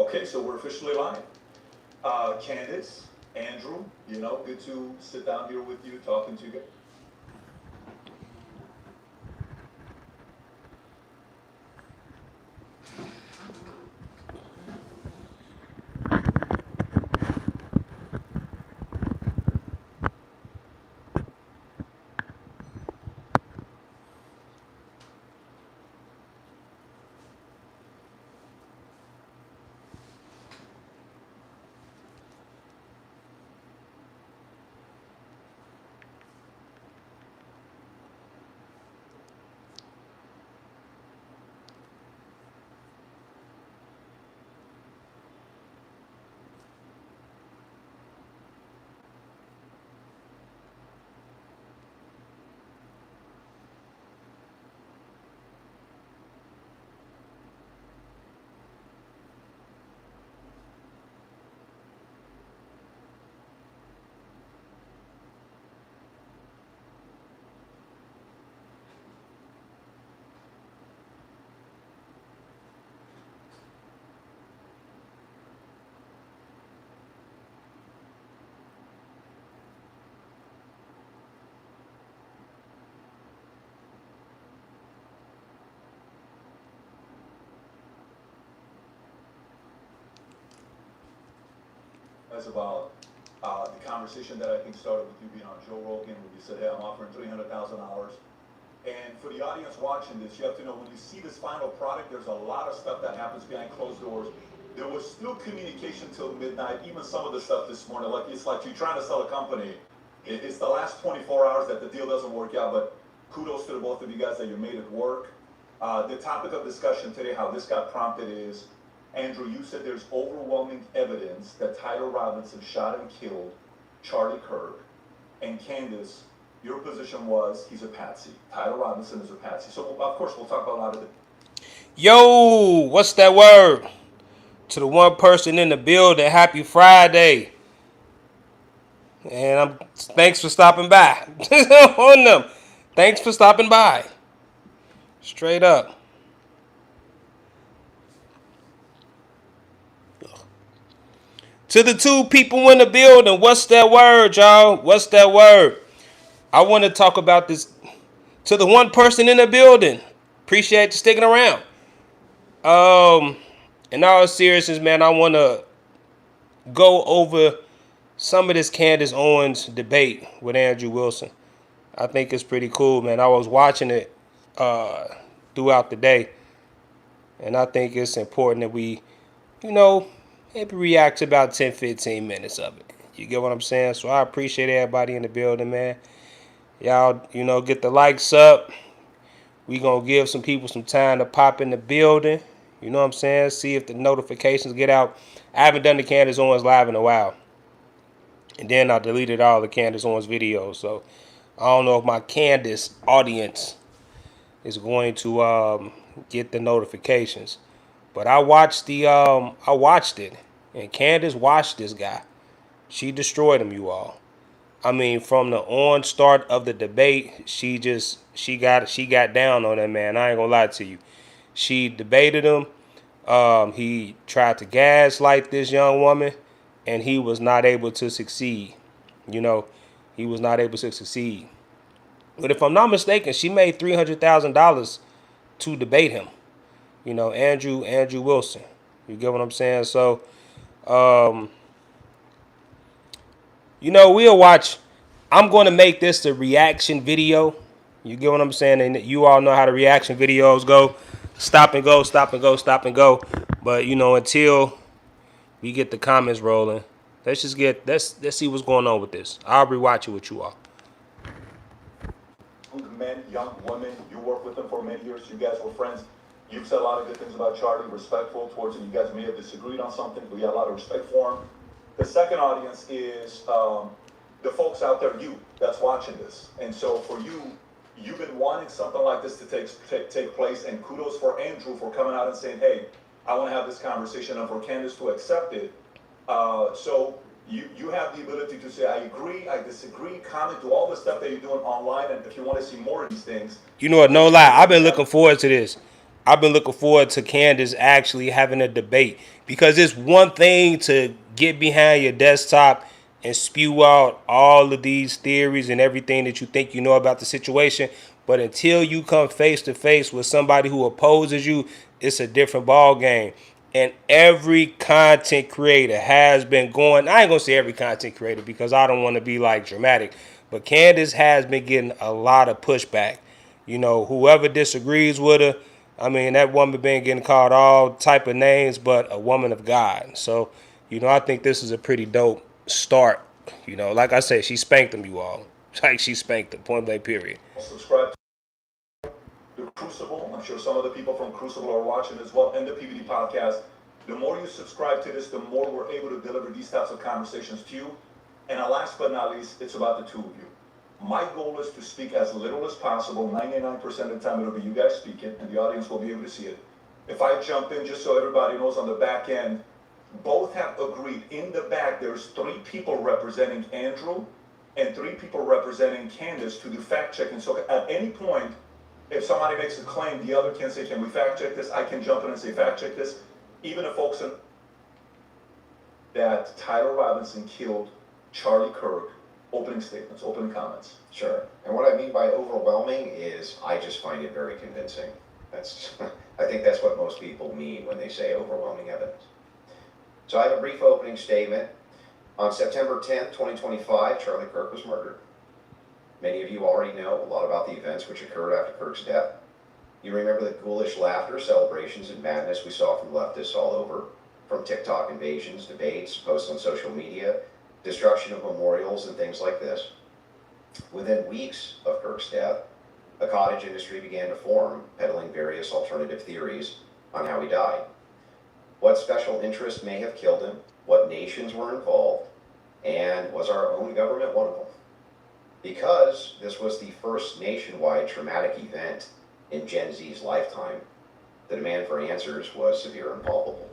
Okay, so we're officially live. Candace, Andrew, good to sit down here with you, talking to you. That's about the conversation that I think started with you being on Joe Rogan, where you said, hey, I'm offering $300,000. And for the audience watching this, you have to know when you see this final product, there's a lot of stuff that happens behind closed doors. There was still communication till midnight, even some of the stuff this morning. Like it's like you're trying to sell a company. It's the last 24 hours that the deal doesn't work out, but kudos to the both of you guys that you made it work. The topic of discussion today, how this got prompted is, Andrew, you said there's overwhelming evidence that Tyler Robinson shot and killed Charlie Kirk. And Candace, your position was he's a patsy. Tyler Robinson is a patsy. So, of course, we'll talk about a lot of it. Yo, what's that word? To the one person in the building, happy Friday. And thanks for stopping by. On them. Thanks for stopping by. Straight up. To the two people in the building, what's that word, y'all? What's that word? I want to talk about this. To the one person in the building, appreciate you sticking around. In all seriousness, man, I want to go over some of this Candace Owens debate with Andrew Wilson. I think it's pretty cool, man. I was watching it throughout the day, and I think it's important that we, maybe react to about 10, 15 minutes of it. You get what I'm saying? So I appreciate everybody in the building, man. Y'all, get the likes up. We going to give some people some time to pop in the building. You know what I'm saying? See if the notifications get out. I haven't done the Candace Owens live in a while. And then I deleted all the Candace Owens videos. So I don't know if my Candace audience is going to get the notifications. But I watched it. And Candace watched this guy. She destroyed him, you all. I mean, from the start of the debate, she got down on that man. I ain't gonna lie to you. She debated him. He tried to gaslight this young woman, and he was not able to succeed. He was not able to succeed. But if I'm not mistaken, she made $300,000 to debate him. Andrew Wilson. You get what I'm saying? So, we'll watch. I'm going to make this a reaction video. You get what I'm saying? And you all know how the reaction videos go. Stop and go, stop and go, stop and go. But, until we get the comments rolling, let's see what's going on with this. I'll rewatch it with you all. Men, young women, you worked with them for many years. You guys were friends. You've said a lot of good things about Charlie, respectful towards him. You guys may have disagreed on something, but you had a lot of respect for him. The second audience is the folks out there, you, that's watching this. And so for you, you've been wanting something like this to take place, and kudos for Andrew for coming out and saying, hey, I want to have this conversation, and for Candace to accept it. So you have the ability to say, I agree, I disagree, comment, do all the stuff that you're doing online, and if you want to see more of these things. No lie, I've been looking forward to this. I've been looking forward to Candace actually having a debate, because it's one thing to get behind your desktop and spew out all of these theories and everything that you think you know about the situation, but until you come face to face with somebody who opposes you, it's a different ball game. And every content creator has been going. I ain't gonna say every content creator because I don't want to be like dramatic, but Candace has been getting a lot of pushback. Whoever disagrees with her, I mean, that woman been getting called all type of names, but a woman of God. So, I think this is a pretty dope start. Like I said, she spanked them, you all. Like she spanked them, point blank, period. Subscribe to Crucible. I'm sure some of the people from Crucible are watching as well, and the PVD podcast. The more you subscribe to this, the more we're able to deliver these types of conversations to you. And last but not least, it's about the two of you. My goal is to speak as little as possible. 99% of the time it'll be you guys speaking, and the audience will be able to see it. If I jump in, just so everybody knows, on the back end, both have agreed. In the back, there's 3 people representing Andrew and 3 people representing Candace to do fact checking. So at any point, if somebody makes a claim, the other can say, can we fact check this? I can jump in and say, fact check this. Even if folks that Tyler Robinson killed Charlie Kirk, opening statements, opening comments. Sure. And what I mean by overwhelming is I just find it very convincing. I think that's what most people mean when they say overwhelming evidence. So I have a brief opening statement. On September 10th, 2025, Charlie Kirk was murdered. Many of you already know a lot about the events which occurred after Kirk's death. You remember the ghoulish laughter, celebrations, and madness we saw from leftists all over, from TikTok invasions, debates, posts on social media, destruction of memorials, and things like this. Within weeks of Kirk's death, a cottage industry began to form, peddling various alternative theories on how he died. What special interest may have killed him, what nations were involved, and was our own government one of them? Because this was the first nationwide traumatic event in Gen Z's lifetime, the demand for answers was severe and palpable.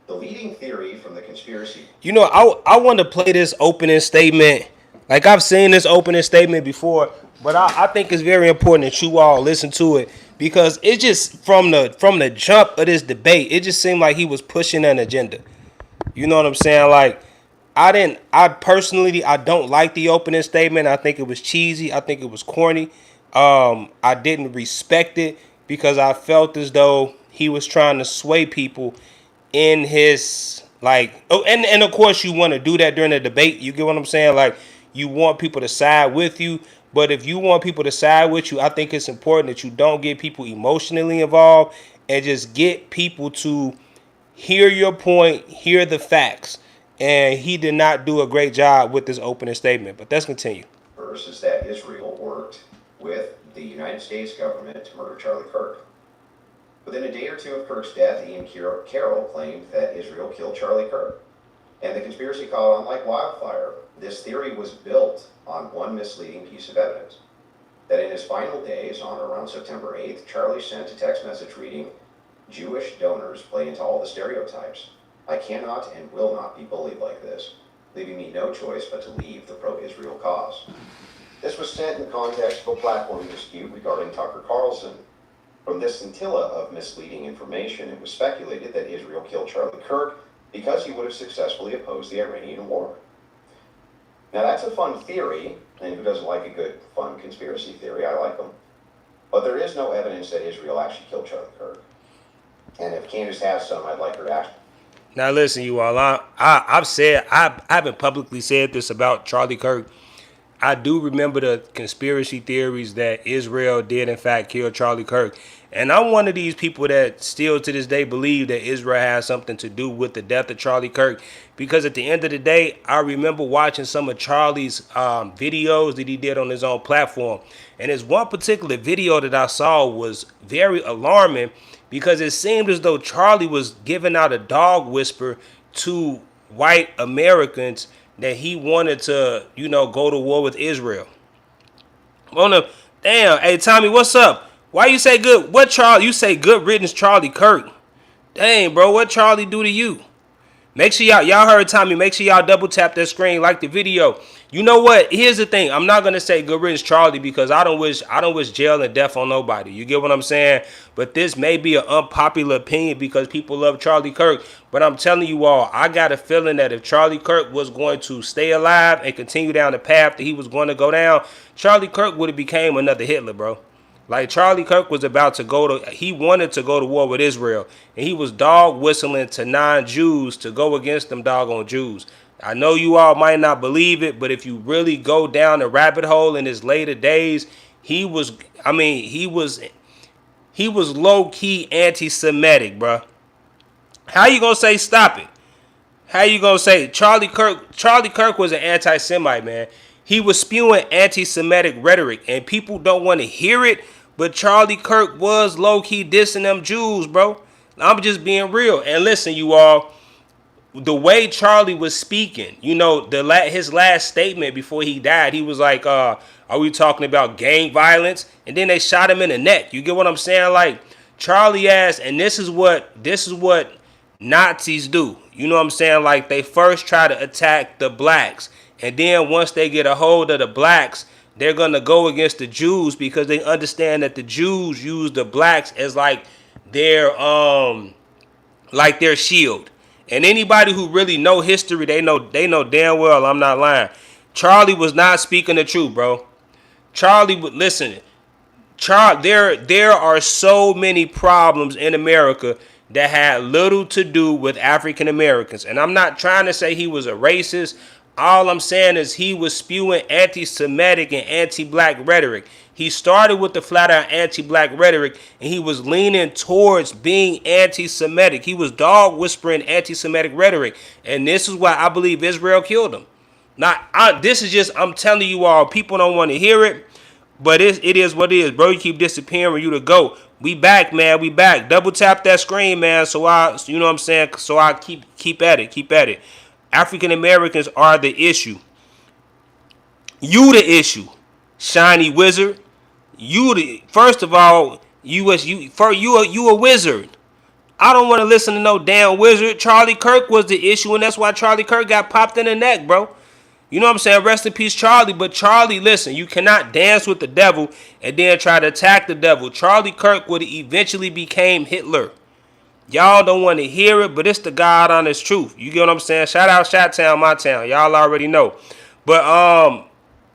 The leading theory from the conspiracy... I want to play this opening statement. Like, I've seen this opening statement before, but I think it's very important that you all listen to it, because it just, from the jump of this debate, it just seemed like he was pushing an agenda. You know what I'm saying? Like, I personally don't like the opening statement. I think it was cheesy. I think it was corny. I didn't respect it because I felt as though he was trying to sway people in his, like, oh, and of course you want to do that during the debate. You get what I'm saying? Like, you want people to side with you, but if you want people to side with you, I think it's important that you don't get people emotionally involved and just get people to hear your point, hear the facts. And he did not do a great job with this opening statement, but let's continue. First is that Israel worked with the United States government to murder Charlie Kirk. Within a day or two of Kirk's death, Ian Carroll claimed that Israel killed Charlie Kirk. And the conspiracy caught on like wildfire. This theory was built on one misleading piece of evidence. That in his final days, on or around September 8th, Charlie sent a text message reading, "Jewish donors play into all the stereotypes. I cannot and will not be bullied like this, leaving me no choice but to leave the pro-Israel cause." This was sent in the context of a platform dispute regarding Tucker Carlson. From this scintilla of misleading information, it was speculated that Israel killed Charlie Kirk because he would have successfully opposed the Iranian war. Now that's a fun theory, and who doesn't like a good, fun conspiracy theory? I like them. But there is no evidence that Israel actually killed Charlie Kirk. And if Candace has some, I'd like her to ask. Now listen, you all, I haven't publicly said this about Charlie Kirk. I do remember the conspiracy theories that Israel did in fact kill Charlie Kirk. And I'm one of these people that still to this day believe that Israel has something to do with the death of Charlie Kirk. Because at the end of the day, I remember watching some of Charlie's videos that he did on his own platform. And there's one particular video that I saw was very alarming, because it seemed as though Charlie was giving out a dog whisper to white Americans that he wanted to, go to war with Israel. Damn, hey Tommy, what's up? Why you say good? What Charlie? You say good riddance, Charlie Kirk. Dang, bro, what Charlie do to you? Make sure y'all heard Tommy. Make sure y'all double tap that screen, like the video. You know what? Here's the thing. I'm not gonna say good riddance Charlie because I don't wish jail and death on nobody. You get what I'm saying? But this may be an unpopular opinion because people love Charlie Kirk. But I'm telling you all, I got a feeling that if Charlie Kirk was going to stay alive and continue down the path that he was going to go down, Charlie Kirk would have became another Hitler, bro. Like Charlie Kirk was about to he wanted to go to war with Israel, and he was dog whistling to non-Jews to go against them doggone Jews. I know you all might not believe it, but if you really go down the rabbit hole in his later days, he was low key anti-Semitic, bro. How you gonna say stop it? How you gonna say Charlie Kirk? Charlie Kirk was an anti-Semite, man. He was spewing anti-Semitic rhetoric, and people don't want to hear it. But Charlie Kirk was low key dissing them Jews, bro. I'm just being real. And listen, you all. The way Charlie was speaking, you know, his last statement before he died, he was like, are we talking about gang violence? And then they shot him in the neck. You get what I'm saying? Like, Charlie asked, and this is what Nazis do. You know what I'm saying? Like, they first try to attack the blacks. And then once they get a hold of the blacks, they're going to go against the Jews because they understand that the Jews use the blacks as like their shield. And anybody who really know history, they know damn well I'm not lying. Charlie was not speaking the truth, bro. Charlie would listen. There are so many problems in America that had little to do with African Americans. And I'm not trying to say he was a racist. All I'm saying is he was spewing anti-Semitic and anti-black rhetoric. He started with the flat-out anti-black rhetoric, and he was leaning towards being anti-Semitic. He was dog-whispering anti-Semitic rhetoric, and this is why I believe Israel killed him. I'm telling you all, people don't want to hear it, but it is what it is, bro. You keep disappearing, you to go. We back, man. We back. Double tap that screen, man. So you know what I'm saying? So I keep at it. African Americans are the issue. You the issue, shiny wizard. First of all, you a wizard. I don't want to listen to no damn wizard. Charlie Kirk was the issue, and that's why Charlie Kirk got popped in the neck, bro. You know what I'm saying? Rest in peace, Charlie. But Charlie, listen, you cannot dance with the devil and then try to attack the devil. Charlie Kirk would have eventually became Hitler. Y'all don't want to hear it, but it's the God honest truth. You get what I'm saying? Shout out Chi-Town, my town. Y'all already know. But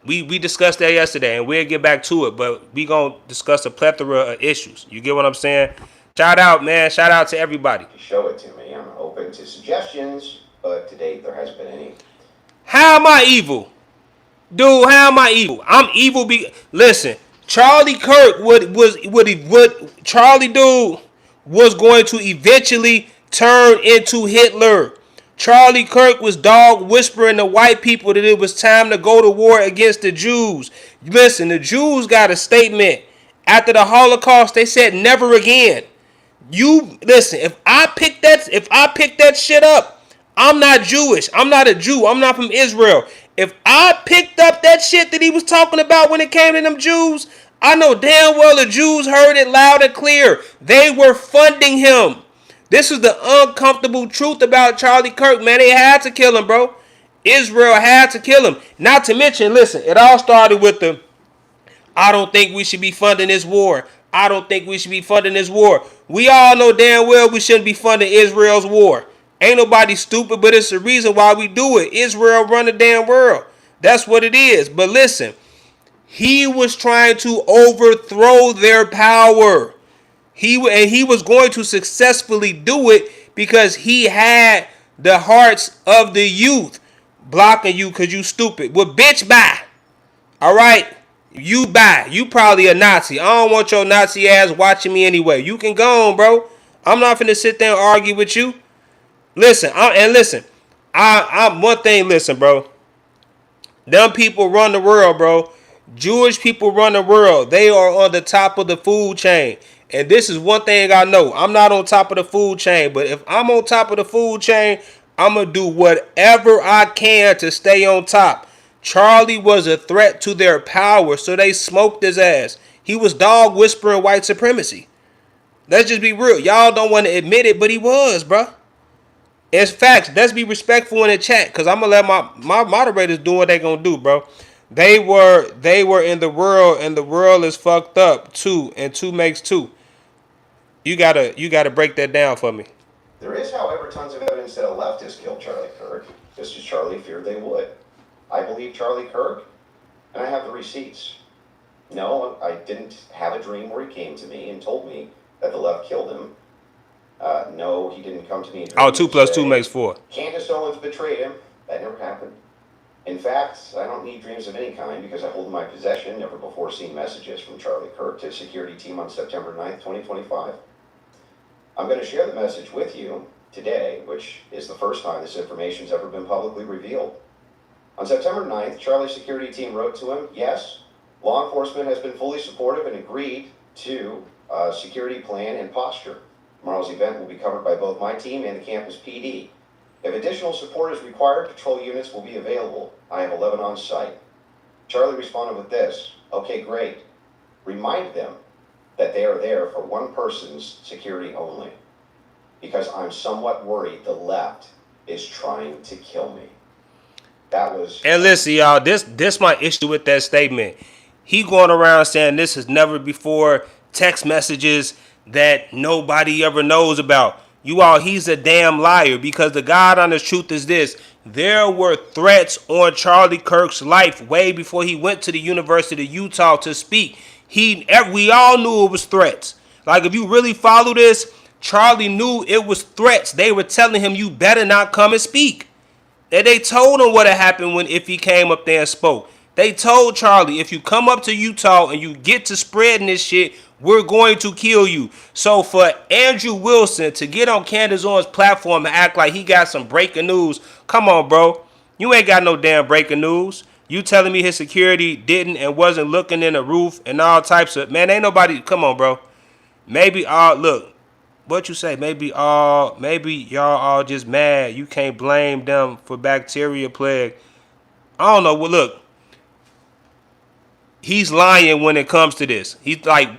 we discussed that yesterday, and we'll get back to it. But we gonna discuss a plethora of issues. You get what I'm saying? Shout out, man. Shout out to everybody. Show it to me. I'm open to suggestions, but to date there hasn't been any. How am I evil? Dude, how am I evil? I'm evil. Listen, Charlie Kirk Charlie dude was going to eventually turn into Hitler. Charlie Kirk was dog whispering to white people that it was time to go to war against the Jews. Listen, the Jews got a statement after the Holocaust. They said never again. You listen. If I pick that shit up, I'm not Jewish. I'm not a Jew. I'm not from Israel. If I picked up that shit that he was talking about when it came to them Jews, I know damn well the Jews heard it loud and clear. They were funding him. This is the uncomfortable truth about Charlie Kirk, man. They had to kill him, bro. Israel had to kill him. Not to mention, listen, it all started with I don't think we should be funding this war. I don't think we should be funding this war. We all know damn well we shouldn't be funding Israel's war. Ain't nobody stupid, but it's the reason why we do it. Israel run the damn world. That's what it is. But listen, he was trying to overthrow their power. He was going to successfully do it because he had the hearts of the youth blocking you because you stupid. Well, bitch, bye. All right? You bye. You probably a Nazi. I don't want your Nazi ass watching me anyway. You can go on, bro. I'm not finna sit there and argue with you. Listen, I'm one thing, listen, bro. Them people run the world, bro. Jewish people run the world. They are on the top of the food chain. And this is one thing I know. I'm not on top of the food chain. But if I'm on top of the food chain, I'm going to do whatever I can to stay on top. Charlie was a threat to their power, so they smoked his ass. He was dog whispering white supremacy. Let's just be real. Y'all don't want to admit it, but he was, bro. It's facts. Let's be respectful in the chat, cause I'm gonna let my moderators do what they gonna do, bro. They were in the world, and the world is fucked up. 2 and 2 makes 2. You gotta break that down for me. There is, however, tons of evidence that a leftist killed Charlie Kirk, just as Charlie feared they would. I believe Charlie Kirk, and I have the receipts. No, I didn't have a dream where he came to me and told me that the left killed him. No, he didn't come to me. Oh, 2 plus 2 makes 4. Candace Owens betrayed him. That never happened. In fact, I don't need dreams of any kind because I hold in my possession never before seen messages from Charlie Kirk to his security team on September 9th, 2025. I'm going to share the message with you today, which is the first time this information's ever been publicly revealed. On September 9th, Charlie's security team wrote to him, yes, law enforcement has been fully supportive and agreed to a security plan and posture. Tomorrow's event will be covered by both my team and the campus PD. If additional support is required, patrol units will be available. I have 11 on site. Charlie responded with this, okay, great. Remind them that they are there for one person's security only, because I'm somewhat worried the left is trying to kill me. That was... And listen, y'all, this my issue with that statement. He going around saying this has never before, text messages that nobody ever knows about. You all, he's a damn liar, because the God honest truth is this. There were threats on Charlie Kirk's life way before he went to the University of Utah to speak. We all knew it was threats. Like, if you really follow this, Charlie knew it was threats. They were telling him, you better not come and speak. And they told him what had happened if he came up there and spoke. They told Charlie, if you come up to Utah and you get to spreading this shit, we're going to kill you. So for Andrew Wilson to get on Candace Owens' platform and act like he got some breaking news, come on, bro. You ain't got no damn breaking news. You telling me his security didn't and wasn't looking in the roof and all types of... Man, ain't nobody... Come on, bro. Maybe, look, what you say? Maybe y'all all just mad. You can't blame them for bacteria plague. I don't know. Well, look. He's lying when it comes to this. He's like,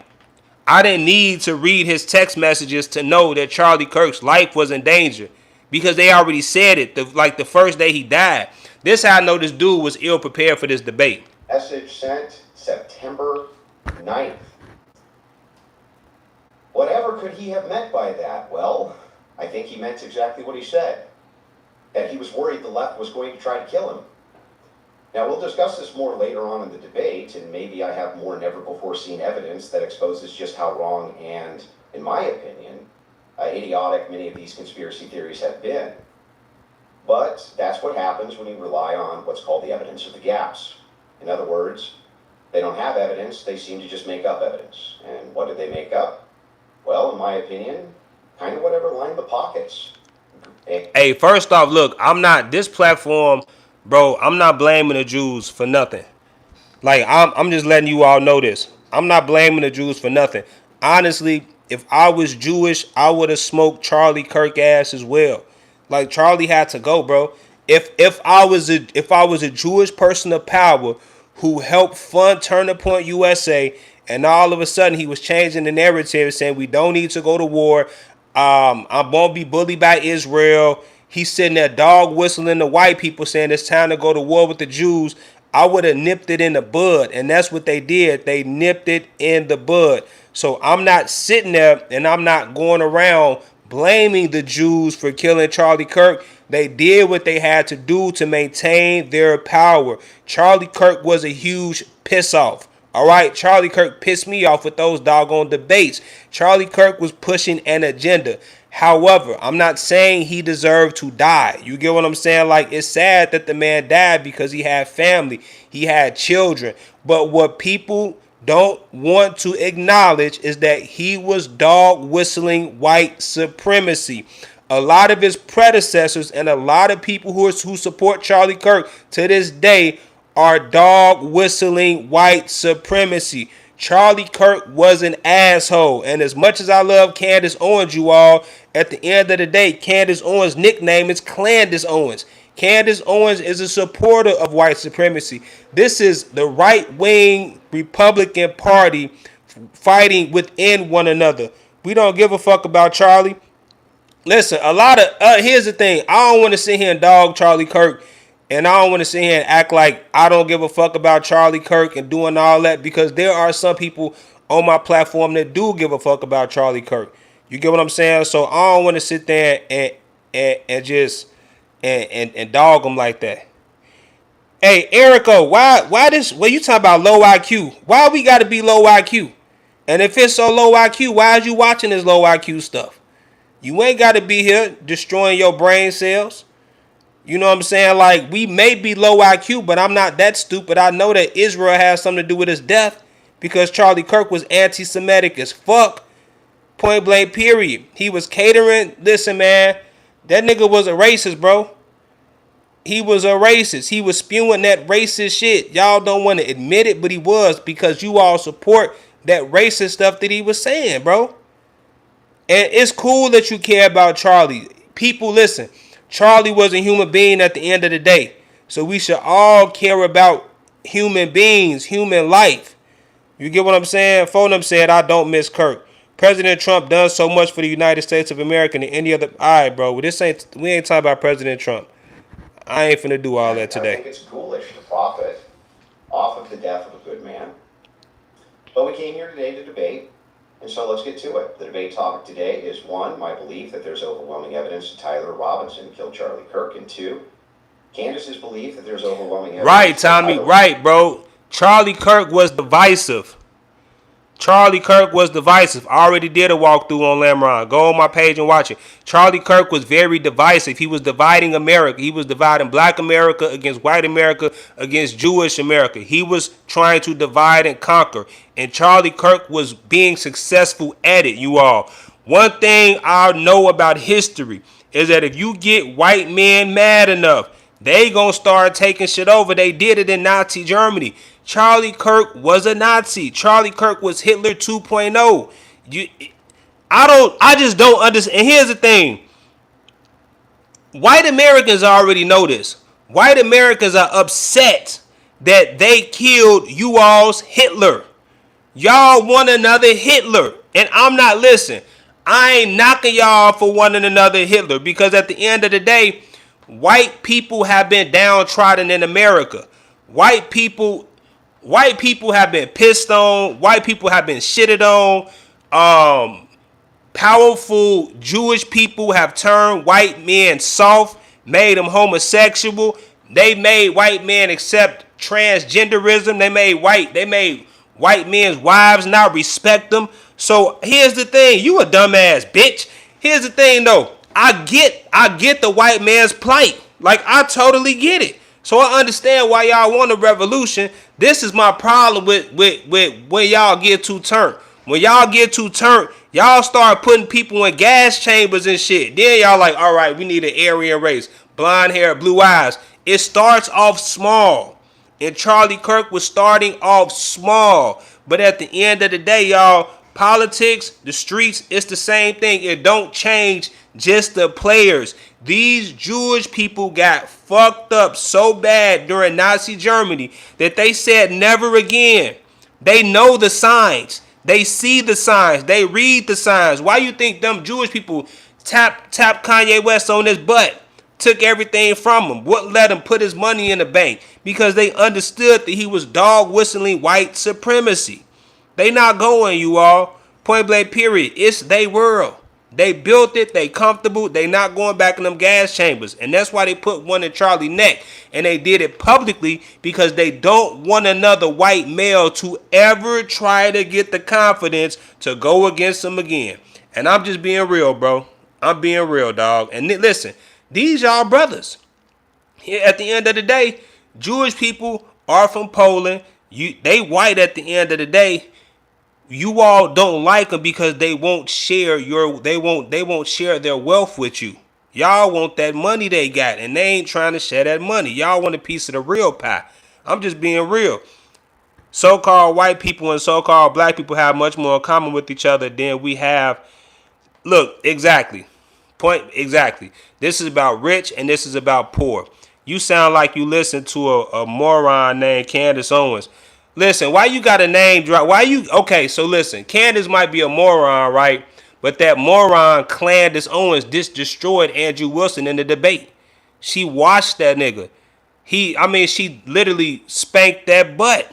I didn't need to read his text messages to know that Charlie Kirk's life was in danger, because they already said it the first day he died. This how I know this dude was ill prepared for this debate. Message sent September 9th. Whatever could he have meant by that? Well, I think he meant exactly what he said, that he was worried the left was going to try to kill him. Now, we'll discuss this more later on in the debate, and maybe I have more never-before-seen evidence that exposes just how wrong and, in my opinion, idiotic many of these conspiracy theories have been. But that's what happens when you rely on what's called the evidence of the gaps. In other words, they don't have evidence, they seem to just make up evidence. And what did they make up? Well, in my opinion, kind of whatever lined the pockets. Hey, first off, look, this platform... Bro, I'm not blaming the Jews for nothing. Like, I'm just letting you all know this. I'm not blaming the Jews for nothing. Honestly, if I was Jewish, I would have smoked Charlie Kirk ass as well. Like, Charlie had to go, bro. If I was a Jewish person of power who helped fund Turning Point USA, and all of a sudden he was changing the narrative, saying we don't need to go to war. I'm gonna be bullied by Israel. He's sitting there dog whistling to white people saying it's time to go to war with the Jews. I would have nipped it in the bud. And that's what they did. They nipped it in the bud. So I'm not sitting there and I'm not going around blaming the Jews for killing Charlie Kirk. They did what they had to do to maintain their power. Charlie Kirk was a huge piss off. All right, Charlie Kirk pissed me off with those doggone debates. Charlie Kirk was pushing an agenda. However, I'm not saying he deserved to die. You get what I'm saying? Like, it's sad that the man died because he had family. He had children. But what people don't want to acknowledge is that he was dog whistling white supremacy. A lot of his predecessors and a lot of people who support Charlie Kirk to this day are dog whistling white supremacy. Charlie Kirk was an asshole. And as much as I love Candace Owens, you all, at the end of the day, Candace Owens' nickname is Candace Owens. Candace Owens is a supporter of white supremacy. This is the right-wing Republican Party fighting within one another. We don't give a fuck about Charlie. listen, a lot of here's the thing. I don't want to sit here and dog Charlie Kirk, and I don't want to sit here and act like I don't give a fuck about Charlie Kirk and doing all that, because there are some people on my platform that do give a fuck about Charlie Kirk. You get what I'm saying? So I don't want to sit there and just and dog them like that. Hey, Erica, why this? Well, you talking about low IQ? Why we got to be low IQ? And if it's so low IQ, why is you watching this low IQ stuff? You ain't got to be here destroying your brain cells. You know what I'm saying? Like, we may be low IQ, but I'm not that stupid. I know that Israel has something to do with his death, because Charlie Kirk was anti-Semitic as fuck. Point blank, period. He was catering. Listen, man, that nigga was a racist, bro. He was a racist. He was spewing that racist shit. Y'all don't want to admit it, but he was, because you all support that racist stuff that he was saying, bro. And it's cool that you care about Charlie. People, listen, Charlie was a human being at the end of the day. So we should all care about human beings, human life. You get what I'm saying? Fonum said, I don't miss Kirk. President Trump done so much for the United States of America than any other. All right, bro. We ain't talking about President Trump. I ain't finna do all that today. I think it's foolish to profit off of the death of a good man. But we came here today to debate, and so let's get to it. The debate topic today is, one, my belief that there's overwhelming evidence that Tyler Robinson killed Charlie Kirk, and two, Candace's belief that there's overwhelming evidence. Right, Tommy. Right, bro. Charlie Kirk was divisive. Charlie Kirk was divisive. I already did a walkthrough on Lamron. Go on my page and watch it. Charlie Kirk was very divisive. He was dividing America. He was dividing black America against white America, against Jewish America. He was trying to divide and conquer. And Charlie Kirk was being successful at it, you all. One thing I know about history is that if you get white men mad enough, they gonna start taking shit over. They did it in Nazi Germany. Charlie Kirk was a Nazi. Charlie Kirk was Hitler 2.0. I just don't understand. And here's the thing. White Americans already know this. White Americans are upset that they killed you all's Hitler. Y'all want another Hitler. And I'm not, listen, I ain't knocking y'all for wanting another Hitler, because at the end of the day, white people have been downtrodden in America. White people have been pissed on. White people have been shitted on. Powerful Jewish people have turned white men soft, made them homosexual. They made white men accept transgenderism. They made white men's wives not respect them. So here's the thing. You a dumbass bitch. Here's the thing though. I get the white man's plight. Like, I totally get it. So I understand why y'all want a revolution. This is my problem with when y'all get too turned. When y'all get too turned, y'all start putting people in gas chambers and shit. Then y'all like, all right, we need an Aryan race. Blonde hair, blue eyes. It starts off small. And Charlie Kirk was starting off small. But at the end of the day, y'all, politics, the streets, it's the same thing. It don't change just the players. These Jewish people got fucked up so bad during Nazi Germany that they said never again. They know the signs. They see the signs. They read the signs. Why you think them Jewish people tap Kanye West on his butt? Took everything from him. Wouldn't let him put his money in the bank, because they understood that he was dog whistling white supremacy. They not going, you all. Point blank, period. It's they world. They built it. They comfortable. They not going back in them gas chambers. And that's why they put one in Charlie's neck. And they did it publicly, because they don't want another white male to ever try to get the confidence to go against them again. And I'm just being real, bro. I'm being real, dog. And listen, these y'all brothers. At the end of the day, Jewish people are from Poland. They white at the end of the day. You all don't like them because they won't share they won't share their wealth with you. Y'all want that money they got, and they ain't trying to share that money. Y'all want a piece of the real pie. I'm just being real. So-called white people and so-called black people have much more in common with each other than we have. Look, exactly. Exactly. This is about rich and this is about poor. You sound like you listen to a moron named Candace Owens. Listen, why you got a name drop? Okay, so listen, Candace might be a moron, right? But that moron Candace Owens destroyed Andrew Wilson in the debate. She watched that nigga. She literally spanked that butt.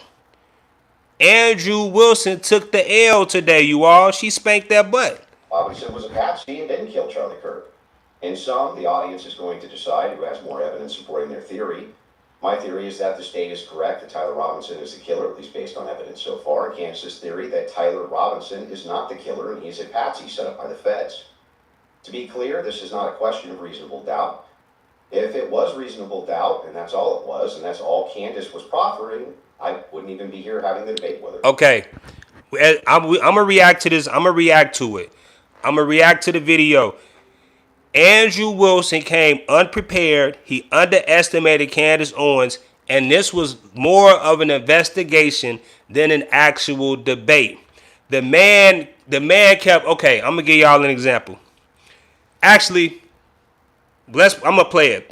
Andrew Wilson took the L today, you all. She spanked that butt. Robinson was a patsy and didn't kill Charlie Kirk. In some, the audience is going to decide who has more evidence supporting their theory. My theory is that the state is correct that Tyler Robinson is the killer, at least based on evidence so far. Candace's theory that Tyler Robinson is not the killer and he's a patsy set up by the feds. To be clear, this is not a question of reasonable doubt. If it was reasonable doubt, and that's all it was, and that's all Candace was proffering, I wouldn't even be here having the debate with her. Okay. I'm going to react to this. I'm going to react to it. I'm going to react to the video. Andrew Wilson came unprepared. He underestimated Candace Owens, and this was more of an investigation than an actual debate. The man kept, okay, I'm going to give y'all an example. Actually, I'm going to play it.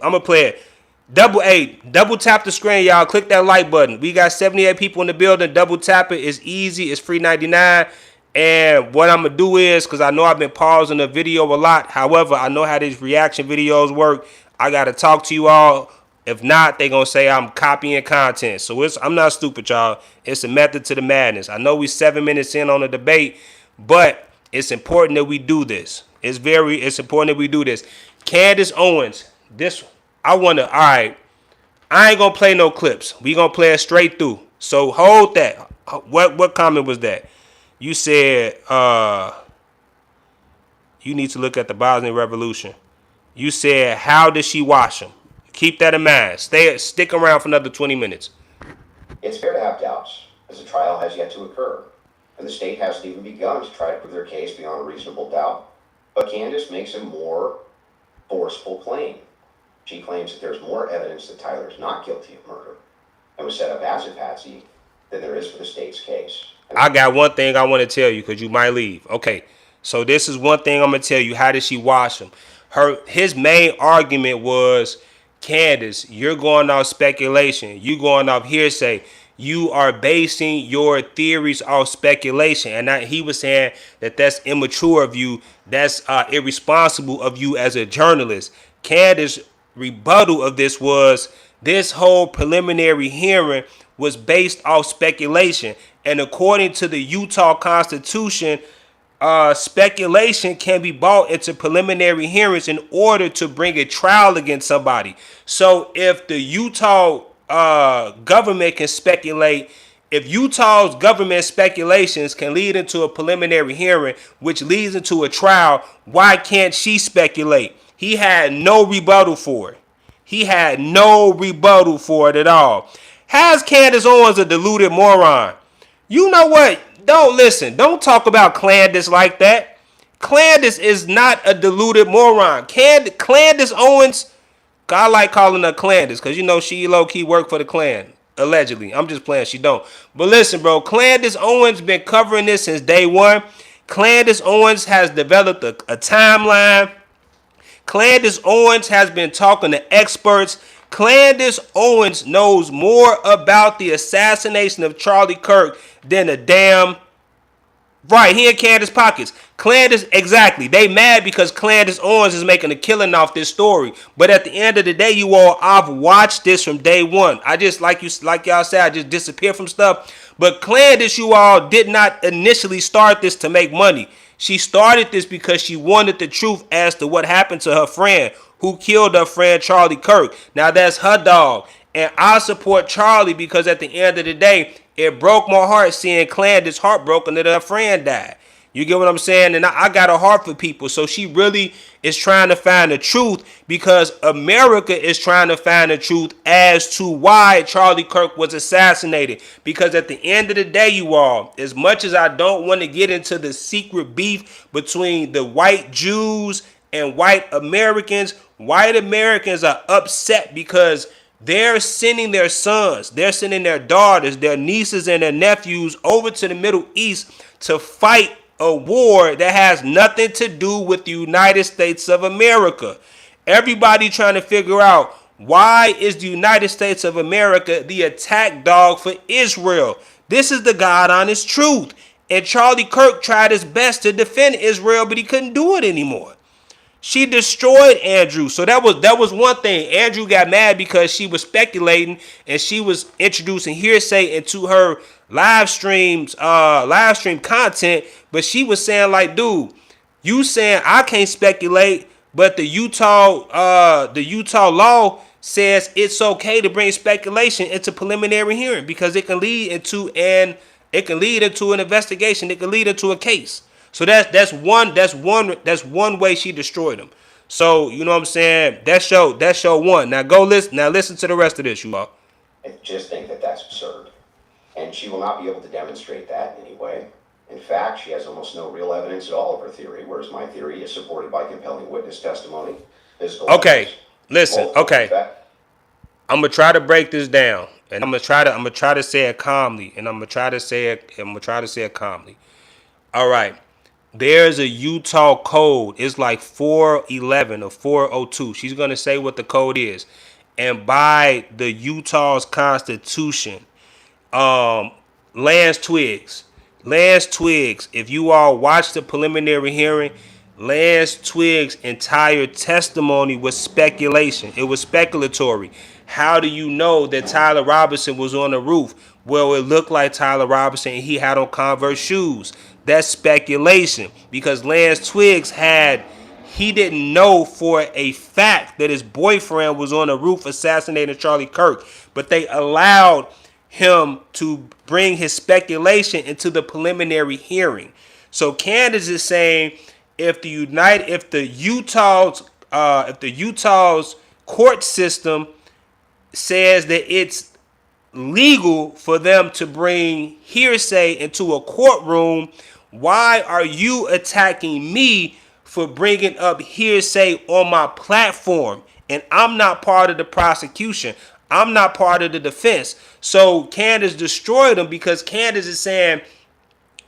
Double tap the screen, y'all. Click that like button. We got 78 people in the building. Double tap it. It's easy. It's free 99. And what I'm going to do is, because I know I've been pausing the video a lot. However, I know how these reaction videos work. I got to talk to you all. If not, they're going to say I'm copying content. So I'm not stupid, y'all. It's a method to the madness. I know we 7 minutes in on the debate, but it's important that we do this. It's important that we do this. Candace Owens, all right, I ain't going to play no clips. We going to play it straight through. So hold that. What comment was that? You said you need to look at the Bosnian Revolution. You said, how did she wash them? Keep that in mind. Stick around for another 20 minutes. It's fair to have doubts, as the trial has yet to occur, and the state hasn't even begun to try to prove their case beyond a reasonable doubt. But Candace makes a more forceful claim. She claims that there's more evidence that Tyler is not guilty of murder and was set up as a patsy than there is for the state's case. I got one thing I want to tell you because you might leave. Okay, so this is one thing I'm going to tell you. How did she wash him? His main argument was, Candace, you're going off speculation. You going off hearsay. You are basing your theories off speculation. And he was saying that that's immature of you. That's irresponsible of you as a journalist. Candace's rebuttal of this was, this whole preliminary hearing was based off speculation. And according to the Utah Constitution, speculation can be brought into preliminary hearings in order to bring a trial against somebody. So if the Utah government can speculate, if Utah's government speculations can lead into a preliminary hearing, which leads into a trial, why can't she speculate? He had no rebuttal for it. He had no rebuttal for it at all. How's Candace Owens a deluded moron? You know what? Don't listen. Don't talk about Candace like that. Candace is not a deluded moron. Candace Owens, I like calling her Candace because, you know, she low-key worked for the Klan. Allegedly. I'm just playing. She don't. But listen, bro. Candace Owens been covering this since day one. Candace Owens has developed a timeline. Candace Owens has been talking to experts. Candace Owens knows more about the assassination of Charlie Kirk than a damn... Right, he in Candace's pockets. Candace, exactly. They mad because Candace Owens is making a killing off this story. But at the end of the day, you all, I've watched this from day one. I just, like y'all said, I just disappear from stuff. But Candace, you all, did not initially start this to make money. She started this because she wanted the truth as to what happened to her friend who killed her friend Charlie Kirk. Now, that's her dog. And I support Charlie because at the end of the day, it broke my heart seeing Candace heartbroken that her friend died. You get what I'm saying? And I got a heart for people. So she really is trying to find the truth because America is trying to find the truth as to why Charlie Kirk was assassinated. Because at the end of the day, you all, as much as I don't want to get into the secret beef between the white Jews and white Americans are upset because they're sending their sons, they're sending their daughters, their nieces, and their nephews over to the Middle East to fight a war that has nothing to do with the United States of America. Everybody trying to figure out, why is the United States of America the attack dog for Israel? This is the God honest truth. And Charlie Kirk tried his best to defend Israel, but he couldn't do it anymore. She destroyed Andrew. So that was one thing. Andrew got mad because she was speculating and she was introducing hearsay into her live stream content. But she was saying, like, dude, you saying I can't speculate, but the Utah law says it's okay to bring speculation into preliminary hearing because it can lead into an investigation. It can lead into a case. So that's one way she destroyed him. So you know what I'm saying? That's show one. Now listen to the rest of this, you all. I just think that that's absurd. And she will not be able to demonstrate that in any way. In fact, she has almost no real evidence at all of her theory, whereas my theory is supported by compelling witness testimony. Okay, listen, okay. I'm gonna try to break this down, and I'm gonna try to say it calmly, and I'm gonna try to say it calmly. All right. There's a Utah code. It's like 411 or 402. She's going to say what the code is. And by the Utah's constitution, Lance Twiggs, if you all watch the preliminary hearing, Lance Twiggs' entire testimony was speculation. It was speculatory. How do you know that Tyler Robinson was on the roof? Well, it looked like Tyler Robinson and he had on Converse shoes. That's speculation because Lance Twiggs he didn't know for a fact that his boyfriend was on the roof assassinating Charlie Kirk, but they allowed him to bring his speculation into the preliminary hearing. So Candace is saying if the Utah's court system says that it's legal for them to bring hearsay into a courtroom, why are you attacking me for bringing up hearsay on my platform? And I'm not part of the prosecution. I'm not part of the defense. So Candace destroyed him because Candace is saying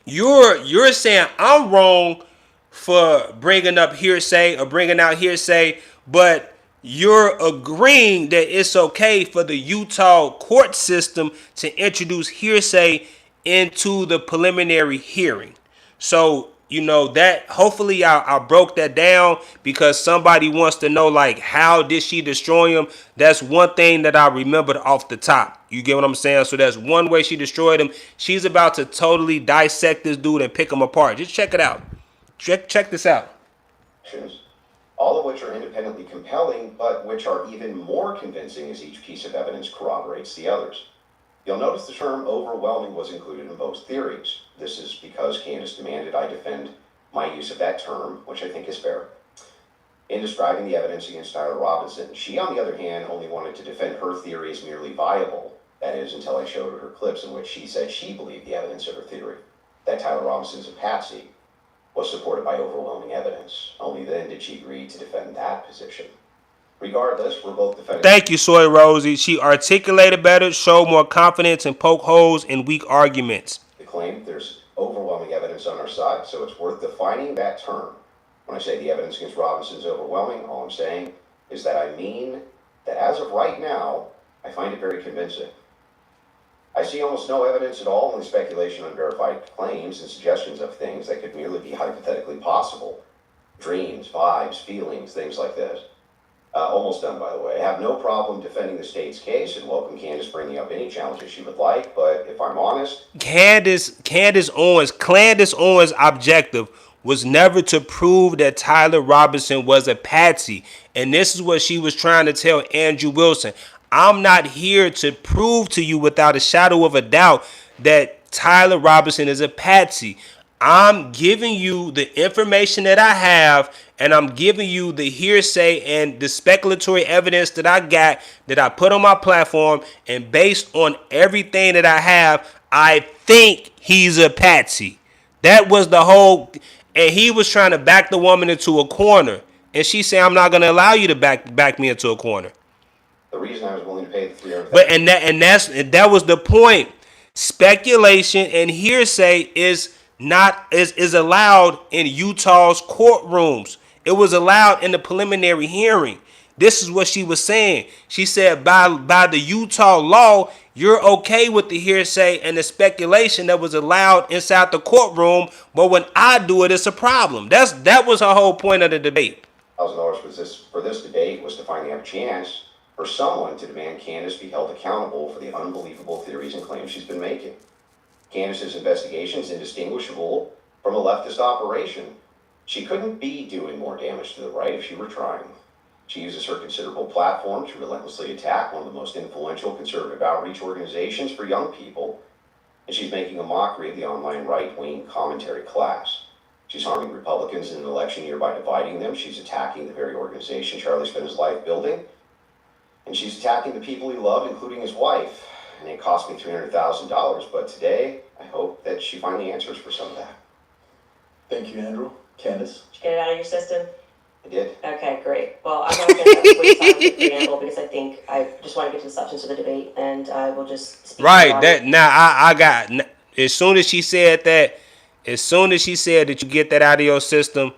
you're saying I'm wrong for bringing up hearsay or bringing out hearsay, but you're agreeing that it's okay for the Utah court system to introduce hearsay into the preliminary hearing. So, you know, that hopefully I broke that down because somebody wants to know, like, how did she destroy him? That's one thing that I remembered off the top. You get what I'm saying? So that's one way she destroyed him. She's about to totally dissect this dude and pick him apart. Just check it out. Check this out. All of which are independently compelling, but which are even more convincing as each piece of evidence corroborates the others. You'll notice the term overwhelming was included in both theories. This is because Candace demanded I defend my use of that term, which I think is fair, in describing the evidence against Tyler Robinson. She, on the other hand, only wanted to defend her theory as merely viable, that is, until I showed her clips in which she said she believed the evidence of her theory, that Tyler Robinson's a patsy, was supported by overwhelming evidence. Only then did she agree to defend that position. Regardless, we're both defending. Thank you, Soy Rosie. She articulated better, showed more confidence, and poked holes in weak arguments. The claim there's overwhelming evidence on our side, so it's worth defining that term. When I say the evidence against Robinson is overwhelming, all I'm saying is that I mean that as of right now, I find it very convincing. I see almost no evidence at all, only speculation on verified claims and suggestions of things that could merely be hypothetically possible. Dreams, vibes, feelings, things like this. Almost done, by the way. I have no problem defending the state's case and welcome Candace bringing up any challenges she would like, but if I'm honest... Candace Owens' objective was never to prove that Tyler Robinson was a patsy. And this is what she was trying to tell Andrew Wilson. I'm not here to prove to you without a shadow of a doubt that Tyler Robinson is a patsy. I'm giving you the information that I have, and I'm giving you the hearsay and the speculatory evidence that I got that I put on my platform, and based on everything that I have, I think he's a patsy. That was the whole, and he was trying to back the woman into a corner, and she said, I'm not going to allow you to back me into a corner. The reason I was willing to pay the $300,000. But that was the point. Speculation and hearsay is allowed in Utah's courtrooms. It was allowed in the preliminary hearing. This is what she was saying. She said by the Utah law, you're okay with the hearsay and the speculation that was allowed inside the courtroom, but when I do it, it's a problem. That was her whole point of the debate. $1,000 for this debate was to finally have a chance for someone to demand Candace be held accountable for the unbelievable theories and claims she's been making. Candace's investigation is indistinguishable from a leftist operation. She couldn't be doing more damage to the right if she were trying. She uses her considerable platform to relentlessly attack one of the most influential conservative outreach organizations for young people, and she's making a mockery of the online right-wing commentary class. She's harming Republicans in an election year by dividing them. She's attacking the very organization Charlie spent his life building. And she's attacking the people he loved, including his wife. And it cost me $300,000. But today, I hope that she finally answers for some of that. Thank you, Andrew. Candace? Did you get it out of your system? I did. Okay, great. Well, I'm not going to waste time with the preamble because I think I just want to get to the substance of the debate, and I will just speak Right. That now I got as soon as she said that you get that out of your system,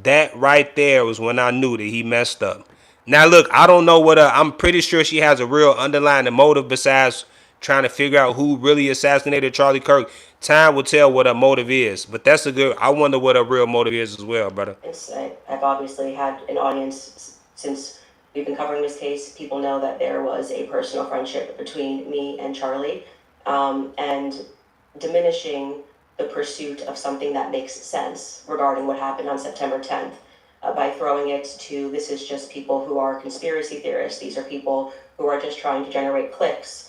that right there was when I knew that he messed up. Now look, I don't know what I'm pretty sure she has a real underlying motive besides trying to figure out who really assassinated Charlie Kirk. Time will tell what her motive is, but that's a good. I wonder what her real motive is as well, brother. I've obviously had an audience since we've been covering this case. People know that there was a personal friendship between me and Charlie, and diminishing the pursuit of something that makes sense regarding what happened on September 10th. By throwing it to, this is just people who are conspiracy theorists. These are people who are just trying to generate clicks.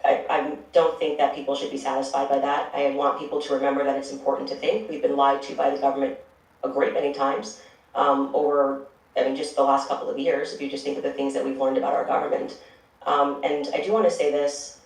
I don't think that people should be satisfied by that. I want people to remember that it's important to think. We've been lied to by the government a great many times over, just the last couple of years, if you just think of the things that we've learned about our government. And I do want to say this.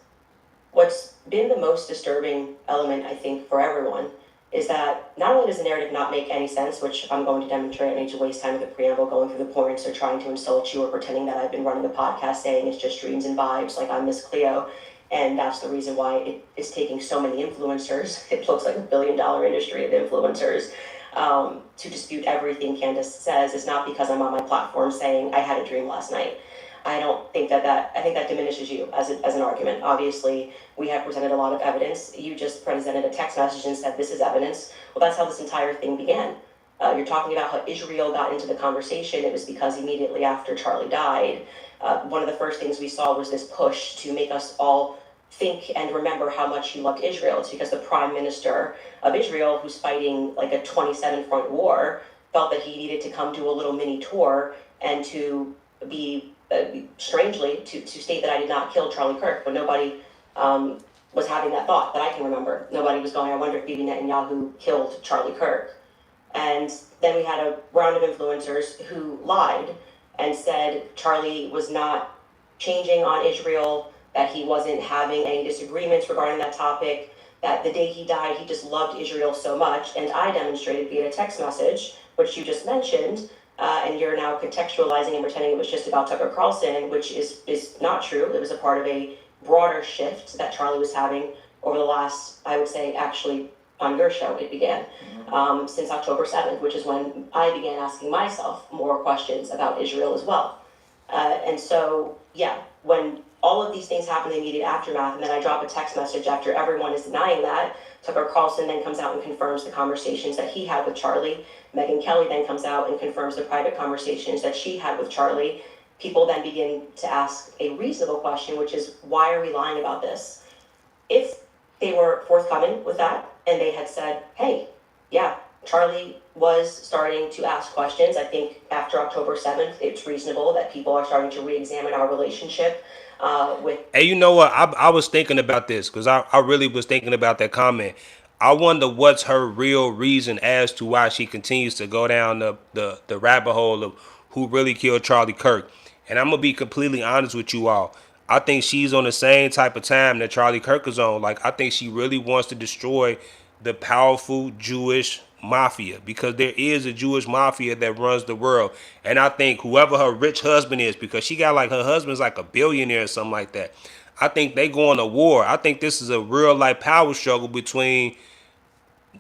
What's been the most disturbing element, I think, for everyone is that not only does the narrative not make any sense, which I'm going to demonstrate, I don't need to waste time with the preamble going through the points or trying to insult you or pretending that I've been running a podcast saying it's just dreams and vibes like I'm Miss Cleo, and that's the reason why it is taking so many influencers, it looks like $1 billion industry of influencers, to dispute everything Candace says. Is not because I'm on my platform saying I had a dream last night. I don't think I think that diminishes you as an argument. Obviously, we have presented a lot of evidence. You just presented a text message and said this is evidence. Well, that's how this entire thing began. You're talking about how Israel got into the conversation. It was because immediately after Charlie died, one of the first things we saw was this push to make us all think and remember how much he loved Israel. It's because the prime minister of Israel, who's fighting like a 27-front war, felt that he needed to come do a little mini tour and to be strangely to state that I did not kill Charlie Kirk, but nobody was having that thought that I can remember. Nobody was going, I wonder if Bibi Netanyahu killed Charlie Kirk. And then we had a round of influencers who lied and said Charlie was not changing on Israel, that he wasn't having any disagreements regarding that topic, that the day he died, he just loved Israel so much. And I demonstrated via a text message, which you just mentioned, and you're now contextualizing and pretending it was just about Tucker Carlson, which is not true. It was a part of a broader shift that Charlie was having over the last, I would say, actually on your show it began, since October 7th, which is when I began asking myself more questions about Israel as well. And so, yeah, when all of these things happen in the immediate aftermath, and then I drop a text message after everyone is denying that, Tucker Carlson then comes out and confirms the conversations that he had with Charlie. Megyn Kelly then comes out and confirms the private conversations that she had with Charlie. People then begin to ask a reasonable question, which is, why are we lying about this? If they were forthcoming with that and they had said, hey, yeah, Charlie was starting to ask questions, I think after October 7th, it's reasonable that people are starting to re-examine our relationship with... Hey, you know what? I was thinking about this because I really was thinking about that comment. I wonder what's her real reason as to why she continues to go down the rabbit hole of who really killed Charlie Kirk. And I'm going to be completely honest with you all. I think she's on the same type of time that Charlie Kirk is on. Like, I think she really wants to destroy the powerful Jewish mafia, because there is a Jewish mafia that runs the world. And I think whoever her rich husband is, because she got like, her husband's like a billionaire or something like that, I think they go on a war. I think this is a real life power struggle between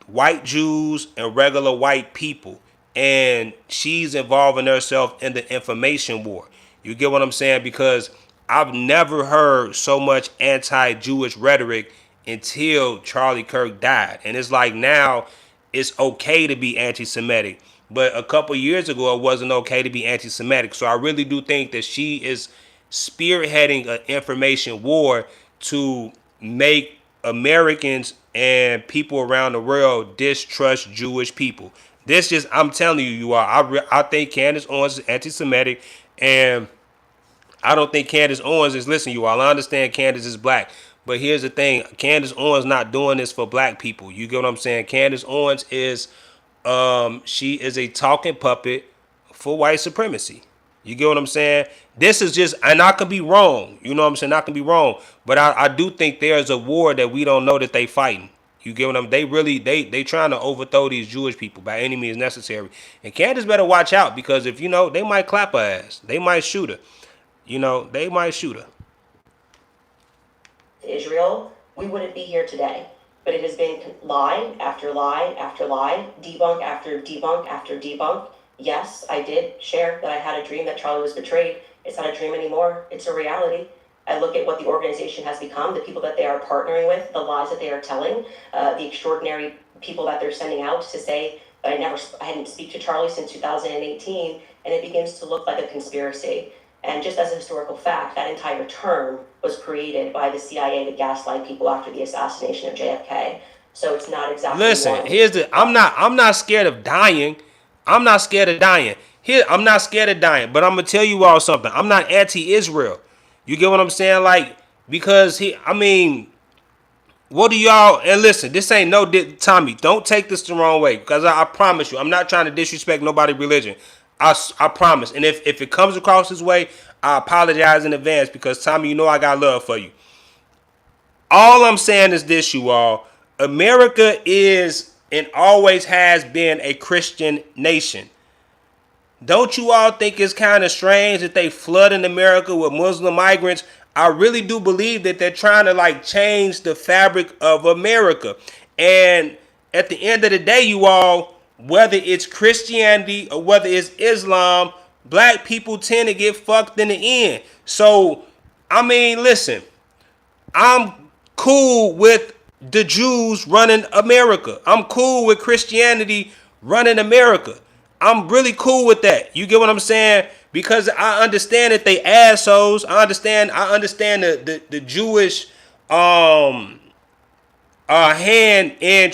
white Jews and regular white people. And she's involving herself in the information war. You get what I'm saying? Because I've never heard so much anti-Jewish rhetoric until Charlie Kirk died. And it's like now it's okay to be anti-Semitic. But a couple years ago, it wasn't okay to be anti-Semitic. So I really do think that she is spearheading an information war to make Americans and people around the world distrust Jewish people. This just, I'm telling you, you are. I think Candace Owens is anti-Semitic, and I don't think Candace Owens is, listen, you all, I understand Candace is black, but here's the thing, Candace Owens not doing this for black people. You get what I'm saying? Candace Owens is, she is a talking puppet for white supremacy. You get what I'm saying? This is just, and I could be wrong. You know what I'm saying? I can be wrong, but I do think there's a war that we don't know that they fighting. You get what I'm? They really they trying to overthrow these Jewish people by any means necessary. And Candace better watch out, because if you know, they might clap her ass. They might shoot her. You know, they might shoot her. Israel, we wouldn't be here today. But it has been lie after lie after lie, debunk after debunk after debunk. Yes, I did share that I had a dream that Charlie was betrayed. It's not a dream anymore. It's a reality. I look at what the organization has become, the people that they are partnering with, the lies that they are telling, the extraordinary people that they're sending out to say that I hadn't speak to Charlie since 2018, and it begins to look like a conspiracy. And just as a historical fact, that entire term was created by the CIA to gaslight people after the assassination of JFK. So it's not exactly. Listen, here's the. I'm not scared of dying. I'm not scared of dying. I'm not scared of dying. But I'm gonna tell you all something. I'm not anti-Israel. You get what I'm saying? Like, because what do y'all, and listen, this ain't no, Tommy, don't take this the wrong way, because I promise you, I'm not trying to disrespect nobody's religion. I promise. And if it comes across this way, I apologize in advance, because Tommy, you know I got love for you. All I'm saying is this, you all. America is and always has been a Christian nation. Don't you all think it's kind of strange that they flood in America with Muslim migrants? I really do believe that they're trying to like change the fabric of America. And at the end of the day, you all, whether it's Christianity or whether it's Islam, black people tend to get fucked in the end. So, I mean, listen, I'm cool with the Jews running America. I'm cool with Christianity running America. I'm really cool with that. You get what I'm saying? Because I understand that they assholes. I understand the Jewish hand in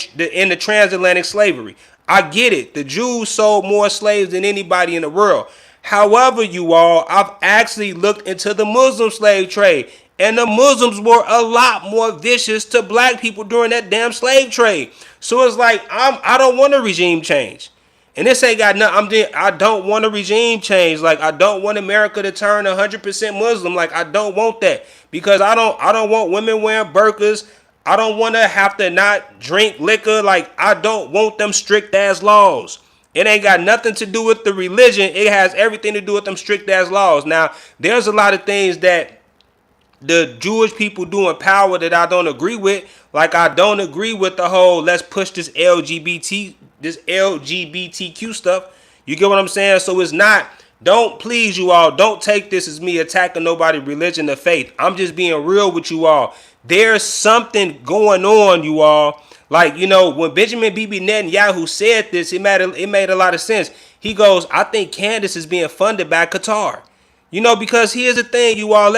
the transatlantic slavery. I get it. The Jews sold more slaves than anybody in the world. However, you all, I've actually looked into the Muslim slave trade, and the Muslims were a lot more vicious to black people during that damn slave trade. So it's like I don't want a regime change. And this ain't got nothing. I don't want a regime change. Like, I don't want America to turn 100% Muslim. Like, I don't want that, because I don't want women wearing burqas. I don't want to have to not drink liquor. Like, I don't want them strict ass laws. It ain't got nothing to do with the religion. It has everything to do with them strict ass laws. Now, there's a lot of things that the Jewish people do in power that I don't agree with. Like, I don't agree with the whole let's push this LGBTQ stuff. You get what I'm saying? So it's not, please you all, don't take this as me attacking nobody's religion or faith. I'm just being real with you all. There's something going on, you all. Like, you know, when Benjamin Bibi Netanyahu said this, it made a lot of sense. He goes, I think Candace is being funded by Qatar. You know, because here's the thing, you all,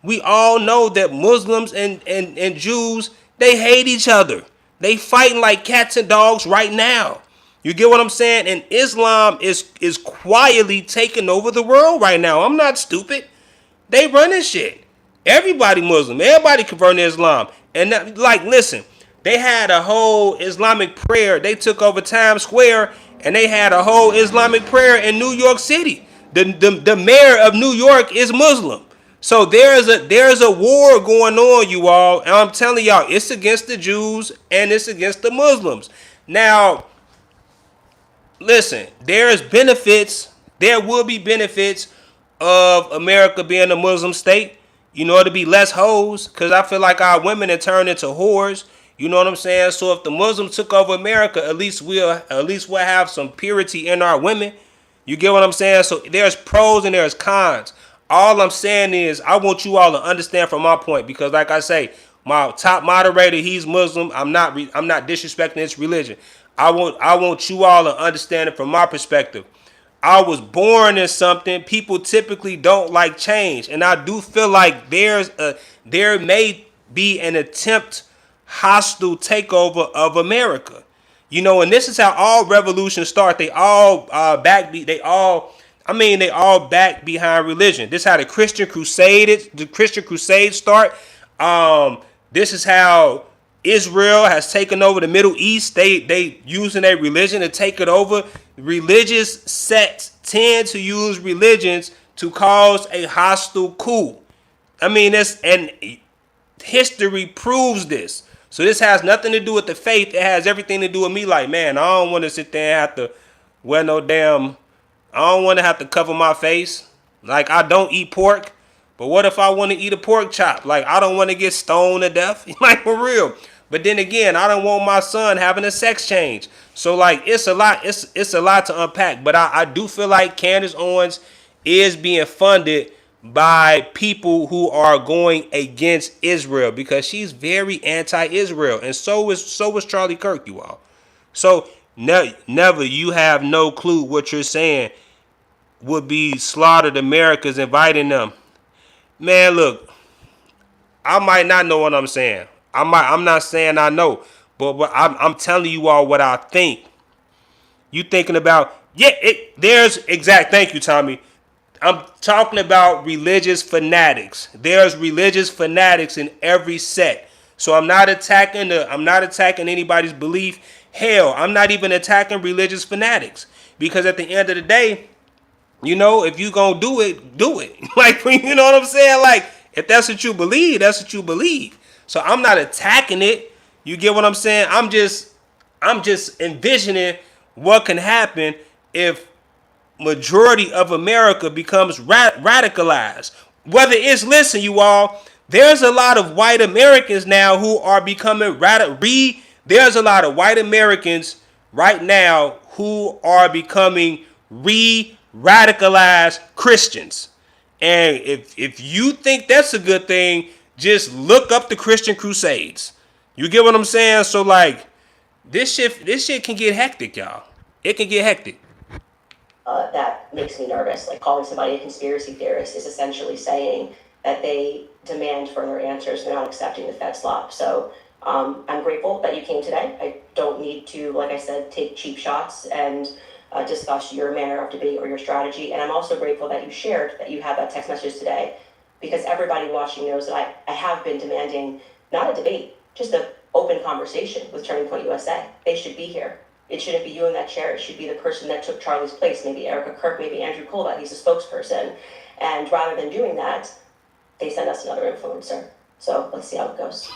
we all know that Muslims and Jews, they hate each other. They fighting like cats and dogs right now. You get what I'm saying? And Islam is quietly taking over the world right now. I'm not stupid. They running shit. Everybody Muslim. Everybody converting to Islam. And listen, they had a whole Islamic prayer. They took over Times Square, and they had a whole Islamic prayer in New York City. The mayor of New York is Muslim. So there's a war going on, you all. And I'm telling y'all, it's against the Jews and it's against the Muslims. Now, listen, there will be benefits of America being a Muslim state. You know, it'll be less hoes, because I feel like our women have turned into whores. You know what I'm saying? So if the Muslims took over America, at least we'll have some purity in our women. You get what I'm saying? So there's pros and there's cons. All I'm saying is I want you all to understand from my point, because like I say, my top moderator, he's Muslim. I'm not disrespecting his religion. I want you all to understand it from my perspective. I was born in something. People typically don't like change, and I do feel like there may be an attempt hostile takeover of America. And this is how all revolutions start. They all they all back behind religion. This is how the Christian Crusades start. This is how Israel has taken over the Middle East. They using their religion to take it over. Religious sects tend to use religions to cause a hostile coup. And history proves this. So this has nothing to do with the faith. It has everything to do with me. Like, man, I don't want to sit there and have to wear no damn. I don't want to have to cover my face. Like, I don't eat pork. But what if I want to eat a pork chop? Like, I don't want to get stoned to death. Like, for real. But then again, I don't want my son having a sex change. So, like, it's a lot. It's a lot to unpack. But I do feel like Candace Owens is being funded by people who are going against Israel, because she's very anti-Israel, and so was Charlie Kirk, you all. So never, you have no clue what you're saying would be slaughtered Americans inviting them. Man, look, I might not know what I'm saying. I'm not saying I know, but I'm telling you all what I think. You thinking about, there's exact. Thank you, Tommy. I'm talking about religious fanatics. There's religious fanatics in every sect. So I'm not attacking anybody's belief. Hell, I'm not even attacking religious fanatics, because at the end of the day, if you gonna do it, do it. Like, you know what I'm saying? Like, if that's what you believe, that's what you believe. So I'm not attacking it. You get what I'm saying? I'm just envisioning what can happen if majority of America becomes radicalized. Whether it's, listen, you all, there's a lot of white Americans now who are becoming there's a lot of white Americans right now who are becoming radicalized Christians. And if you think that's a good thing, just look up the Christian Crusades. You get what I'm saying? So, like, this shit can get hectic, y'all. It can get hectic. That makes me nervous. Like, calling somebody a conspiracy theorist is essentially saying that they demand further answers. They're not accepting the Fed slop. So I'm grateful that you came today. I don't need to, like I said, take cheap shots and discuss your manner of debate or your strategy. And I'm also grateful that you shared that you had that text message today, because everybody watching knows that I have been demanding not a debate, just an open conversation with Turning Point USA. They should be here. It shouldn't be you in that chair. It should be the person that took Charlie's place, maybe Erica Kirk, maybe Andrew Colbert. He's a spokesperson. And rather than doing that, they send us another influencer. So let's see how it goes.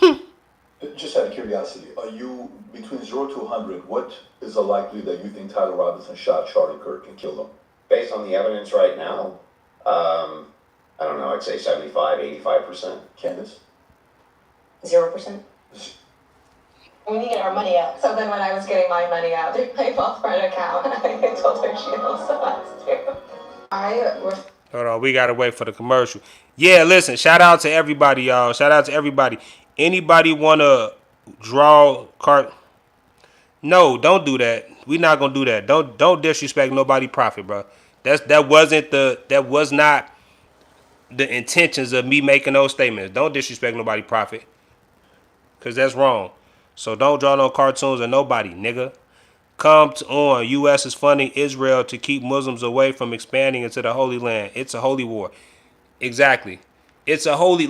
Just out of curiosity, are you, between 0 to 100, what is the likelihood that you think Tyler Robinson shot Charlie Kirk and killed him? Based on the evidence right now, I don't know, I'd say 75, 85%. Candace? 0%? We need to get our money out. So then when I was getting my money out, they my wealth friend account, I told her she also has to. Hold on, we gotta wait for the commercial. Yeah, listen, shout out to everybody, y'all. Shout out to everybody. Anybody wanna draw card? No, don't do that. We not gonna do that. Don't disrespect nobody profit, bro. That was not the intentions of me making those statements. Don't disrespect nobody profit, cause that's wrong. So don't draw no cartoons of nobody, nigga. On. U.S. is funding Israel to keep Muslims away from expanding into the Holy Land. It's a holy war. Exactly. It's a holy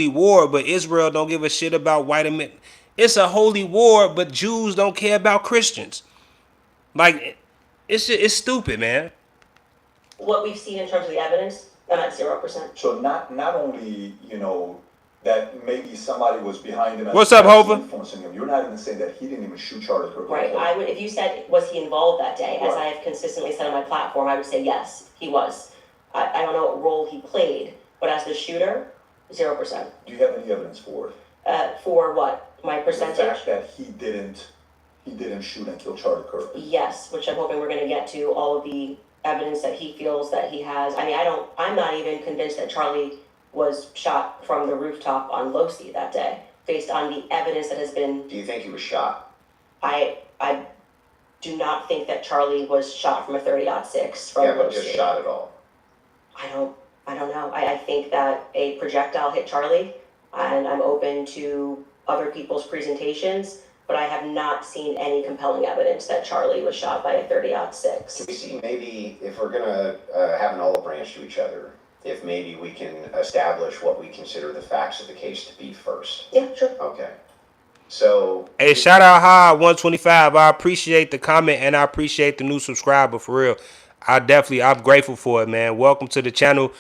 war, but Israel don't give a shit about white men. It's a holy war, but Jews don't care about Christians. Like, it's stupid, man. What we've seen in terms of the evidence, I'm at 0%. So not only, that maybe somebody was behind him. What's up, Hova? Influencing him. You're not even saying that he didn't even shoot Charlie Kirk. Right. I would, if you said, was he involved that day, as I have consistently said on my platform, I would say yes, he was. I don't know what role he played, but as the shooter, 0%. Do you have any evidence for it? For what? My percentage? The fact that he didn't shoot and kill Charlie Kirk. Yes, which I'm hoping we're going to get to all of the evidence that he feels that he has. I mean, I'm not even convinced that Charlie was shot from the rooftop on Losi that day, based on the evidence that has been. Do you think he was shot? I do not think that Charlie was shot from a 30-06 from Yeah, but Losi. just shot at all. I don't know. I think that a projectile hit Charlie, and I'm open to other people's presentations, but I have not seen any compelling evidence that Charlie was shot by a 30-06. Can we see maybe, if we're gonna have an olive branch to each other, if maybe we can establish what we consider the facts of the case to be first? Yeah, sure. Okay. So. Hey, shout out High 125. I appreciate the comment and I appreciate the new subscriber for real. I'm grateful for it, man. Welcome to the channel.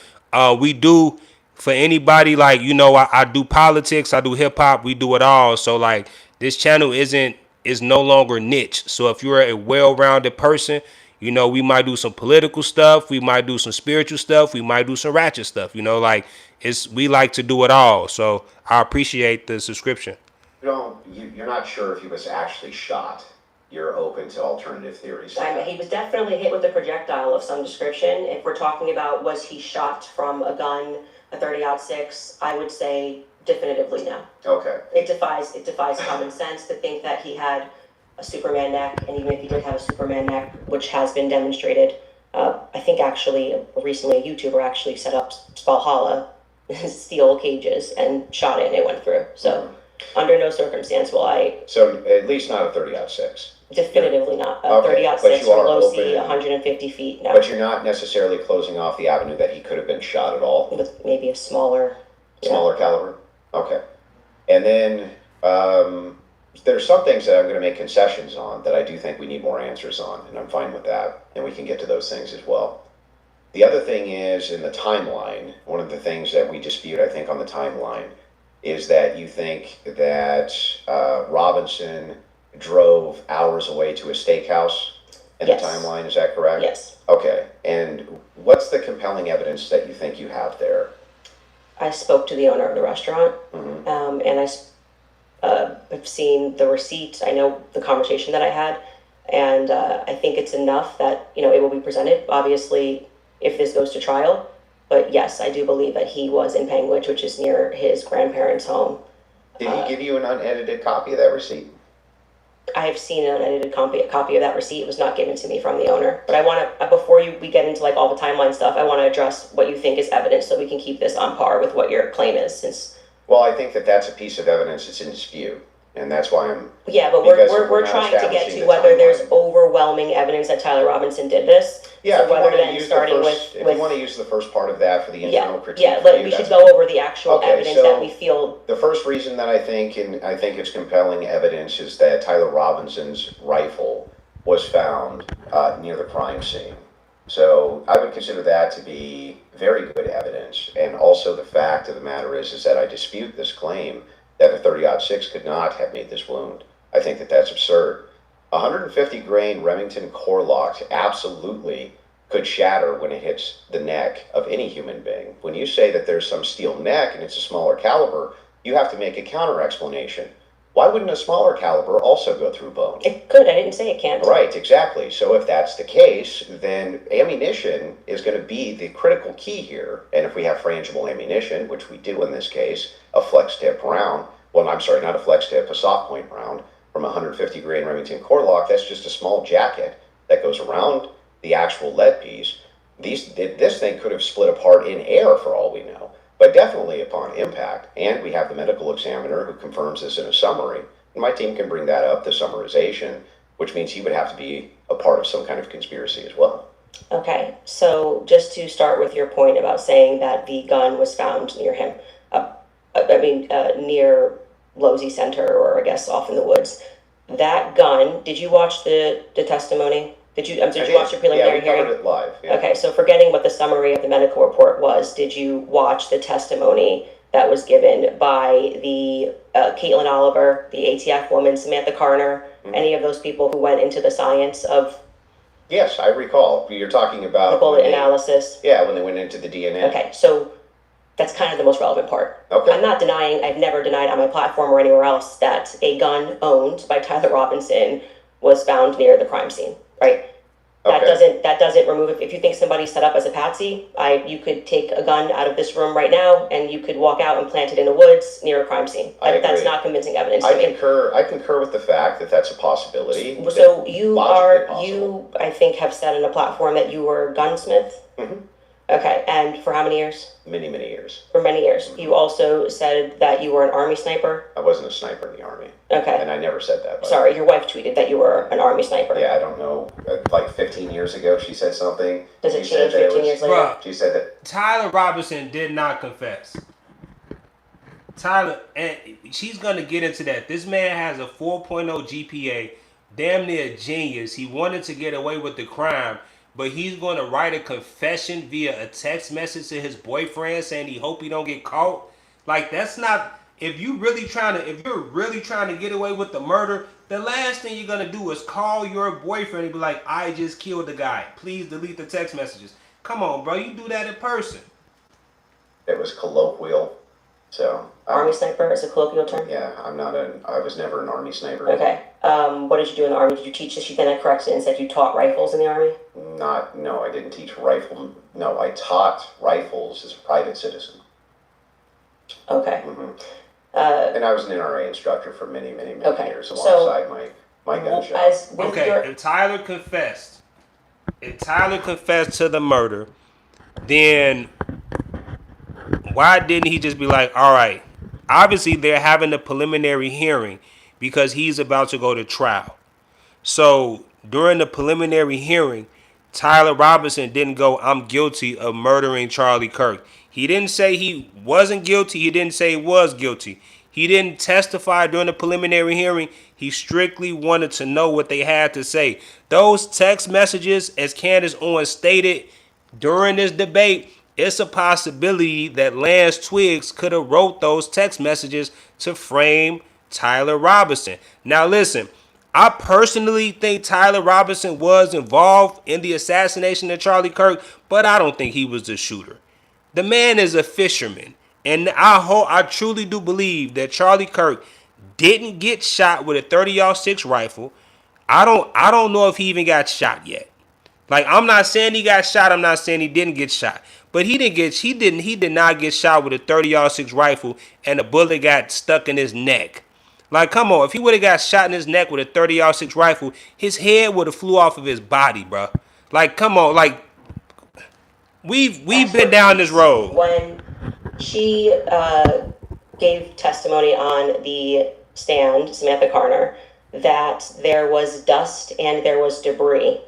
We do, for anybody, like, you know, I do politics, I do hip hop, we do it all. So like, this channel is no longer niche. So if you're a well-rounded person, you know, we might do some political stuff, we might do some spiritual stuff, we might do some ratchet stuff, you know, like we like to do it all. So I appreciate the subscription. You're not sure if he was actually shot. You're open to alternative theories. He was definitely hit with a projectile of some description. If we're talking about was he shot from a gun, a 30-06, I would say definitively no. Okay. It defies common sense to think that he had a Superman neck, and even if he did have a Superman neck, which has been demonstrated, I think actually recently a YouTuber actually set up Valhalla steel cages and shot it and it went through. So under no circumstance will I. So at least not a 30-06. Definitively not. A Okay, 30-06 from Losi, open, 150 feet. No. But you're not necessarily closing off the avenue that he could have been shot at all? With maybe a smaller Caliber? Okay. And then there's some things that I'm going to make concessions on that I do think we need more answers on, and I'm fine with that, and we can get to those things as well. The other thing is, in the timeline, one of the things that we dispute, I think, on the timeline is that you think that Robinson drove hours away to a steakhouse in Yes. the timeline. Is that correct? Yes. Okay. And what's the compelling evidence that you think you have there? I spoke to the owner of the restaurant, and I've seen the receipt. I know the conversation that I had, and I think it's enough that, you know, it will be presented, obviously, if this goes to trial. But yes, I do believe that he was in Penguich, which is near his grandparents' home. Did he give you an unedited copy of that receipt? I have seen an unedited copy of that receipt. It was not given to me from the owner. But I want to, before we get into like all the timeline stuff, I want to address what you think is evidence so we can keep this on par with what your claim is. Since Well, I think that that's a piece of evidence that's in dispute, and that's why I'm. Yeah, but because we're not trying to get establishing to the whether there's timeline. overwhelming evidence that Tyler Robinson did this. Yeah, So if you whether want to then use starting the first, with if you want to use the first part of that for the internal critique. yeah, for you, we should that's go fine. over the actual Okay, evidence so that we feel. The first reason that I think it's compelling evidence is that Tyler Robinson's rifle was found near the crime scene. So I would consider that to be very good evidence. And also the fact of the matter is that I dispute this claim that a 30-06 could not have made this wound. I think that that's absurd. 150 grain Remington core lock absolutely could shatter when it hits the neck of any human being. When you say that there's some steel neck and it's a smaller caliber, you have to make a counter explanation. Why wouldn't a smaller caliber also go through bone? It could. I didn't say it can't. Right, exactly. So if that's the case, then ammunition is going to be the critical key here. And if we have frangible ammunition, which we do in this case, a flex tip round, well, I'm sorry, not a flex tip, a soft point round from 150 grain Remington core lock, that's just a small jacket that goes around the actual lead piece. This thing could have split apart in air for all we know, but definitely upon impact. And we have the medical examiner who confirms this in a summary. And my team can bring that up, the summarization, which means he would have to be a part of some kind of conspiracy as well. Okay, so just to start with your point about saying that the gun was found near him, near Losi Center, or I guess off in the woods. That gun, did you watch the testimony? Did you watch the preliminary hearing? Yeah, we covered it live. Yeah. Okay, so forgetting what the summary of the medical report was, did you watch the testimony that was given by the Caitlin Oliver, the ATF woman, Samantha Carner, any of those people who went into the science of Yes, I recall. You're talking about the bullet analysis? Yeah, when they went into the DNA. Okay, so that's kind of the most relevant part. Okay. I'm not denying, I've never denied on my platform or anywhere else that a gun owned by Tyler Robinson was found near the crime scene, right? Okay. That doesn't remove if you think somebody's set up as a patsy. You could take a gun out of this room right now and you could walk out and plant it in the woods near a crime scene. That's not convincing evidence to me. I concur with the fact that that's a possibility. So you I think have said on a platform that you were a gunsmith. Mm-hmm. Okay, and for how many years? Many years. For many years. Mm-hmm. You also said that you were an Army sniper. I wasn't a sniper in the Army. Okay. And I never said that. Sorry, your wife tweeted that you were an Army sniper. Yeah, I don't know. Like 15 years ago, she said something. Does it change 15 years later? Bruh, she said that Tyler Robinson did not confess. Tyler, and she's going to get into that. This man has a 4.0 GPA, damn near a genius. He wanted to get away with the crime, but he's going to write a confession via a text message to his boyfriend saying he hope he don't get caught. Like, that's not... If you're really trying to get away with the murder, the last thing you're gonna do is call your boyfriend and be like, I just killed the guy. Please delete the text messages. Come on, bro. You do that in person. it was colloquial. So Army sniper is a colloquial term? Yeah, I was never an Army sniper. Okay. What did you do in the Army? Did you teach? She then corrected it and said you taught rifles in the Army? No, I didn't teach rifle. No, I taught rifles as a private citizen. Okay. Mm-hmm. And I was an NRA instructor for many years alongside my gunshot. If Tyler confessed to the murder, then why didn't he just be like, all right, obviously they're having a preliminary hearing because he's about to go to trial. So during the preliminary hearing, Tyler Robinson didn't go, I'm guilty of murdering Charlie Kirk. He didn't say he wasn't guilty. He didn't say he was guilty. He didn't testify during the preliminary hearing. He strictly wanted to know what they had to say. Those text messages, as Candace Owen stated during this debate, it's a possibility that Lance Twiggs could have wrote those text messages to frame Tyler Robinson. Now listen, I personally think Tyler Robinson was involved in the assassination of Charlie Kirk, but I don't think he was the shooter. The man is a fisherman, and I truly do believe that Charlie Kirk didn't get shot with a 30-06 rifle. I don't know if he even got shot yet. Like, I'm not saying he got shot. I'm not saying he didn't get shot. But he did not get shot with a 30-06 rifle and a bullet got stuck in his neck. Like, come on, if he would have got shot in his neck with a 30-06 rifle, his head would have flew off of his body, bro. Like, come on, like, we've been down this road. When she gave testimony on the stand, Samantha Carner, that there was dust and there was debris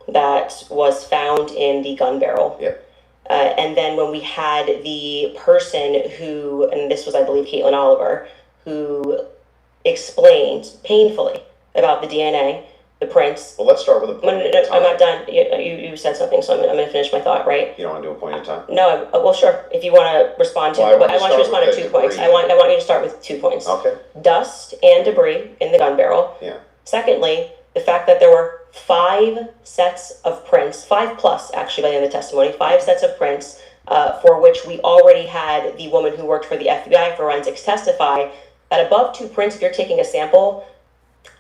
that was found in the gun barrel. Yep. And then when we had the person who, and this was, I believe, Caitlin Oliver, who explained painfully about the DNA, the prints. Well, let's start with a point in time. I'm not done. You said something, so I'm going to finish my thought, right? You don't want to do a point in time? No, well, sure. If you want to respond to it, but I want you to respond to 2 points. I want you to start with 2 points. Okay. Dust and debris in the gun barrel. Yeah. Secondly, the fact that there were 5 sets of prints, 5 plus actually by the end of the testimony, 5 sets of prints for which we already had the woman who worked for the FBI forensics testify that above 2 prints, if you're taking a sample,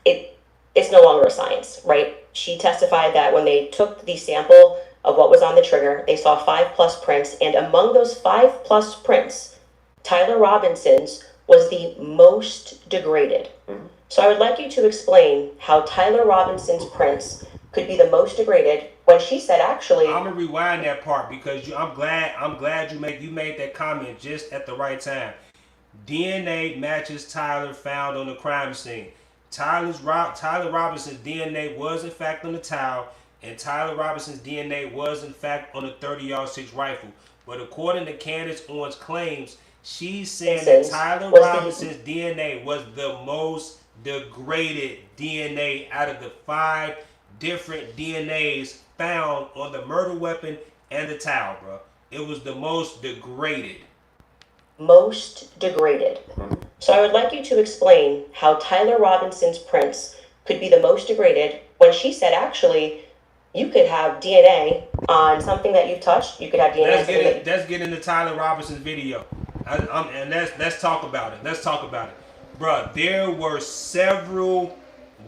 it's no longer a science, right? She testified that when they took the sample of what was on the trigger, they saw 5 plus prints, and among those 5 plus prints, Tyler Robinson's was the most degraded. Mm-hmm. So I would like you to explain how Tyler Robinson's prints could be the most degraded when she said actually... I'm gonna rewind that part because I'm glad you made that comment just at the right time. DNA matches Tyler found on the crime scene. Tyler Robinson's DNA was in fact on the towel, and Tyler Robinson's DNA was in fact on a 30-06 rifle. But according to Candace Owen's claims, she's saying that Tyler Robinson's DNA was the most degraded DNA out of the 5 different DNAs found on the murder weapon and the towel, bro. It was the most degraded. Most degraded. So I would like you to explain how Tyler Robinson's prints could be the most degraded when she said actually you could have DNA on something that you've touched. You could have DNA. Let's get into Tyler Robinson's video. And let's talk about it. Let's talk about it. Bruh, there were several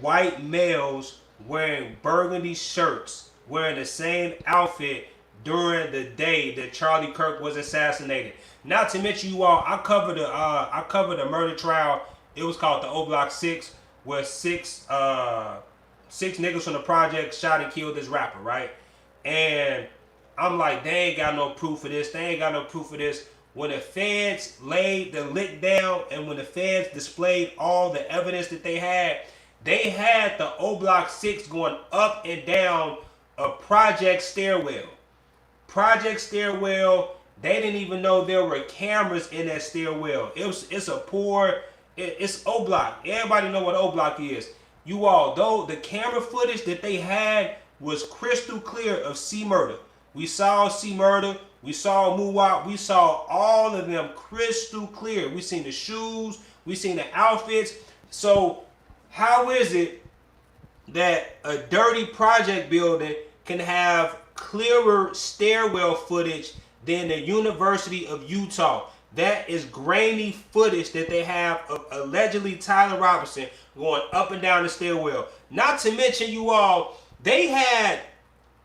white males wearing burgundy shirts wearing the same outfit during the day that Charlie Kirk was assassinated. Not to mention, you all, I covered a murder trial. It was called the O Block 6, where six niggas from the project shot and killed this rapper, right? And I'm like, they ain't got no proof of this. They ain't got no proof of this. When the feds laid the lick down and when the feds displayed all the evidence that they had the O Block 6 going up and down a project stairwell. They didn't even know there were cameras in that stairwell. It's O Block. Everybody know what O Block is. You all, though, the camera footage that they had was crystal clear of C Murder. We saw C Murder. We saw Muwap. We saw all of them crystal clear. We seen the shoes. We seen the outfits. So how is it that a dirty project building can have clearer stairwell footage than the University of Utah? That is grainy footage that they have of allegedly Tyler Robinson going up and down the stairwell. Not to mention, you all, they had,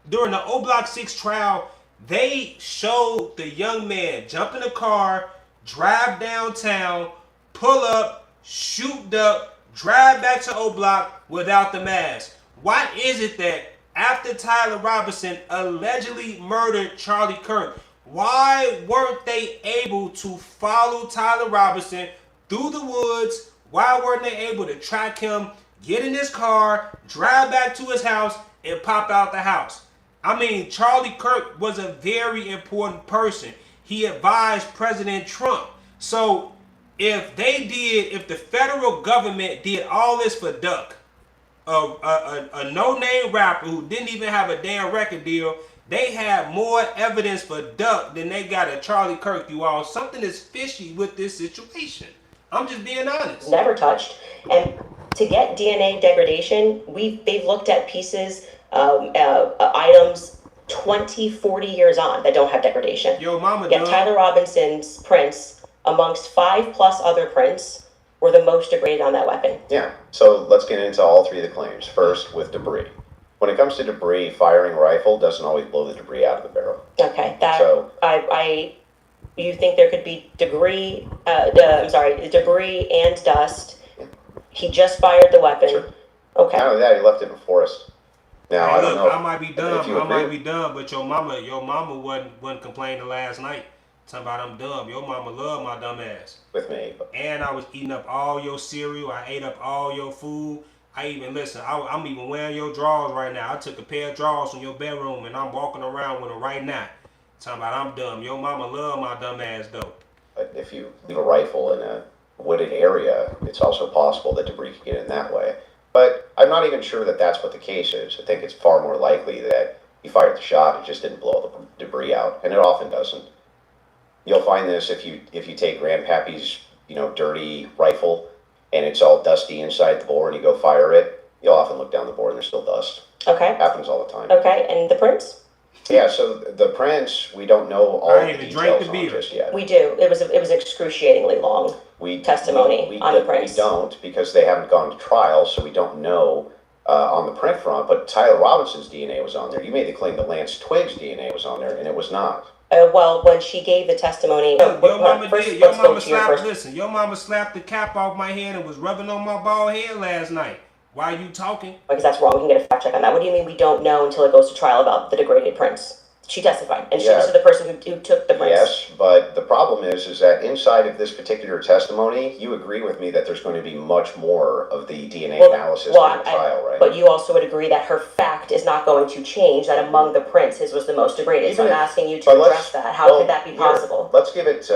during the O Block 6 trial, they showed the young man jump in a car, drive downtown, pull up, shoot up, drive back to O Block without the mask. Why is it that after Tyler Robinson allegedly murdered Charlie Kirk, why weren't they able to follow Tyler Robinson through the woods? Why weren't they able to track him, get in his car, drive back to his house, and pop out the house? I mean, Charlie Kirk was a very important person. He advised President Trump. So if the federal government did all this for Duck, a no-name rapper who didn't even have a damn record deal, they had more evidence for Duck than they got at Charlie Kirk, you all. Something is fishy with this situation. I'm just being honest. Never touched. And to get DNA degradation, they've looked at pieces, items 20, 40 years on that don't have degradation. Yo, mama, yet Tyler Robinson's prints, amongst 5+ other prints, were the most degraded on that weapon. Yeah, so let's get into all three of the claims. First, with debris. When it comes to debris, firing a rifle doesn't always blow the debris out of the barrel. Okay, you think there could be debris and dust. He just fired the weapon. Sure. Okay. Not only that, he left it in the forest. Now, hey, I don't know. I might be dumb, but your mama wasn't complaining last night. Talking about I'm dumb. Your mama loved my dumb ass. With me. And I was eating up all your cereal. I ate up all your food. I'm even wearing your drawers right now. I took a pair of drawers from your bedroom and I'm walking around with them right now. Talking about I'm dumb. Your mama loved my dumb ass though. But if you leave a rifle in a wooded area, it's also possible that debris could get in that way. But I'm not even sure that that's what the case is. I think it's far more likely that he fired the shot, it just didn't blow the debris out, and it often doesn't. You'll find this if you take Grandpappy's dirty rifle and it's all dusty inside the bore and you go fire it, you'll often look down the bore and there's still dust. Okay. Happens all the time. Okay, and the prints? Yeah, so the prints, we don't know all the details on just yet. We do. It was excruciatingly long testimony on the prints. We don't, because they haven't gone to trial, so we don't know on the print front, but Tyler Robinson's DNA was on there. You made the claim that Lance Twig's DNA was on there, and it was not. Well, when she gave the testimony, your mama slapped the cap off my head and was rubbing on my bald head last night. Why are you talking? Because that's wrong. We can get a fact check on that. What do you mean we don't know until it goes to trial about the degraded prints? She testified, and she was the person who took the prints. Yes, but the problem is that inside of this particular testimony, you agree with me that there's going to be much more of the DNA analysis in the trial, right? But you also would agree that her fact is not going to change, that among the prints, his was the most degraded. So I'm asking you to address that. How could that be possible? Let's give it,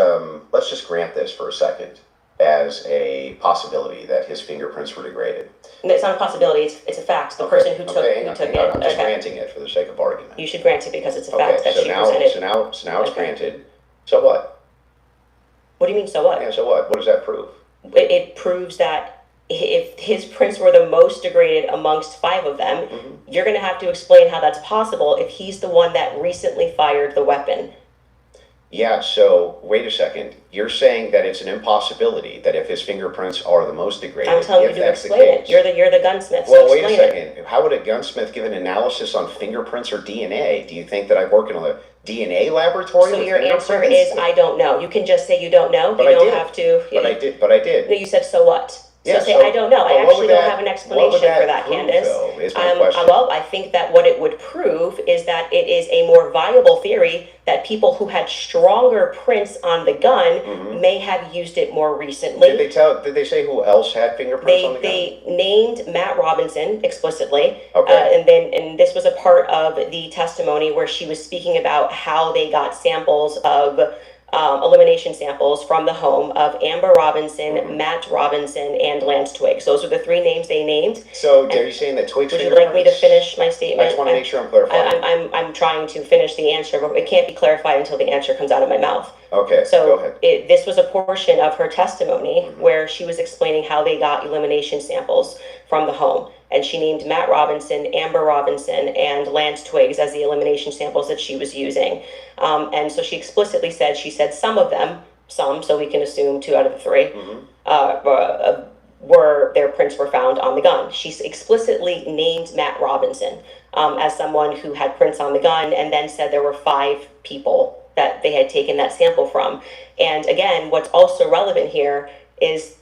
let's just grant this for a second as a possibility that his fingerprints were degraded. It's not a possibility, it's a fact. The person who took it. I'm just granting it for the sake of argument. You should grant it because it's a fact that she presented. So now it's granted. So what? What do you mean, so what? Yeah, so what? What does that prove? It proves that if his prints were the most degraded amongst 5 of them, you're going to have to explain how that's possible if he's the one that recently fired the weapon. Yeah, so wait a second. You're saying that it's an impossibility that if his fingerprints are the most degraded, I'm telling you if to that's the explain it. case. You're the gunsmith. Well, so wait a explain it. second. How would a gunsmith give an analysis on fingerprints or DNA? Do you think that I work in a DNA laboratory So with your answer fingerprints? is I don't know. You can just say you don't know. But You I don't did. have to. But I did. No, you said so what? So Yeah, say so- I don't know. but I what actually would don't that- have an what would explanation that for that, prove, Candace. though, is my question. Well, I think that what it would prove is that it is a more viable theory that people who had stronger prints on the gun may have used it more recently. Did they say who else had fingerprints on the gun? They named Matt Robinson explicitly, Okay. and this was a part of the testimony where she was speaking about how they got samples of elimination samples from the home of Amber Robinson, Matt Robinson, and Lance Twiggs. Those are the three names they named. So are you saying that Twiggs Would you like me to finish my statement? I just want to make sure I'm clarifying. I'm trying to finish the answer, but it can't be clarified until the answer comes out of my mouth. Okay, go So ahead. this was a portion of her testimony where she was explaining how they got elimination samples from the home. And she named Matt Robinson, Amber Robinson, and Lance Twiggs as the elimination samples that she was using. And so she explicitly said, some of them, so we can assume 2 out of the 3, were their prints were found on the gun. She explicitly named Matt Robinson as someone who had prints on the gun, and then said there were 5 people that they had taken that sample from. And again, what's also relevant here is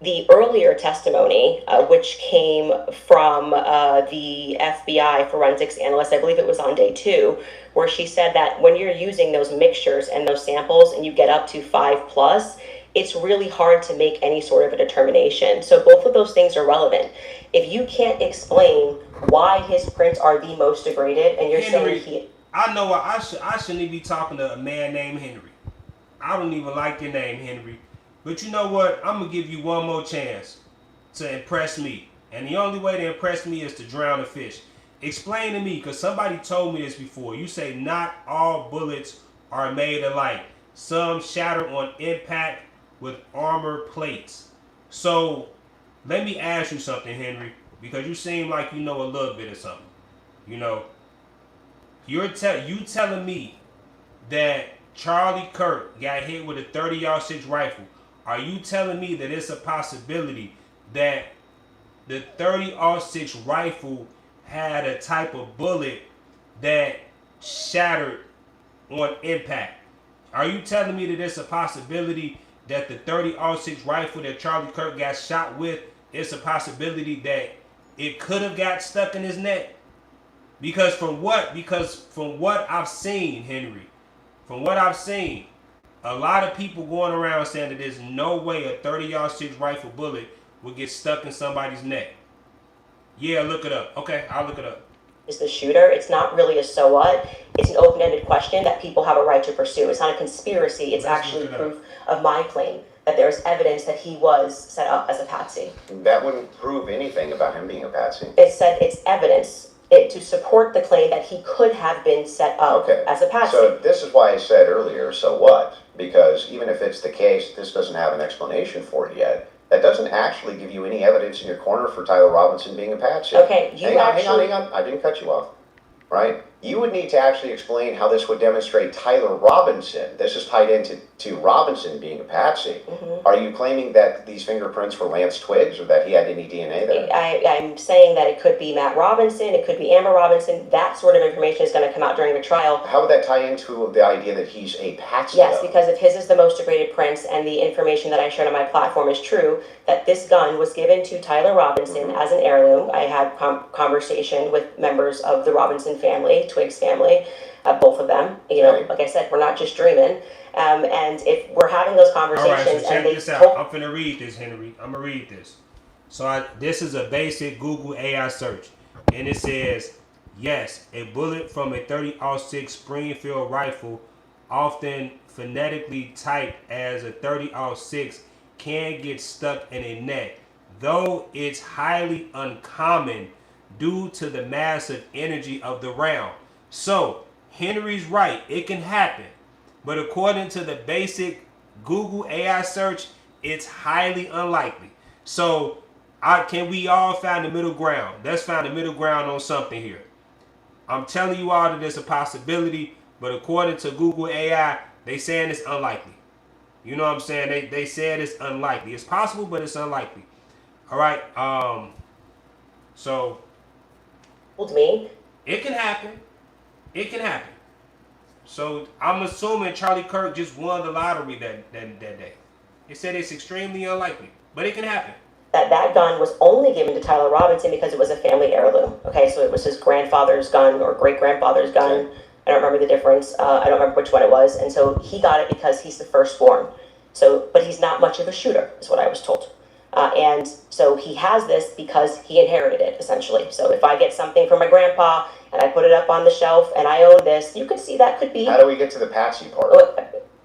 the earlier testimony, which came from the FBI forensics analyst, I believe it was on day 2, where she said that when you're using those mixtures and those samples and you get up to 5+, it's really hard to make any sort of a determination. So both of those things are relevant. If you can't explain why his prints are the most degraded, and you're Henry, saying I know I shouldn't even be talking to a man named Henry. I don't even like your name, Henry. But you know what? I'm going to give you one more chance to impress me. And the only way to impress me is to drown a fish. Explain to me, because somebody told me this before. You say not all bullets are made alike. Some shatter on impact with armor plates. So let me ask you something, Henry, because you seem like you know a little bit of something. You know, you telling me that Charlie Kirk got hit with a 30-06 rifle. Are you telling me that it's a possibility that the 30-06 rifle had a type of bullet that shattered on impact? Are you telling me that it's a possibility that the 30-06 rifle that Charlie Kirk got shot with, it's a possibility that it could have got stuck in his neck? Because from what I've seen, Henry, from what I've seen, a lot of people going around saying that there's no way a 30-06 rifle bullet would get stuck in somebody's neck. Yeah, look it up. Okay, I'll look it up. Is the shooter? It's not really a so what. It's an open-ended question that people have a right to pursue. It's not a conspiracy. It's actually proof of my claim that there's evidence that he was set up as a patsy. That wouldn't prove anything about him being a patsy. It said it's evidence to support the claim that he could have been set up as a patsy. So this is why I said earlier, so what? Because even if it's the case, this doesn't have an explanation for it yet. That doesn't actually give you any evidence in your corner for Tyler Robinson being a patsy. Okay, hang on. I didn't cut you off. Right? You would need to actually explain how this would demonstrate Tyler Robinson. This is tied into Robinson being a patsy. Are you claiming that these fingerprints were Lance Twiggs or that he had any DNA there? I'm saying that it could be Matt Robinson, it could be Amber Robinson. That sort of information is going to come out during the trial. How would that tie into the idea that he's a patsy? Yes, because if his is the most degraded prints and the information that I shared on my platform is true, that this gun was given to Tyler Robinson as an heirloom. I had conversation with members of the Robinson family, Twiggs family, both of them. You know, like I said, we're not just dreaming. And if we're having those conversations, all right, so check this out. I'm finna read this, Henry. I'm gonna read this. So this is a basic Google AI search, and it says, yes, a bullet from a 30-06 Springfield rifle, often phonetically typed as a 30-06, can get stuck in a neck, though it's highly uncommon due to the massive energy of the round. So Henry's right, it can happen. But according to the basic Google AI search, it's highly unlikely. So can we all find the middle ground? Let's find the middle ground on something here. I'm telling you all that there's a possibility, but according to Google AI, They saying it's unlikely. You know what I'm saying? They said it's unlikely. It's possible, but it's unlikely. All right. So Told me. it can happen. It can happen. So I'm assuming Charlie Kirk just won the lottery that day. They said it's extremely unlikely, but it can happen. That gun was only given to Tyler Robinson because it was a family heirloom. Okay, so it was his grandfather's gun or great-grandfather's gun. Okay. I don't remember the difference. I don't remember which one it was. And so he got it because he's the firstborn. So, but he's not much of a shooter, is what I was told. And so he has this because he inherited it, essentially. So if I get something from my grandpa and I put it up on the shelf and I own this, you can see that could be... How do we get to the Patsy part?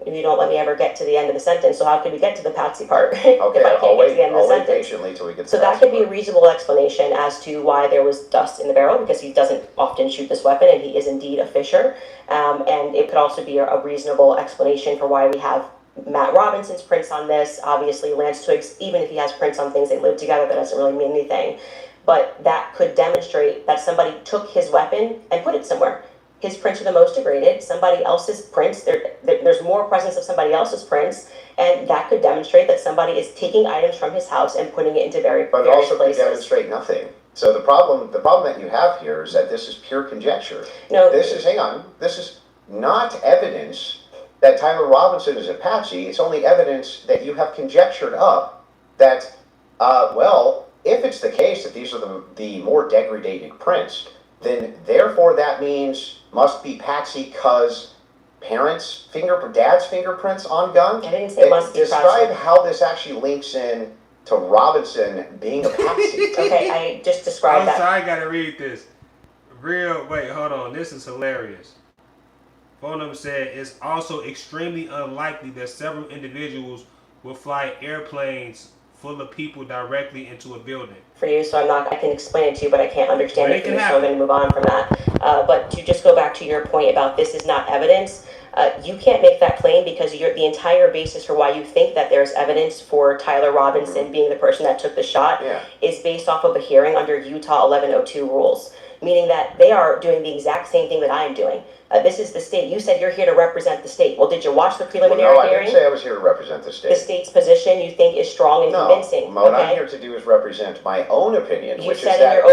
You don't let me ever get to the end of the sentence, so how could we get to the Patsy part? Okay, if I can't get to the end of the sentence. patiently till we get to so the that could be a reasonable explanation as to why there was dust in the barrel, because he doesn't often shoot this weapon, and he is indeed a fisher. And it could also be a reasonable explanation for why we have Matt Robinson's prints on this. Obviously, Lance Twiggs, even if he has prints on things they live together, that doesn't really mean anything. But that could demonstrate that somebody took his weapon and put it somewhere. His prints are the most degraded. Somebody else's prints, there's more presence of somebody else's prints, and that could demonstrate that somebody is taking items from his house and putting it into various places. But also could demonstrate nothing. So the problem that you have here is that this is pure conjecture. No, this is not evidence that Tyler Robinson is a patsy. It's only evidence that you have conjectured up that, if it's the case that these are the more degraded prints, then therefore that means must be patsy because dad's fingerprints on gun? I didn't say must be patsy. Describe how this actually links in to Robinson being a patsy. Okay, I just described that. I gotta read this. Wait, hold on. This is hilarious. Bonham said it's also extremely unlikely that several individuals will fly airplanes full of people directly into a building. For you, so I can explain it to you, but I can't understand it for you, so I'm going to move on from that. But to just go back to your point about this is not evidence, you can't make that claim because the entire basis for why you think that there's evidence for Tyler Robinson being the person that took the shot is based off of a hearing under Utah 1102 rules, meaning that they are doing the exact same thing that I am doing. This is the state. You said you're here to represent the state. Well, did you watch the preliminary hearing? No, I didn't say I was here to represent the state. The state's position you think is strong and convincing. No, what I'm here to do is represent my own opinion, which is that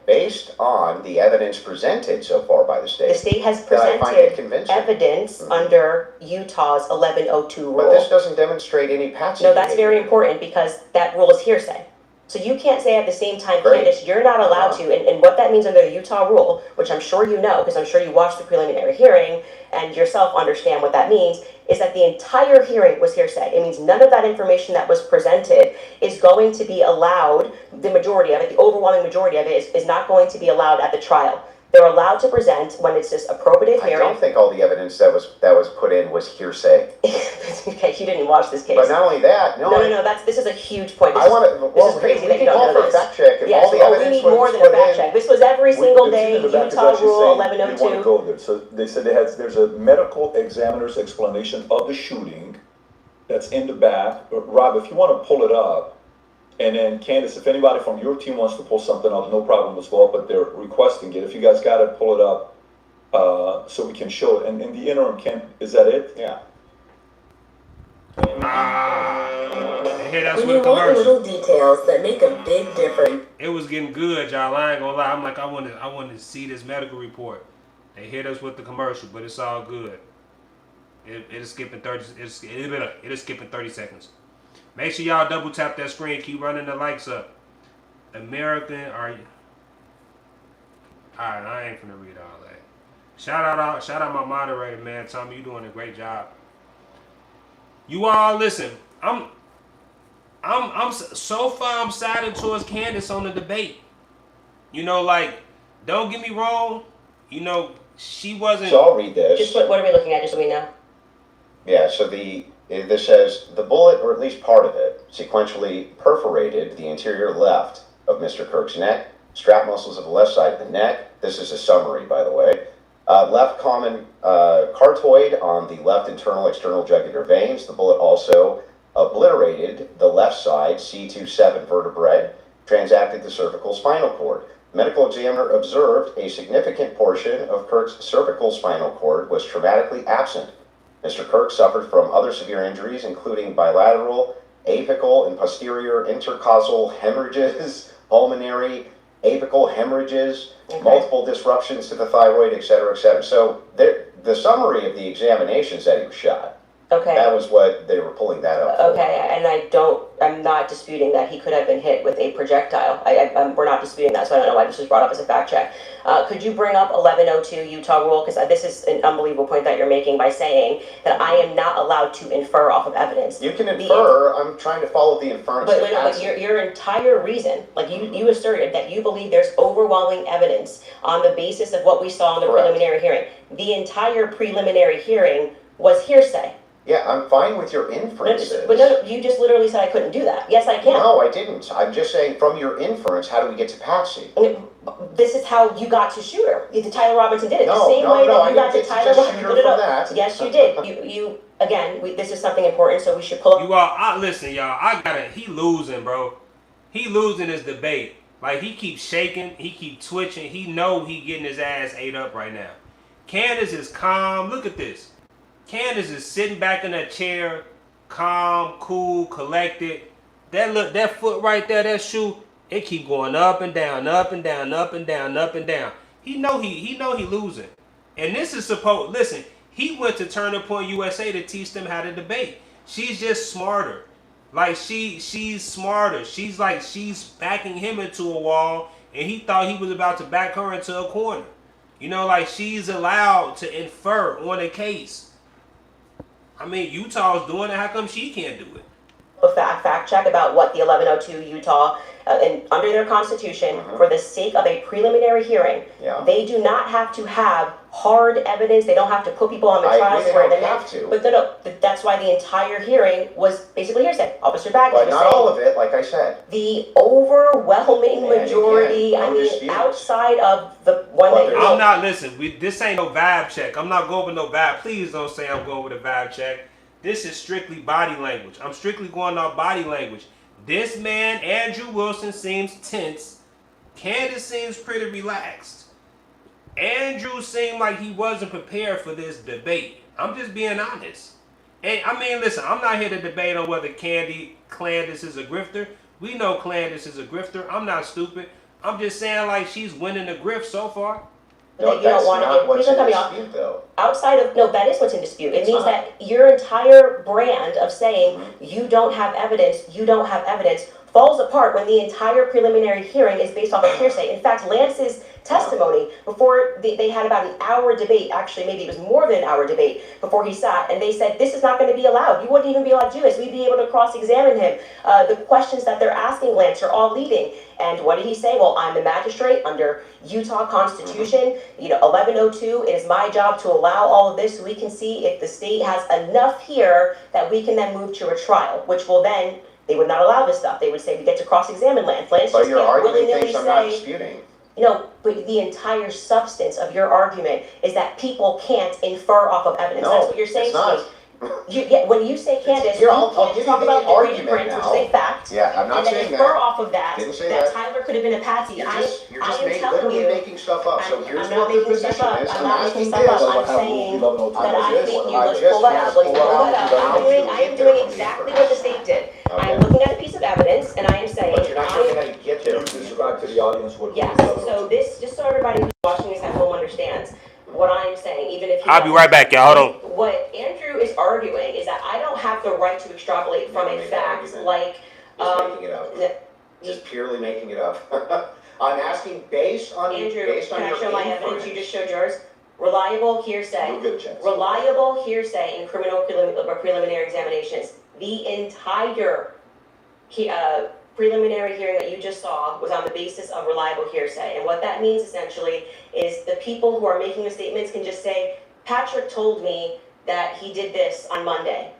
based on the evidence presented so far by the state. The state has presented evidence under Utah's 1102 rule. But this doesn't demonstrate any patsy. No, that's very important because that rule is hearsay. So you can't say at the same time, Candace, you're not allowed to, and what that means under the Utah rule, which I'm sure you know, because I'm sure you watched the preliminary hearing and yourself understand what that means, is that the entire hearing was hearsay. It means none of that information that was presented is going to be allowed, the majority of it, the overwhelming majority of it is not going to be allowed at the trial. They're allowed to present when it's just a probative hearing. I don't think all the evidence that was put in was hearsay. Okay, you didn't watch this case. But not only that, no. This is a huge point. This is crazy that you don't know this. Fact check. Yes, we need more than a fact check. This was every single day. Utah Rule 1102. So they said there's a medical examiner's explanation of the shooting that's in the back. Rob, if you want to pull it up. And then, Candace, if anybody from your team wants to pull something up, no problem as well, but they're requesting it. If you guys got it, pull it up so we can show it. And in the interim, is that it? Yeah. That's when you want little details that make a big difference. It was getting good, y'all. I ain't gonna lie. I'm like, I want to see this medical report. They hit us with the commercial, but it's all good. It'll skip in 30. It'll skip in 30 seconds. Make sure y'all double tap that screen. Keep running the likes up. American, are you? Alright, I ain't finna read all that. Shout out my moderator, man. Tommy, you doing a great job. You all listen. I'm so far I'm sided towards Candace on the debate. You know, like, don't get me wrong. You know, she wasn't. So I'll read this. Just what are we looking at? Just so we know. Yeah. So this says the bullet, or at least part of it, sequentially perforated the interior left of Mr. Kirk's neck, strap muscles of the left side of the neck. This is a summary, by the way. Left common cartoid on the left external jugular veins. The bullet also obliterated the left side C27 vertebrae, transacted the cervical spinal cord. The medical examiner observed a significant portion of Kirk's cervical spinal cord was traumatically absent. Mr. Kirk suffered from other severe injuries, including bilateral, apical, and posterior intercausal hemorrhages, pulmonary, apical hemorrhages, multiple disruptions to the thyroid, et cetera, et cetera. So the summary of the examination said he was shot. Okay. That was what they were pulling that up for. Okay, and I'm not disputing that he could have been hit with a projectile. We're not disputing that, so I don't know why this was brought up as a fact check. Could you bring up 1102 Utah rule? Because this is an unbelievable point that you're making by saying that I am not allowed to infer off of evidence. You can infer. I'm trying to follow the inference. But your entire reason, like you asserted that you believe there's overwhelming evidence on the basis of what we saw in the preliminary hearing. The entire preliminary hearing was hearsay. Yeah, I'm fine with your inferences. But no, you just literally said I couldn't do that. Yes, I can. No, I didn't. I'm just saying from your inference, how do we get to Patsy? This is how you got to Shooter. Tyler Robinson did it. No, the same way that you got to Tyler Robinson. Yes, you did. You again, this is something important, so we should pull up. You all, listen, y'all. He losing, bro. He losing his debate. Like, he keeps shaking. He keeps twitching. He know he getting his ass ate up right now. Candace is calm. Look at this. Candace is sitting back in that chair, calm, cool, collected. That foot right there, that shoe, it keep going up and down, up and down, up and down, up and down. He know he losing. And this is supposed, listen, he went to Turning Point USA to teach them how to debate. She's just smarter. Like, she's smarter. She's backing him into a wall, and he thought he was about to back her into a corner. You know, like, she's allowed to infer on a case. I mean, Utah's doing it. How come she can't do it? A fact check about what the 1102 Utah, and under their constitution, for the sake of a preliminary hearing, they do not have to have hard evidence. They don't have to put people on the trial. They don't have to. But no, that's why the entire hearing was basically hearsay. Officer Bagley was saying. But not all of it, like I said. The overwhelming majority, outside of the one that I'm not, listen, this ain't no vibe check. I'm not going with no vibe. Please don't say I'm going with a vibe check. This is strictly body language. I'm strictly going off body language. This man, Andrew Wilson, seems tense. Candace seems pretty relaxed. Andrew seemed like he wasn't prepared for this debate. I'm just being honest. And I mean, listen, I'm not here to debate on whether Candace is a grifter. We know Candace is a grifter. I'm not stupid. I'm just saying, like, she's winning the grift so far. No, you don't want to. Please don't cut me off. Though. Outside of that is what's in dispute. It means that your entire brand of saying you don't have evidence, falls apart when the entire preliminary hearing is based off of hearsay. In fact, Lance's testimony before they had about an hour debate, actually maybe it was more than an hour debate before he sat, and they said this is not going to be allowed. You wouldn't even be allowed to do this. We'd be able to cross-examine him. The questions that they're asking Lance are all leading. And what did he say? Well, I'm the magistrate under Utah Constitution. 1102. It is my job to allow all of this so we can see if the state has enough here that we can then move to a trial, which will then. They would not allow this stuff. They would say we get to cross-examine Lance. Lance just can't willy-nilly say. But the entire substance of your argument is that people can't infer off of evidence. No, that's what you're saying to me. When you say Candace, I'll give talk you about the argument prints, now. which is a fact. Yeah, I'm not and saying then infer off of that. Didn't say that Tyler could have been a patsy. You're just literally making stuff up. So here's I'm not what the making position stuff up. is. I'm not making stuff up. I'm saying that I think you let's pull that up. I am doing exactly what the state did. I am looking at a piece of evidence and I am saying. But you're not sure how you get there. You describe to the audience what. Yes. So this, just so everybody who's watching this at home understands what I'm saying, even if I'll be right back, y'all. Hold on. What Andrew is arguing is that I don't have the right to extrapolate from a fact like. Making it up. Just purely making it up. I'm asking based on Andrew, can I show my evidence? You just showed yours. Reliable hearsay. You'll get a chance. Reliable hearsay in criminal preliminary examinations. The entire preliminary hearing that you just saw was on the basis of reliable hearsay. And what that means essentially is the people who are making the statements can just say, Patrick told me that he did this on Monday.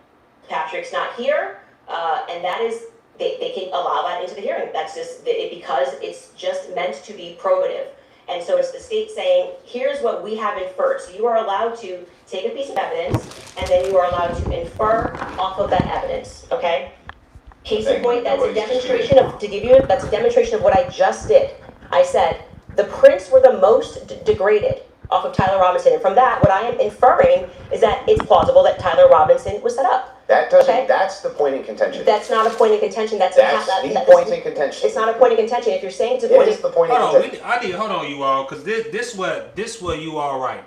Patrick's not here, and that is, they can allow that into the hearing. That's just, because it's just meant to be probative. And so it's the state saying, here's what we have inferred. So you are allowed to take a piece of evidence, and then you are allowed to infer off of that evidence, okay? Case in point, that's a demonstration of what I just did. I said, the prints were the most degraded. off of Tyler Robinson. And from that, what I am inferring is that it's plausible that Tyler Robinson was set up. That doesn't, Okay? that's the point in contention. That's not a point in contention. That's the point in contention. It's not a point in contention. If you're saying it's a It point is the point in contention. Hold on, you all, because this what you all right.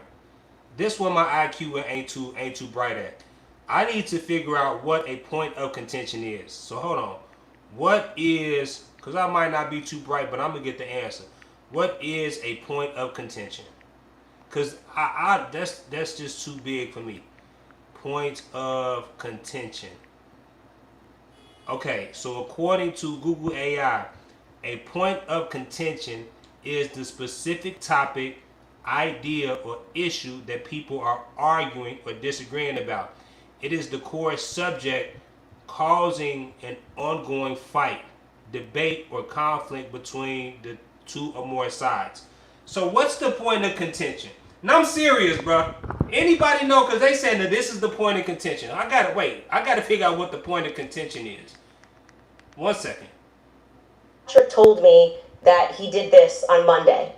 This one my IQ ain't too bright at. I need to figure out what a point of contention is. So hold on. What is, because I might not be too bright, but I'm gonna get the answer. What is a point of contention? Because that's just too big for me. Point of contention. Okay, so according to Google AI, a point of contention is the specific topic, idea, or issue that people are arguing or disagreeing about. It is the core subject causing an ongoing fight, debate, or conflict between the two or more sides. So what's the point of contention? Now I'm serious, bro. Anybody know? Because they saying that this is the point of contention. I gotta figure out what the point of contention is. 1 second. Patrick told me that he did this on Monday.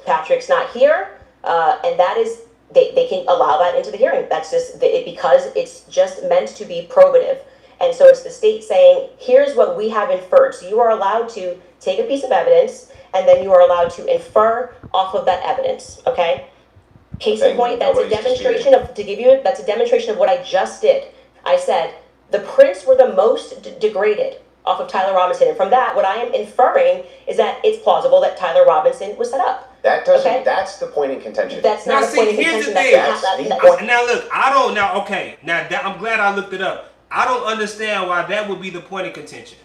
Patrick's not here, and that is, they can allow that into the hearing. That's just, because it's just meant to be probative. And so it's the state saying, here's what we have inferred. So you are allowed to take a piece of evidence, and then you are allowed to infer off of that evidence, okay? Case in point, that's a demonstration of, that's a demonstration of what I just did. I said, the prints were the most degraded off of Tyler Robinson. And from that, what I am inferring is that it's plausible that Tyler Robinson was set up. That doesn't, okay? That's the point in contention. That's not a point in contention. I'm glad I looked it up. I don't understand why that would be the point of contention.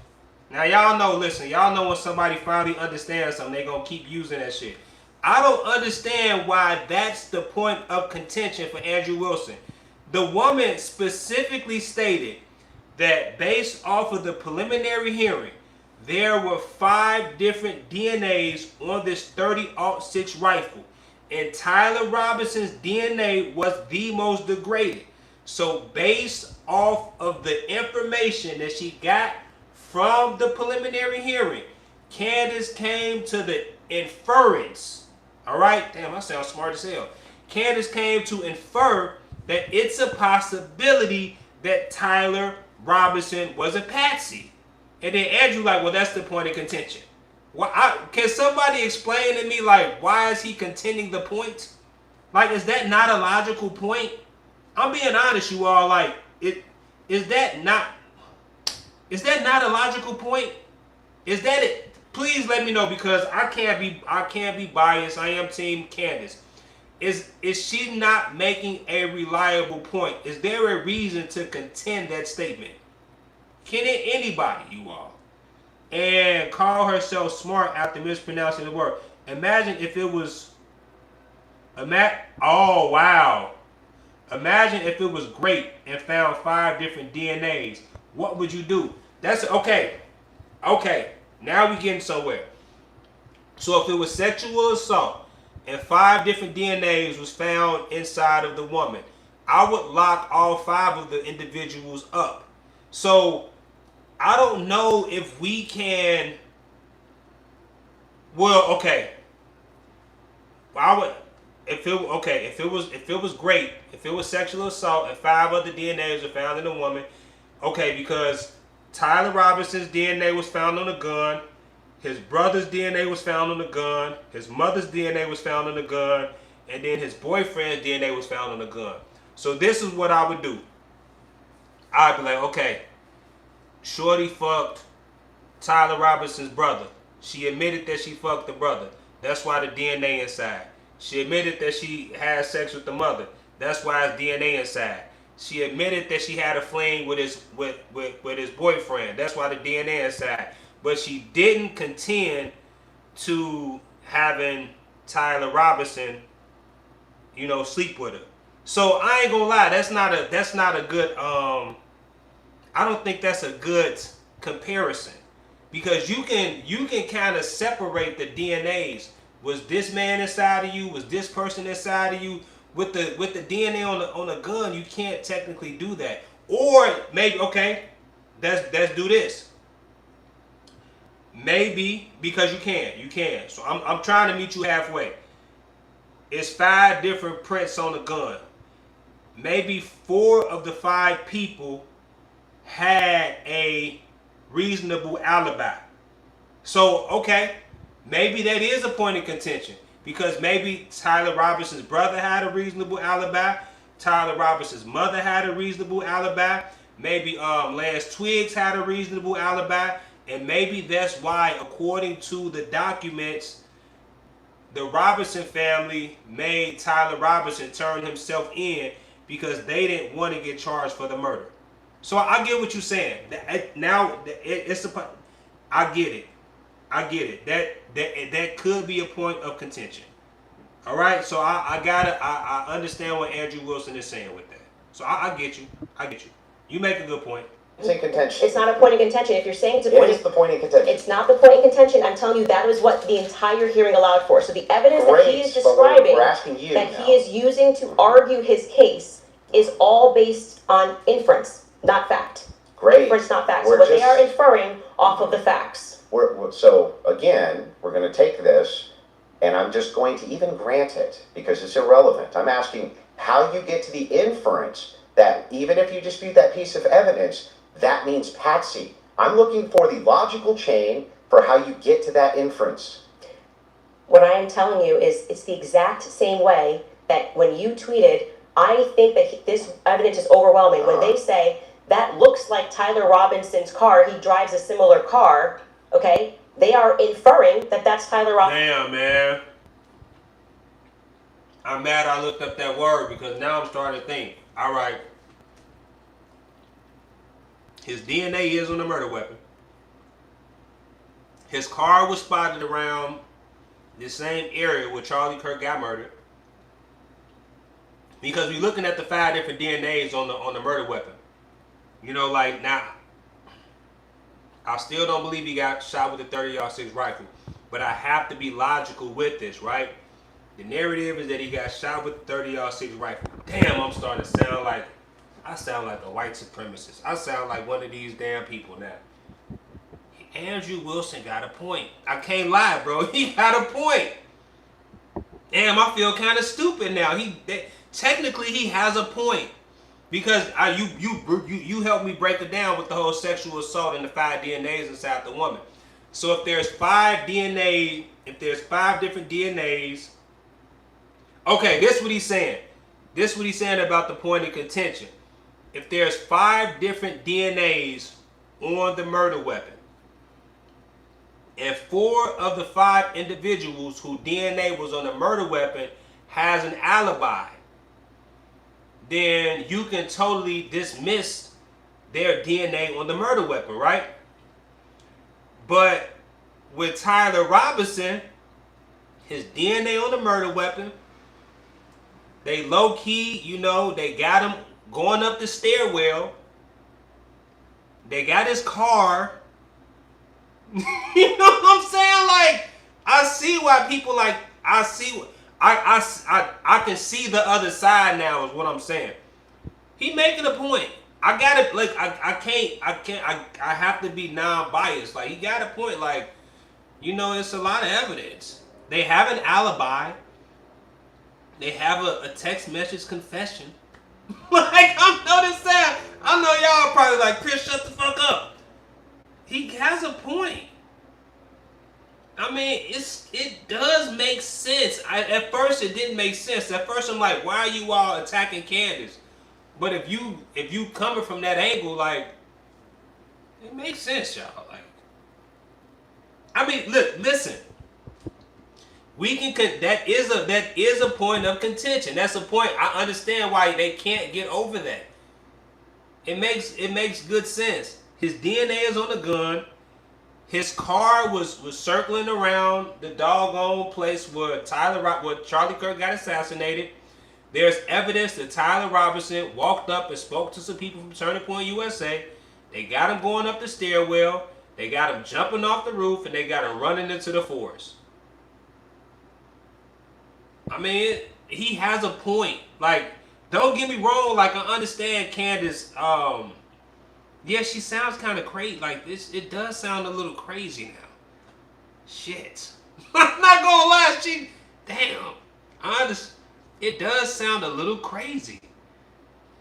Now, y'all know, listen, y'all know when somebody finally understands something, they're going to keep using that shit. I don't understand why that's the point of contention for Andrew Wilson. The woman specifically stated that based off of the preliminary hearing, there were 5 different DNAs on this .30-06 rifle, and Tyler Robinson's DNA was the most degraded. So based off of the information that she got from the preliminary hearing, Candace came to the inference. All right, damn, I sound smart as hell. Candace came to infer that it's a possibility that Tyler Robinson was a patsy. And then Andrew like, well, that's the point of contention. Well, can somebody explain to me, like, why is he contending the point? Like, is that not a logical point? I'm being honest, you all. Like, is that not a logical point? Is that it? Please let me know, because I can't be biased. I am team Candace. Is she not making a reliable point? Is there a reason to contend that statement? Can anybody, you all, and call herself smart after mispronouncing the word? Imagine if it was oh wow. Imagine if it was great and found 5 different DNAs. What would you do? That's okay. Okay. Now we getting somewhere. So if it was sexual assault and 5 different DNAs was found inside of the woman, I would lock all 5 of the individuals up. So I don't know if we can. Well, okay. I would, if it was great, if it was sexual assault and 5 other DNAs were found in the woman, okay, because Tyler Robinson's DNA was found on the gun. His brother's DNA was found on the gun. His mother's DNA was found on the gun. And then his boyfriend's DNA was found on the gun. So this is what I would do. I'd be like, okay, shorty fucked Tyler Robinson's brother. She admitted that she fucked the brother. That's why the DNA inside. She admitted that she had sex with the mother. That's why it's DNA inside. She admitted that she had a fling with his boyfriend. That's why the DNA inside. But she didn't contend to having Tyler Robinson, sleep with her. So I ain't gonna lie, that's not a good I don't think that's a good comparison, because you can kind of separate the DNAs. Was this man inside of you? Was this person inside of you? With the DNA on the gun, you can't technically do that. Or maybe, okay, let's do this. Maybe, because you can. So I'm trying to meet you halfway. it's 5 different prints on the gun. Maybe 4 of the 5 people had a reasonable alibi. So, okay, maybe that is a point of contention. Because maybe Tyler Robinson's brother had a reasonable alibi. Tyler Robinson's mother had a reasonable alibi. Maybe Lance Twiggs had a reasonable alibi. And maybe that's why, according to the documents, the Robinson family made Tyler Robinson turn himself in because they didn't want to get charged for the murder. So I get what you're saying. Now I get it. I get it. That could be a point of contention. All right. So I understand what Andrew Wilson is saying with that. So I get you. I get you. You make a good point. It's in contention. It's not a point of contention. If you're saying it's a It point is the point of contention. it's not the point of contention. I'm telling you that is what the entire hearing allowed for. So the evidence that he is Great, but describing, we're asking you that now. he is using to argue his case, is all based on inference, not fact. Great. Inference, not fact. So We're what they just- are inferring off of the facts. So again, we're going to take this, and I'm just going to even grant it because it's irrelevant. I'm asking how you get to the inference that even if you dispute that piece of evidence, that means patsy. I'm looking for the logical chain for how you get to that inference. What I am telling you is it's the exact same way that when you tweeted, I think that this evidence is overwhelming. When they say that looks like Tyler Robinson's car, he drives a similar car, okay? They are inferring that that's Tyler Robinson. Damn, man. I'm mad I looked up that word because now I'm starting to think. All right. His DNA is on the murder weapon. His car was spotted around the same area where Charlie Kirk got murdered. Because we're looking at the 5 different DNAs on the murder weapon. You know, like now, I still don't believe he got shot with a 30-06 rifle. But I have to be logical with this, right? The narrative is that he got shot with a 30-06 rifle. Damn, I'm starting to sound like a white supremacist. I sound like one of these damn people now. Andrew Wilson got a point. I can't lie, bro. He got a point. Damn, I feel kind of stupid now. Technically he has a point because you helped me break it down with the whole sexual assault and the 5 DNAs inside the woman. So if there's 5 different DNAs, okay, this is what he's saying. This is what he's saying about the point of contention. If there's 5 different DNAs on the murder weapon, and 4 of the 5 individuals whose DNA was on the murder weapon has an alibi, then you can totally dismiss their DNA on the murder weapon, right? But with Tyler Robinson, his DNA on the murder weapon, they low-key, they got him going up the stairwell. They got his car. You know what I'm saying? Like, I see why people I can see the other side now is what I'm saying. He making a point. I gotta, like, I have to be non-biased. Like, he got a point. Like, it's a lot of evidence. They have an alibi. They have a text message confession. Like, I know y'all probably like, Chris, shut the fuck up. He has a point. I mean, it does make sense. At first, it didn't make sense. At first, I'm like, why are you all attacking Candace? But if you coming from that angle, like, it makes sense, y'all. Like, I mean, look, listen. We can that is a point of contention. That's a point. I understand why they can't get over that. It makes good sense. His DNA is on the gun. His car was circling around the doggone place where Charlie Kirk got assassinated. There's evidence that Tyler Robinson walked up and spoke to some people from Turning Point USA. They got him going up the stairwell. They got him jumping off the roof, and they got him running into the forest. I mean, he has a point. Like, don't get me wrong. Like, I understand Candace. Yeah, she sounds kind of crazy. Like, it does sound a little crazy now. Shit. I'm not gonna lie. Damn. It does sound a little crazy.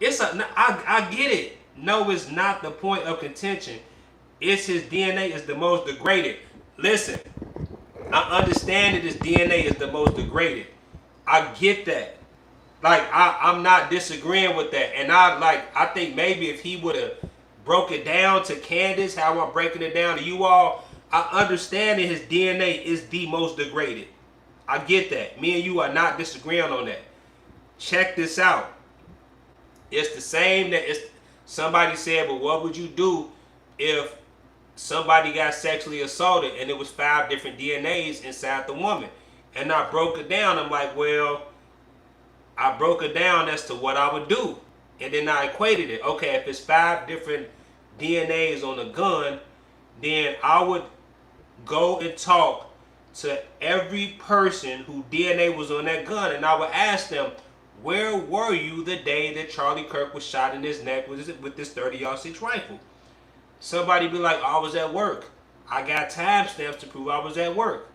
I get it. No, it's not the point of contention. It's his DNA is the most degraded. Listen, I understand that his DNA is the most degraded. I get that. Like I'm not disagreeing with that. And I think maybe if he would have broke it down to Candace, how I'm breaking it down to you all, I understand that his DNA is the most degraded. I get that. Me and you are not disagreeing on that. Check this out. It's the same that somebody said, but what would you do if somebody got sexually assaulted and it was 5 different DNAs inside the woman? And I broke it down. I'm like, well, I broke it down as to what I would do. And then I equated it. Okay, if it's 5 different DNAs on a gun, then I would go and talk to every person who DNA was on that gun, and I would ask them, where were you the day that Charlie Kirk was shot in his neck with this 30-06 rifle? Somebody be like, I was at work. I got timestamps to prove I was at work.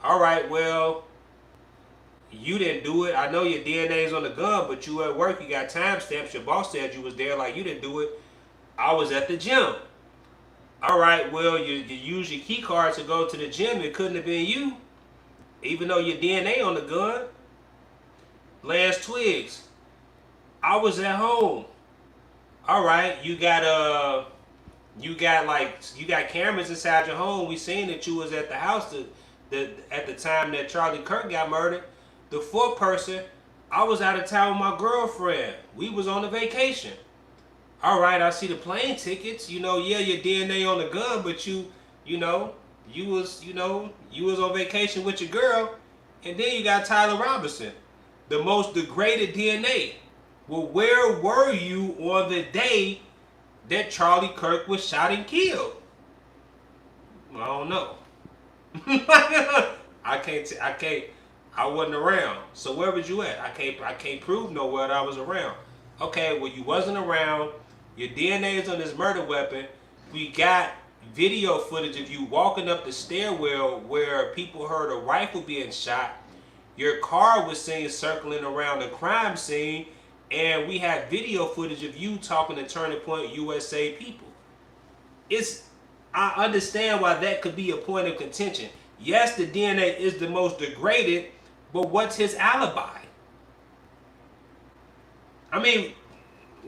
All right, well, you didn't do it. I know your DNA is on the gun, but you at work, you got timestamps. Your boss said you was there, like you didn't do it. I was at the gym. All right, well, you use your key card to go to the gym. It couldn't have been you, even though your DNA on the gun. Lance Twiggs, I was at home. All right, you got cameras inside your home. We seen that you was at the house at the time that Charlie Kirk got murdered. The 4th person, I was out of town with my girlfriend. We was on a vacation. All right, I see the plane tickets. Yeah, your DNA on the gun, but you was on vacation with your girl, and then you got Tyler Robinson, the most degraded DNA. Well, where were you on the day that Charlie Kirk was shot and killed? I don't know. I wasn't around. So where was you at? I can't prove nowhere that I was around. Okay, well, you wasn't around. Your DNA is on this murder weapon. We got video footage of you walking up the stairwell where people heard a rifle being shot. Your car was seen circling around the crime scene, and we had video footage of you talking to Turning Point USA people. I understand why that could be a point of contention. Yes, the DNA is the most degraded, but what's his alibi? I mean,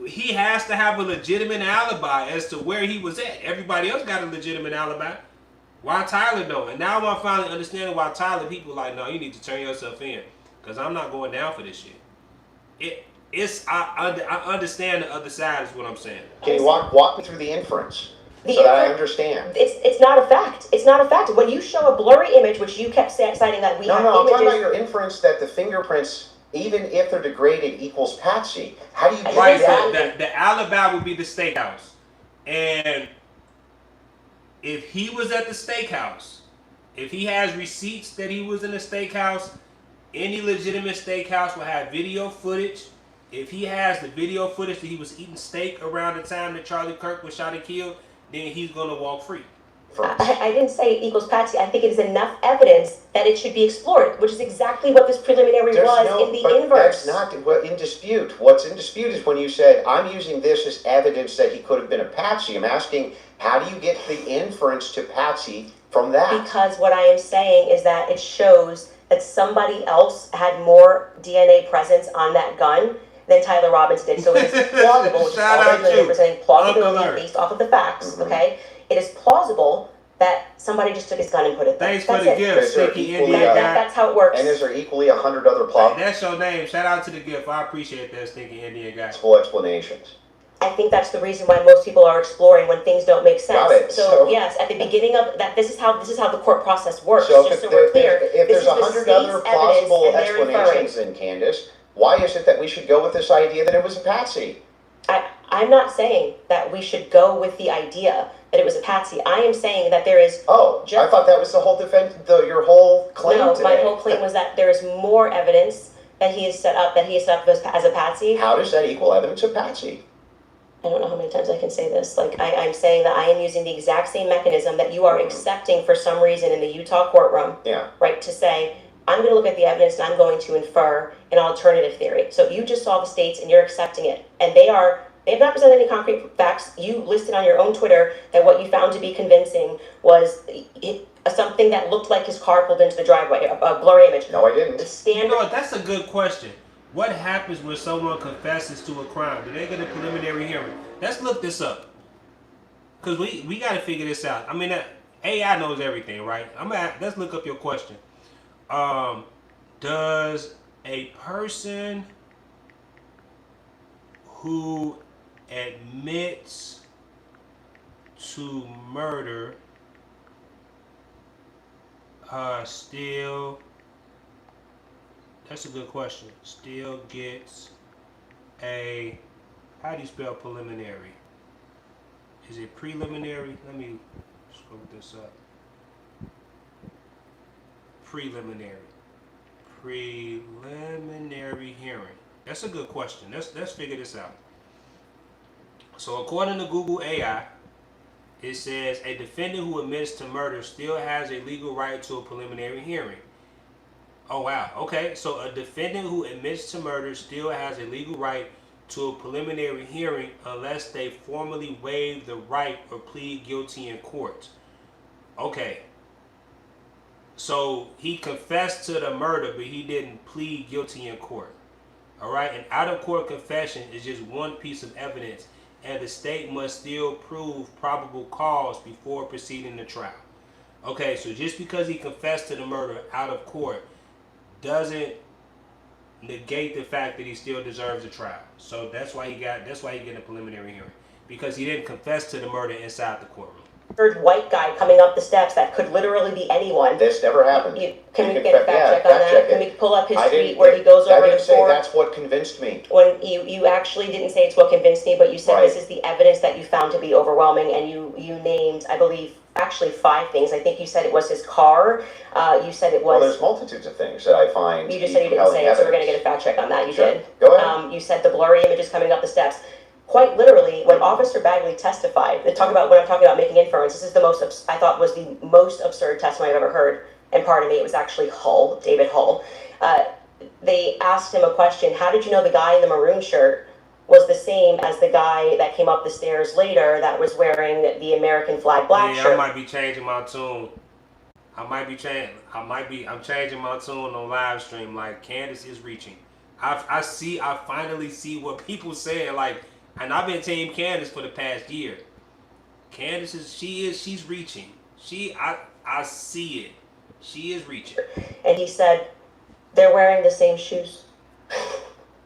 he has to have a legitimate alibi as to where he was at. Everybody else got a legitimate alibi. Why Tyler don't? And now I'm finally understanding why Tyler people like, no, you need to turn yourself in, because I'm not going down for this shit. I understand the other side is what I'm saying. Can you walk me through the inference so that I understand? It's not a fact. It's not a fact. When you show a blurry image, which you kept citing that we have No, I'm images. talking about your inference that the fingerprints, even if they're degraded, equals Patsy. How do you get Right, that? the alibi would be the steakhouse. And if he was at the steakhouse, if he has receipts that he was in the steakhouse, any legitimate steakhouse will have video footage. If he has the video footage that he was eating steak around the time that Charlie Kirk was shot and killed, then he's going to walk free. I didn't say it equals Patsy. I think it is enough evidence that it should be explored, which is exactly what this preliminary was in the inverse. That's not in dispute. What's in dispute is when you said, I'm using this as evidence that he could have been a Patsy. I'm asking, how do you get the inference to Patsy from that? Because what I am saying is that it shows that somebody else had more DNA presence on that gun than Tyler Robbins did. So it is plausible, which is already representing plausibility based off of the facts, okay? It is plausible that somebody just took his gun and put it there. Thanks for the gift, Sticky Indian guy. That's how it works. And is there equally 100 other plausible That's your name. Shout out to the gift. I appreciate that, Sticky Indian guy. explanations? I think that's the reason why most people are exploring when things don't make sense. Got it. So yes, at the beginning of that, this is how the court process works. So just so we're clear, if there's 100 other plausible explanations, then Candace, why is it that we should go with this idea that it was a Patsy? I'm not saying that we should go with the idea that it was a Patsy. I am saying that there is. I thought that was the whole defense, your whole claim. No, today. my whole claim was that there is more evidence that he is set up as a Patsy. How does that equal evidence of Patsy? I don't know how many times I can say this. Like, I'm saying that I am using the exact same mechanism that you are accepting for some reason in the Utah courtroom. Yeah. Right, to say I'm going to look at the evidence and I'm going to infer an alternative theory. So you just saw the states and you're accepting it. And they have not presented any concrete facts. You listed on your own Twitter that what you found to be convincing was something that looked like his car pulled into the driveway, a blurry image. No, I didn't. The standard. You know what? That's a good question. What happens when someone confesses to a crime? Do they get a preliminary hearing? Let's look this up. Because we got to figure this out. I mean, AI knows everything, right? Let's look up your question. Does a person who admits to murder still, that's a good question, still gets a, how do you spell preliminary? Is it preliminary? Let me scroll this up. Preliminary hearing. That's a good question. Let's figure this out. So according to Google AI, it says a defendant who admits to murder still has a legal right to a preliminary hearing. Oh wow. Okay. So a defendant who admits to murder still has a legal right to a preliminary hearing unless they formally waive the right or plead guilty in court. Okay. So he confessed to the murder, but he didn't plead guilty in court. All right. An out-of-court confession is just one piece of evidence, and the state must still prove probable cause before proceeding to trial. Okay. So just because he confessed to the murder out of court doesn't negate the fact that he still deserves a trial. So that's why he getting a preliminary hearing, because he didn't confess to the murder inside the courtroom. White guy coming up the steps that could literally be anyone. This never happened. Can we get a fact check on that? Can we pull up his tweet where he goes over the I didn't say four? that's what convinced me. When you actually didn't say it's what convinced me, but you said this is the evidence that you found to be overwhelming, and you named, I believe, actually 5 things. I think you said it was his car. You said it was. Well, there's multitudes of things that I find. You just said you didn't say it, so we're going to get a fact check on that. You did. Go ahead. You said the blurry images coming up the steps. Quite literally, when Officer Bagley testified, when I'm talking about making inference, this is the most, I thought was the most absurd testimony I've ever heard. And pardon me, it was actually David Hull. They asked him a question, how did you know the guy in the maroon shirt was the same as the guy that came up the stairs later that was wearing the American flag black shirt? I might be changing my tune. I'm changing my tune on live stream. Like, Candace is reaching. I finally see what people say, like, and I've been team Candace for the past year. Candace she's reaching. I see it. She is reaching. And he said, they're wearing the same shoes.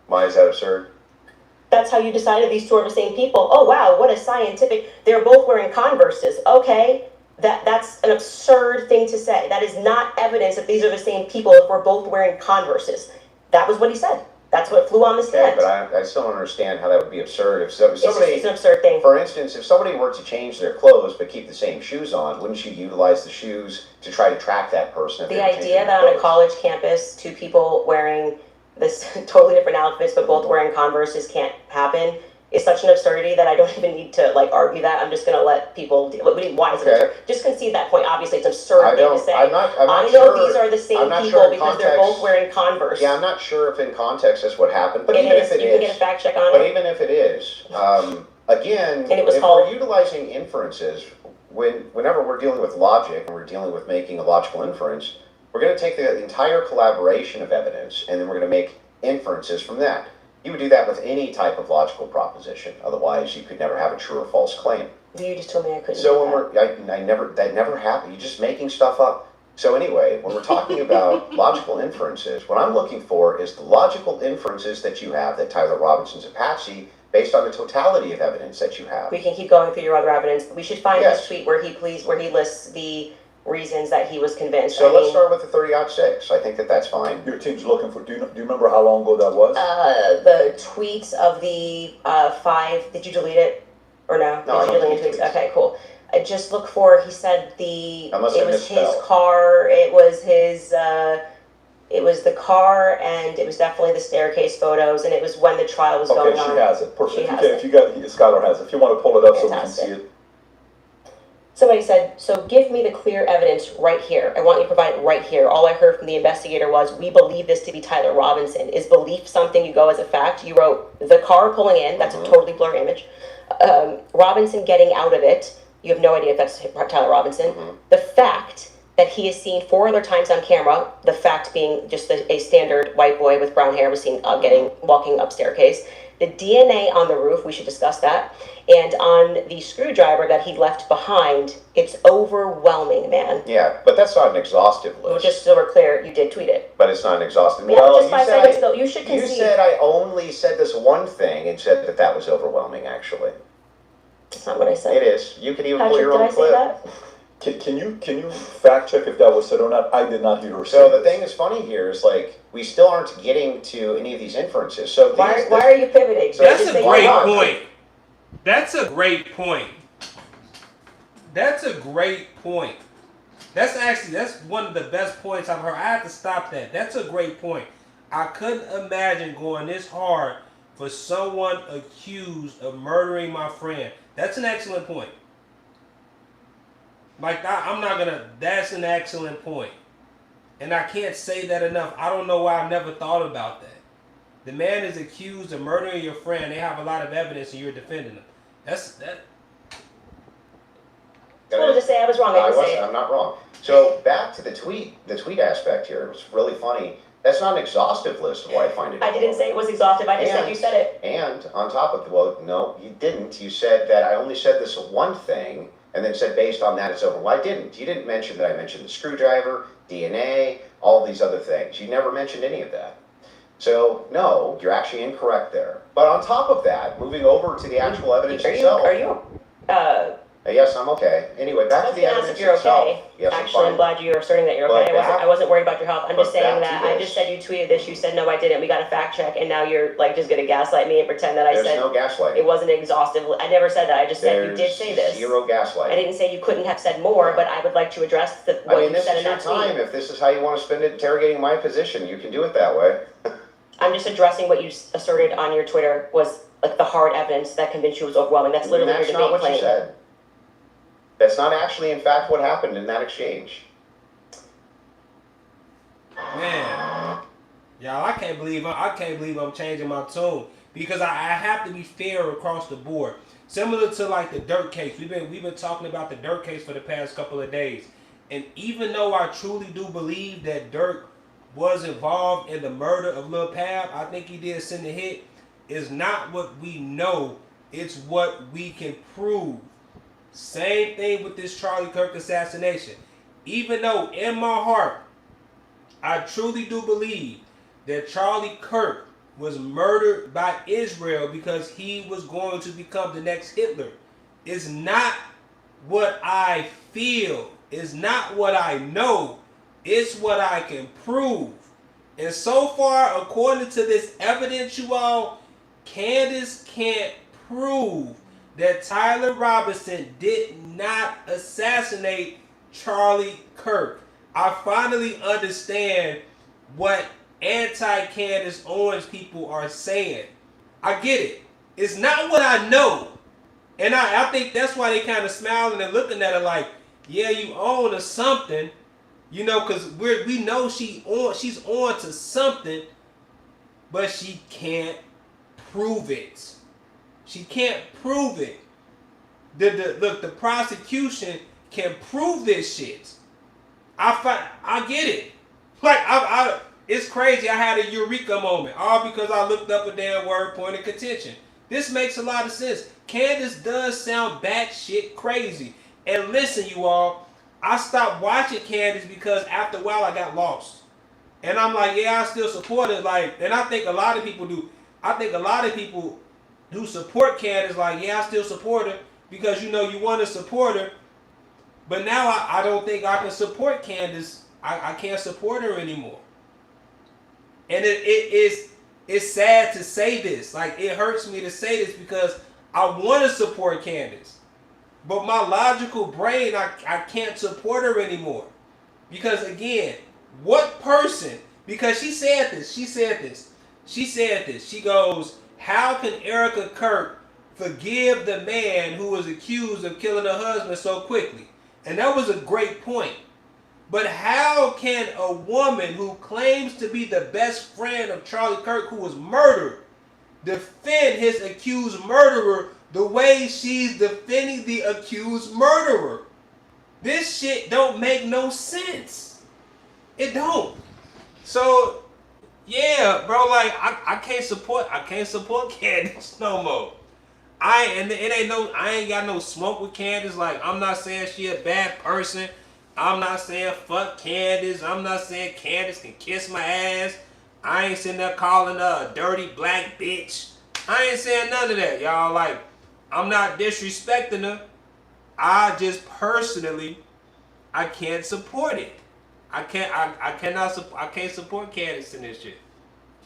Why is that absurd? That's how you decided these two are the same people. Oh wow, what a scientific, they're both wearing Converses. Okay, that's an absurd thing to say. That is not evidence that these are the same people if we're both wearing Converses. That was what he said. That's what flew on the stand. Okay, but I still don't understand how that would be absurd. If somebody, it's an absurd thing. For instance, if somebody were to change their clothes but keep the same shoes on, wouldn't you utilize the shoes to try to track that person? The idea that on a college campus, 2 people wearing this totally different outfits but both wearing Converses can't happen is such an absurdity that I don't even need to argue that. I'm just going to let people deal. Why is it absurd? Just concede that point. Obviously, it's an absurd thing to say. I'm not I know sure, these are the same people sure because they're both wearing Converse. Yeah, I'm not sure if in context that's what happened, but even if it is, you can get a fact check on it. But even if it is, again, if we're utilizing inferences, whenever we're dealing with logic and we're dealing with making a logical inference, we're going to take the entire collaboration of evidence and then we're going to make inferences from that. You would do that with any type of logical proposition. Otherwise, you could never have a true or false claim. You just told me I couldn't. So when that never happened. You're just making stuff up. So anyway, when we're talking about logical inferences, what I'm looking for is the logical inferences that you have that Tyler Robinson's a patsy based on the totality of evidence that you have. We can keep going through your other evidence. We should find this tweet where he lists the reasons that he was convinced. So let's start with the 30-06. I think that's fine. Your team's looking for, do you remember how long ago that was? The tweets of the 5, did you delete it? Or no? No, did you delete the tweets? Okay, cool. I just look for, he said it was his car, it was the car, and it was definitely the staircase photos, and it was when the trial was going on. Okay, she has it. Perfect. Skylar has it. If you want to pull it up so we can see it. Somebody said, so give me the clear evidence right here. I want you to provide it right here. All I heard from the investigator was, we believe this to be Tyler Robinson. Is belief something you go as a fact? You wrote the car pulling in. That's a totally blurred image. Robinson getting out of it. You have no idea if that's Tyler Robinson. The fact that he is seen 4 other times on camera, the fact being just a standard white boy with brown hair was seen walking up staircase. The DNA on the roof, we should discuss that. And on the screwdriver that he left behind, it's overwhelming, man. Yeah, but that's not an exhaustive list. Well, just so we're clear, you did tweet it. But it's not an exhaustive. Yeah, well, just 5 seconds ago, you should concede. You said I only said this one thing and said that was overwhelming, actually. That's not what I said. It is. You can even Patrick, pull your own clip. did I say that? Can you fact check if that was said or not? I did not hear her say So the this. thing that's funny here is, like, we still aren't getting to any of these inferences. So Why are you pivoting? So That's Just a say great why not. point. That's a great point. That's a great point. That's one of the best points I've heard. I have to stop that. That's a great point. I couldn't imagine going this hard for someone accused of murdering my friend. That's an excellent point. Like, that's an excellent point. And I can't say that enough. I don't know why I've never thought about that. The man is accused of murdering your friend. They have a lot of evidence and you're defending them. That. Well, just say I was wrong. I didn't say it. I'm not wrong. So back to the tweet aspect here. It's really funny. That's not an exhaustive list of why I find it. I didn't say it was exhaustive. I just said you said it. And on top of well, no, you didn't. You said that I only said this one thing, and then said based on that it's over. Well, I didn't. You didn't mention that I mentioned the screwdriver, DNA, all these other things. You never mentioned any of that. So no, you're actually incorrect there. But on top of that, moving over to the actual evidence itself. Are you? Yes, I'm okay. Anyway, back to the evidence If you're itself. okay. Yes, Actually, I'm glad you're asserting that you're okay. I wasn't worried about your health. I'm just saying that I just said you tweeted this. You said no, I didn't. We got a fact check, and now you're like just gonna gaslight me and pretend that I said. There's no gaslighting. It wasn't exhaustive. I never said that. I just said you did say this. Zero gaslighting. I didn't say you couldn't have said more, but I would like to address what you said in that tweet. This is your time. If this is how you want to spend it interrogating my position, you can do it that way. I'm just addressing what you asserted on your Twitter was like the hard evidence that convinced you was overwhelming. That's literally your debate claim. That's not what you said. That's not actually, in fact, what happened in that exchange. Man, y'all, I can't believe I'm changing my tune because I have to be fair across the board. Similar to like the Dirk case, we've been talking about the Dirk case for the past couple of days, and even though I truly do believe that Dirk was involved in the murder of Lil Pab, I think he did send a hit. Is not what we know; it's what we can prove. Same thing with this Charlie Kirk assassination. Even though in my heart, I truly do believe that Charlie Kirk was murdered by Israel because he was going to become the next Hitler. It's not what I feel. It's not what I know. It's what I can prove. And so far, according to this evidence, you all, Candace can't prove that Tyler Robinson did not assassinate Charlie Kirk. I finally understand what anti-Candace Owens people are saying. I get it. It's not what I know. And I think that's why they kind of smiling and looking at her like, yeah, you own to something. You know, because we know she's on to something, but she can't prove it. She can't prove it. The prosecution can prove this shit. I get it. Like it's crazy. I had a eureka moment, all because I looked up a damn word point of contention. This makes a lot of sense. Candace does sound batshit crazy. And listen, you all, I stopped watching Candace because after a while I got lost. And I'm like, yeah, I still support it. Like, and I think a lot of people do. I think a lot of people who support Candace, like, yeah, I still support her because, you know, you want to support her. But now I don't think I can support Candace. I can't support her anymore. And it's sad to say this. Like, it hurts me to say this because I want to support Candace. But my logical brain, I can't support her anymore. Because, again, what person, because she said this. She goes, how can Erica Kirk forgive the man who was accused of killing her husband so quickly. And that was a great point. But how can a woman who claims to be the best friend of Charlie Kirk, who was murdered, defend his accused murderer the way she's defending the accused murderer? This shit don't make no sense. It don't. So, yeah, bro, like I can't support Candace no more. I ain't got no smoke with Candace. Like, I'm not saying she a bad person. I'm not saying fuck Candace. I'm not saying Candace can kiss my ass. I ain't sitting there calling her a dirty black bitch. I ain't saying none of that, y'all. Like, I'm not disrespecting her. I just personally, I can't support it. I can't support Candace in this shit.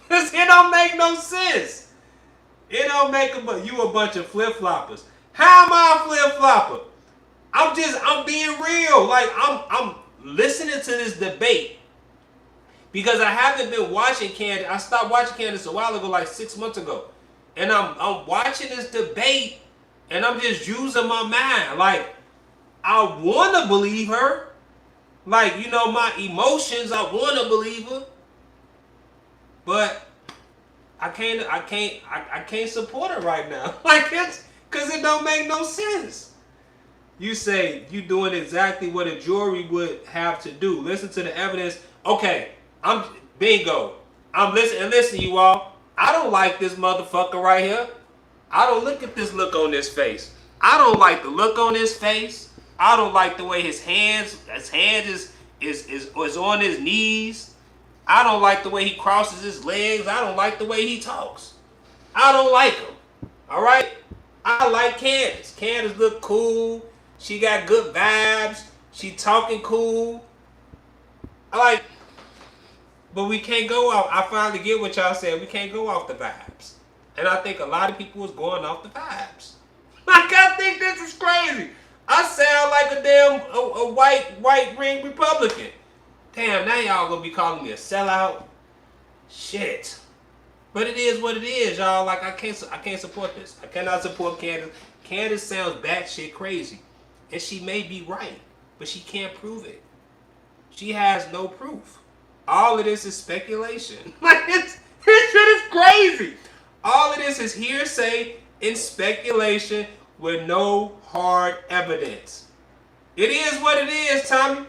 Cause it don't make no sense. It don't make you a bunch of flip-floppers. How am I a flip-flopper? I'm being real. Like, I'm listening to this debate because I haven't been watching Candace. I stopped watching Candace a while ago, like 6 months ago. And I'm watching this debate and I'm just using my mind. Like, I want to believe her. Like, you know, my emotions, I want to believe her. But I can't support her right now. Like, it's because it don't make no sense. You say you doing exactly what a jury would have to do. Listen to the evidence. Okay, bingo. I'm listening. And listen, you all. I don't like this motherfucker right here. I don't look at this look on his face. I don't like the look on his face. I don't like the way his hand is on his knees. I don't like the way he crosses his legs. I don't like the way he talks. I don't like him. All right? I like Candace. Candace look cool. She got good vibes. She talking cool. But we can't go off. I finally get what y'all said. We can't go off the vibes. And I think a lot of people was going off the vibes. Like, I think this is crazy. I sound like a damn a white ring Republican. Damn, now y'all gonna be calling me a sellout. Shit. But it is what it is, y'all. Like, I can't support this. I cannot support Candace. Candace sounds batshit crazy. And she may be right, but she can't prove it. She has no proof. All of this is speculation. Like, this shit is crazy. All of this is hearsay and speculation with no hard evidence. It is what it is, Tommy.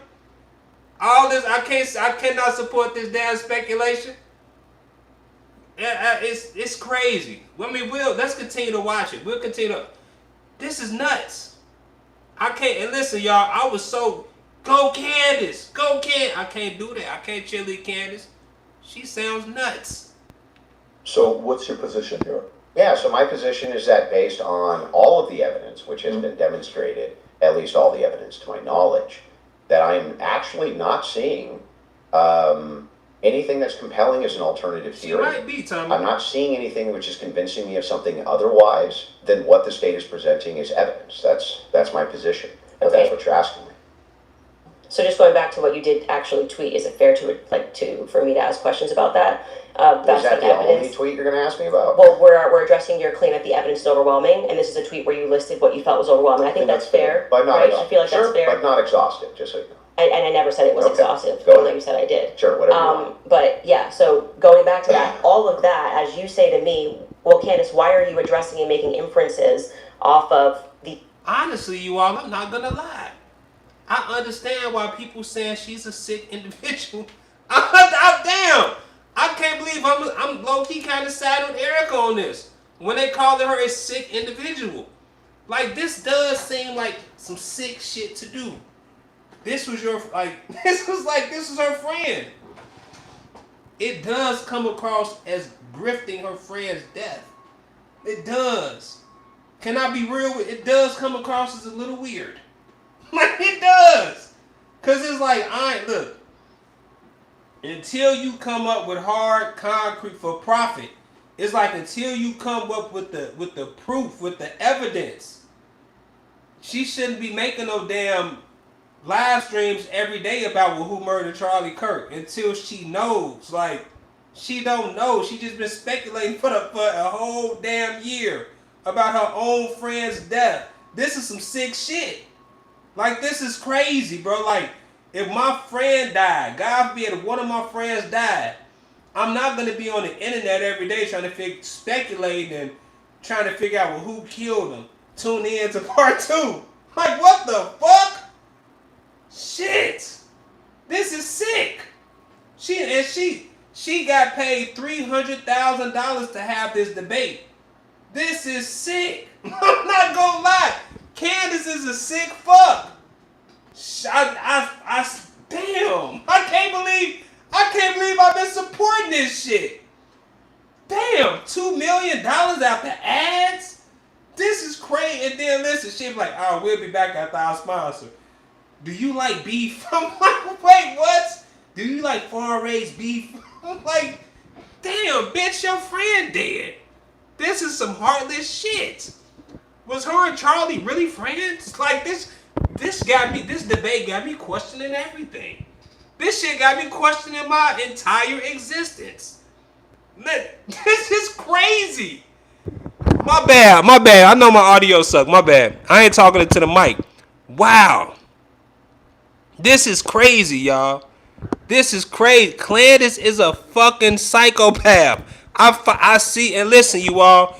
All this, I cannot support this damn speculation. It's crazy. I mean, let's continue to watch it. We'll continue to. This is nuts. I can't. And listen, y'all. I was so go Candace, go Candace. I can't do that. I can't cheerlead Candace. She sounds nuts. So what's your position here? Yeah, so my position is that based on all of the evidence, which has been demonstrated, at least all the evidence to my knowledge, that I'm actually not seeing anything that's compelling as an alternative theory. She might be, Tommy. I'm not seeing anything which is convincing me of something otherwise than what the state is presenting as evidence. That's my position. If that's what you're asking me. So just going back to what you did actually tweet, is it fair for me to ask questions about that? Is that the only tweet you're going to ask me about? Well, we're addressing your claim that the evidence is overwhelming, and this is a tweet where you listed what you felt was overwhelming. I think that's fair, but not right? I feel like sure, that's fair. But not exhaustive, just so you know. And I never said it was exhaustive. Go Although ahead. you said I did. Sure, whatever you want. But yeah, so going back to that, all of that, as you say to me, well, Candace, why are you addressing and making inferences off of the... Honestly, you all, I'm not gonna lie. I understand why people saying she's a sick individual. Damn! I can't believe I'm low-key kind of sad with Erica on this. When they called her a sick individual. Like, this does seem like some sick shit to do. This was her friend. It does come across as grifting her friend's death. It does. Can I be real with it? It does come across as a little weird. Like, it does. Cause it's like, look. Until you come up with hard concrete for profit, it's like until you come up with the proof, with the evidence, she shouldn't be making no damn live streams every day about who murdered Charlie Kirk until she knows. Like, she don't know. She just been speculating for a whole damn year. about her own friend's death. This is some sick shit. Like, this is crazy, bro. Like, if my friend died, God forbid, if one of my friends died, I'm not going to be on the internet every day trying to speculate and trying to figure out, well, who killed him. Tune in to part 2. Like, what the fuck? Shit. This is sick. She got paid $300,000 to have this debate. This is sick. I'm not gonna lie. Candace is a sick fuck. Damn. I can't believe I've been supporting this shit. Damn, $2 million after ads? This is crazy. And then listen, she's like, oh, we'll be back after our sponsor. Do you like beef? I'm like, wait, what? Do you like foreign-raised beef? I'm like, damn, bitch, your friend dead. This is some heartless shit. Was her and Charlie really friends? Like, this debate got me questioning everything. This shit got me questioning my entire existence. This is crazy. My bad. I know my audio sucked. My bad. I ain't talking to the mic. Wow. This is crazy, y'all. This is crazy. Candace is a fucking psychopath. I see, and listen, you all.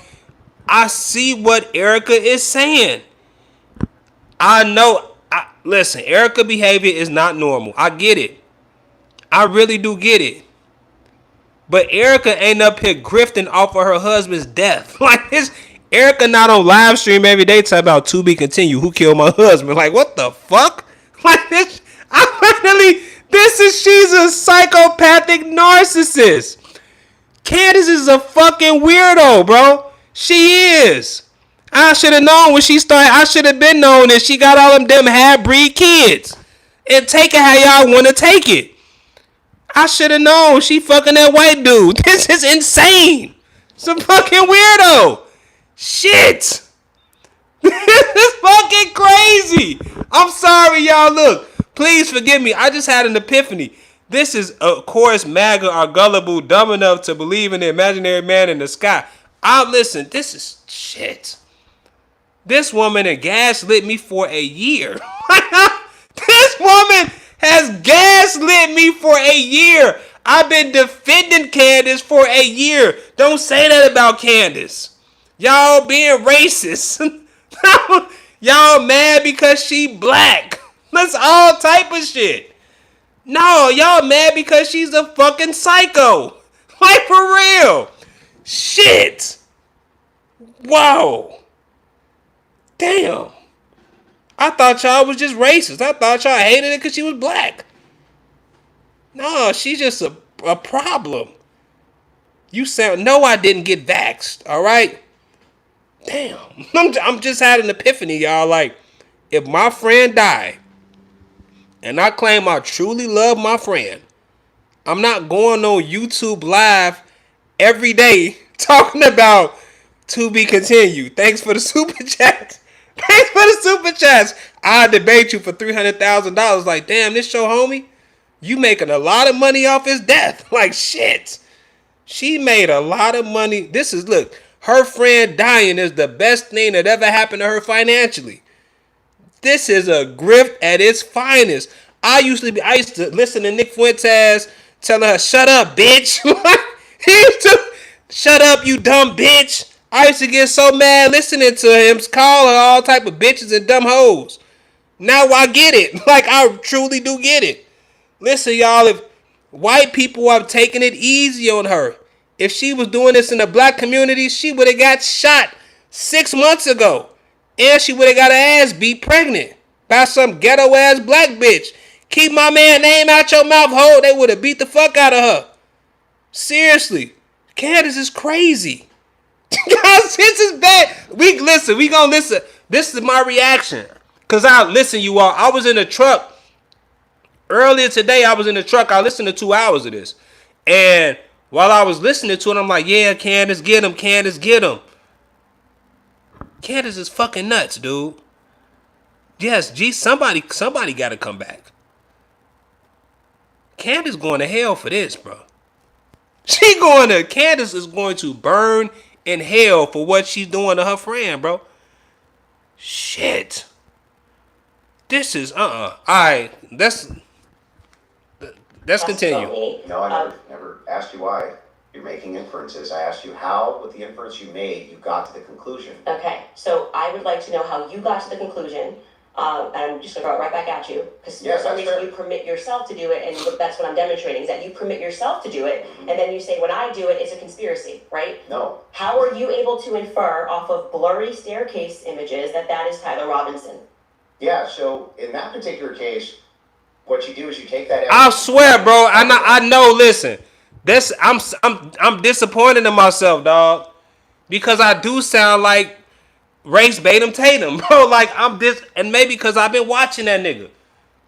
I see what Erica is saying. I know. Listen, Erica's behavior is not normal. I get it. I really do get it. But Erica ain't up here grifting off of her husband's death. Like this, Erica not on live stream every day talking about to be continued. Who killed my husband? Like what the fuck? Like this, she's a psychopathic narcissist. Candace is a fucking weirdo, bro. She is. I should have known when she started. I should have been known that she got all them half-breed kids. And take it how y'all want to take it. I should have known she fucking that white dude. This is insane. Some fucking weirdo. Shit. This is fucking crazy. I'm sorry, y'all. Look, please forgive me. I just had an epiphany. This is, of course, MAGA are gullible, dumb enough to believe in the imaginary man in the sky. Listen, this is shit. This woman had gaslit me for a year. This woman has gaslit me for a year. I've been defending Candace for a year. Don't say that about Candace. Y'all being racist. Y'all mad because she black. That's all type of shit. No, y'all mad because she's a fucking psycho. Like for real. Shit. Wow. Damn. I thought y'all was just racist. I thought y'all hated it because she was black. No, she's just a problem. You sound, no, I didn't get vaxxed, all right? Damn. I'm just had an epiphany, y'all. Like, if my friend died, and I claim I truly love my friend, I'm not going on YouTube live every day talking about to be continued. Thanks for the super chat. Thanks for the super chats. I'll debate you for $300,000. Like, damn, this show, homie, you making a lot of money off his death. Like, shit. She made a lot of money. Look, her friend dying is the best thing that ever happened to her financially. This is a grift at its finest. I used to listen to Nick Fuentes telling her, shut up, bitch. He used to, shut up, you dumb bitch. I used to get so mad listening to him call her all type of bitches and dumb hoes. Now I get it. Like, I truly do get it. Listen, y'all, if white people have taken it easy on her, if she was doing this in the black community, she would have got shot 6 months ago. And she would have got her ass beat pregnant by some ghetto-ass black bitch. Keep my man name out your mouth, ho. They would have beat the fuck out of her. Seriously. Candace is crazy. Guys, this is bad. We gonna listen. This is my reaction. Cause you all. I was in the truck earlier today. I listened to 2 hours of this, and while I was listening to it, I'm like, yeah, Candace, get him. Candace, get him. Candace is fucking nuts, dude. Yes, somebody got to come back. Candace going to hell for this, bro. Candace is going to burn in hell for what she's doing to her friend, bro. Shit. This is Alright, let's continue. No, I never asked you why. You're making inferences. I asked you how, with the inference you made, you got to the conclusion. Okay, so I would like to know how you got to the conclusion. And I'm just gonna throw it right back at you, because for some reason you permit yourself to do it, and that's what I'm demonstrating, is that you permit yourself to do it, and then you say, when I do it, it's a conspiracy, right? No. How are you able to infer off of blurry staircase images that that is Tyler Robinson? Yeah, so in that particular case, what you do is you take that. I swear, bro. I know. Listen, I'm disappointed in myself, dog, because I do sound like Race Batum Tatum, bro. Like and maybe because I've been watching that nigga,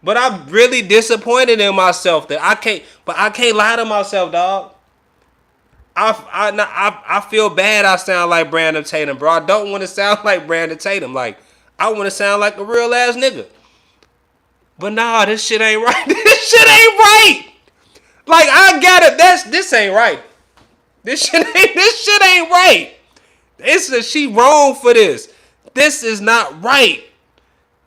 but I'm really disappointed in myself that I can't lie to myself, dog. I feel bad. I sound like Brandon Tatum, bro. I don't want to sound like Brandon Tatum. Like, I want to sound like a real ass nigga. But nah, this shit ain't right. This shit ain't right. Like, I get it. This ain't right. This shit ain't right. She wrong for this. This is not right.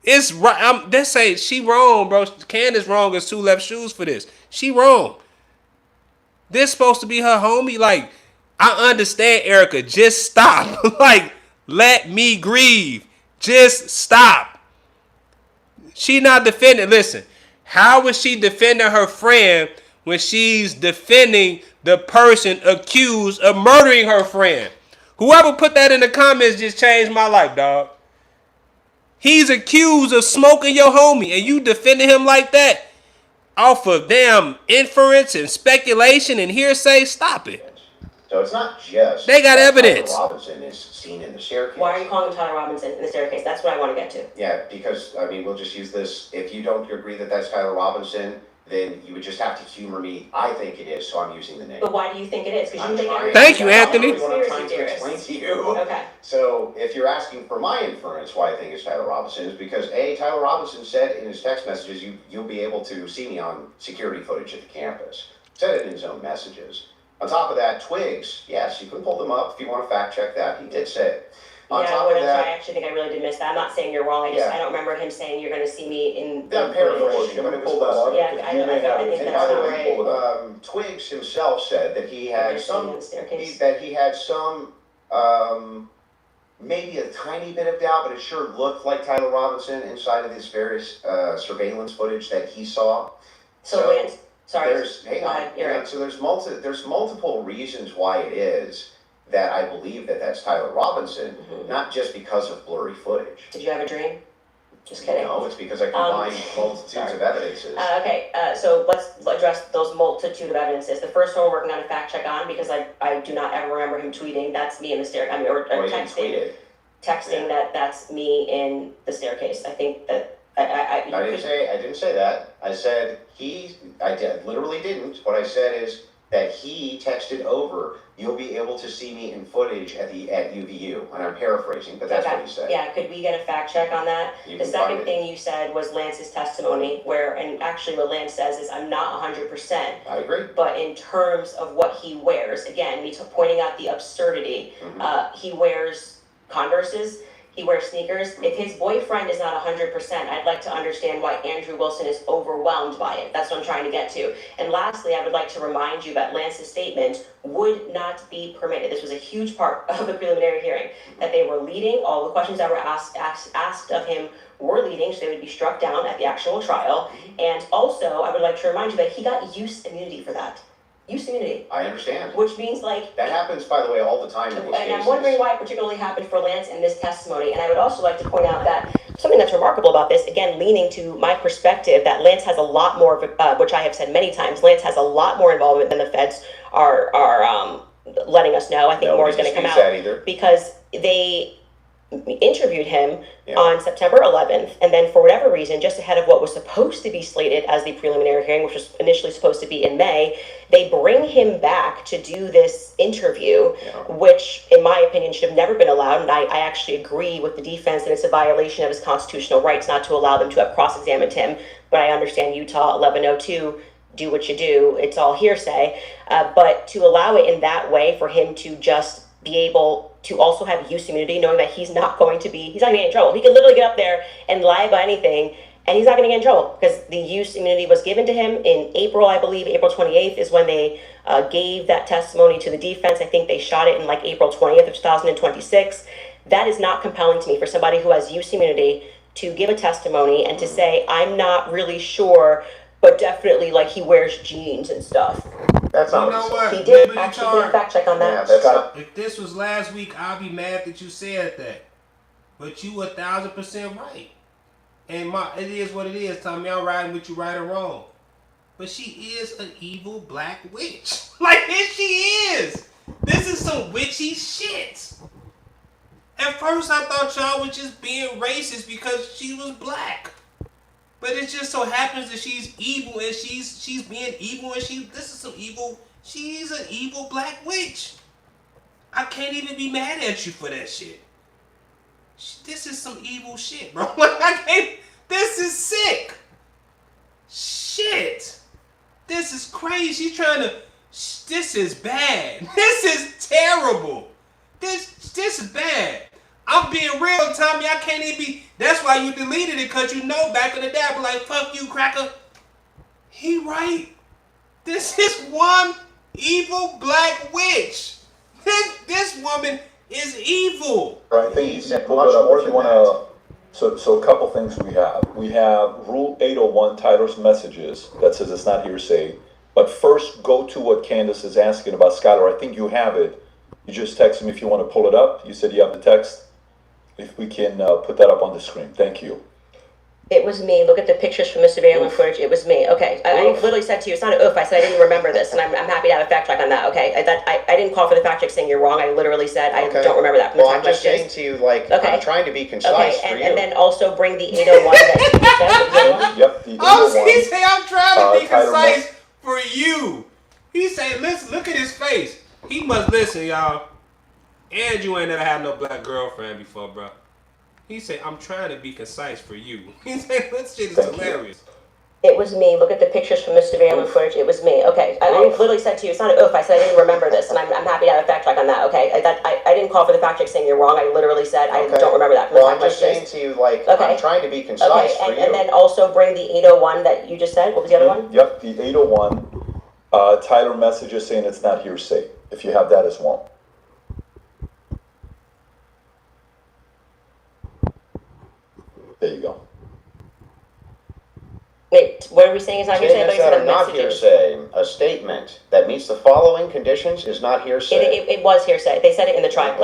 It's right. She wrong, bro. Candace wrong as two left shoes for this. She wrong. This supposed to be her homie. Like, I understand, Erica. Just stop. Like, let me grieve. Just stop. She not defending. Listen, how is she defending her friend when she's defending the person accused of murdering her friend? Whoever put that in the comments just changed my life, dog. He's accused of smoking your homie, and you defending him like that off of damn inference and speculation and hearsay? Stop it. So it's not just they got evidence. Tyler Robinson is seen in the staircase. Why are you calling him Tyler Robinson in the staircase? That's what I want to get to. Yeah, because, I mean, we'll just use this. If you don't agree that that's Tyler Robinson, then you would just have to humor me. I think it is, so I'm using the name. But why do you think it is? Because you think Thank you, Anthony. What I'm trying to explain to you. Okay. So if you're asking for my inference why I think it's Tyler Robinson, is because Tyler Robinson said in his text messages, you'll be able to see me on security footage at the campus. Said it in his own messages. On top of that, twigs, yes, you can pull them up if you want to fact check that. He did say it. On top of that, I actually think I really did miss that. I'm not saying you're wrong. I don't remember him saying you're going to see me in. I'm paraphrasing. I'm going to pull that up. Yeah, I think and that's by the not way, right. Twigs himself said that he had some maybe a tiny bit of doubt, but it sure looked like Tyler Robinson inside of his various surveillance footage that he saw. So Lance, sorry. So there's multiple reasons why it is that I believe that that's Tyler Robinson, not just because of blurry footage. Did you have a dream? Just kidding. No, it's because I combined multitudes of evidences. So let's address those multitude of evidences. The first one we're working on a fact check on, because I do not ever remember him tweeting, that's me in the staircase. or texting that's me in the staircase. I think that I didn't say that. I said literally didn't. What I said is that he texted over, you'll be able to see me in footage at UVU. And I'm paraphrasing, but that's what he said. Yeah, could we get a fact check on that? The second thing you said was Lance's testimony, and actually what Lance says is, I'm not 100%. I agree. But in terms of what he wears, again, me pointing out the absurdity, he wears Converses, he wears sneakers. If his boyfriend is not 100%, I'd like to understand why Andrew Wilson is overwhelmed by it. That's what I'm trying to get to. And lastly, I would like to remind you that Lance's statement would not be permitted. This was a huge part of the preliminary hearing, that they were leading. All the questions that were asked of him were leading, so they would be struck down at the actual trial. And also, I would like to remind you that he got use immunity for that. Use immunity. I understand. Which means, like... That happens, by the way, all the time in these cases. And I'm wondering why it particularly happened for Lance in this testimony. And I would also like to point out that something that's remarkable about this, again, leaning to my perspective, that Lance has a lot more, which I have said many times, Lance has a lot more involvement than the feds are letting us know. I think more is going to come out. Because they interviewed him on September 11th, and then for whatever reason, just ahead of what was supposed to be slated as the preliminary hearing, which was initially supposed to be in May, they bring him back to do this interview, which in my opinion should have never been allowed. And I actually agree with the defense that it's a violation of his constitutional rights not to allow them to have cross-examined him. But I understand Utah 1102, do what you do, it's all hearsay. But to allow it in that way, for him to just be able to also have use immunity, knowing that he's not going to get in trouble. He could literally get up there and lie about anything, and he's not going to get in trouble because the use immunity was given to him in April, I believe. April 28th is when they gave that testimony to the defense. I think they shot it in like April 20th of 2026. That is not compelling to me for somebody who has use immunity to give a testimony and to say, I'm not really sure, but definitely like he wears jeans and stuff. That's not You know what? He did Liberty actually Charge. get a fact check on that. Yeah, that's not. If this was last week, I'd be mad that you said that. But you 1,000% right. And it is what it is, Tommy. I'm riding with you right or wrong. But she is an evil black witch. Like, here she is. This is some witchy shit. At first, I thought y'all were just being racist because she was black. But it just so happens that she's evil and she's being evil and she's an evil black witch. I can't even be mad at you for that shit. This is some evil shit, bro. This is sick. Shit. This is crazy. This is bad. This is terrible. This is bad. I'm being real, Tommy. I can't even be. That's why you deleted it, because you know back in the day, I'd be like, fuck you, cracker. He right. This is one evil black witch. This woman is evil. I think you can pull it up if you want to. So a couple things we have. We have Rule 801, titles messages, that says it's not hearsay. But first, go to what Candace is asking about Skylar. I think you have it. You just text him if you want to pull it up. You said you have the text. If we can put that up on the screen. Thank you. It was me. Look at the pictures from the surveillance footage. It was me. Okay. I literally said to you, it's not an oof. I said I didn't remember this, and I'm happy to have a fact check on that. Okay. I didn't call for the fact check saying you're wrong. I literally said I don't remember that from the Well, time I'm just messages. saying to you, like, I'm trying to be concise for you. And then also bring the 801 that you said. Yep, the 801. He say I'm trying to be title concise for you. He say, listen, look at his face. He must listen, y'all. And you ain't never had no black girlfriend before, bro. He said, I'm trying to be concise for you. He said, this shit is hilarious. It was me. Look at the pictures from the surveillance footage. It was me. Okay. I literally said to you, it's not an oof. I said I didn't remember this, and I'm happy to have a fact check on that. Okay. I didn't call for the fact check saying you're wrong. I literally said I don't remember that from the Well, time I'm just saying messages. to you, like, I'm trying to be concise for you. And then also bring the 801 that you just said. What was the other one? Yep, the 801, title messages saying it's not hearsay. If you have that as well. There you go. Wait, what are we saying is not hearsay? Statements that are not hearsay. A statement that meets the following conditions is not hearsay. It was hearsay. They said it in the trial.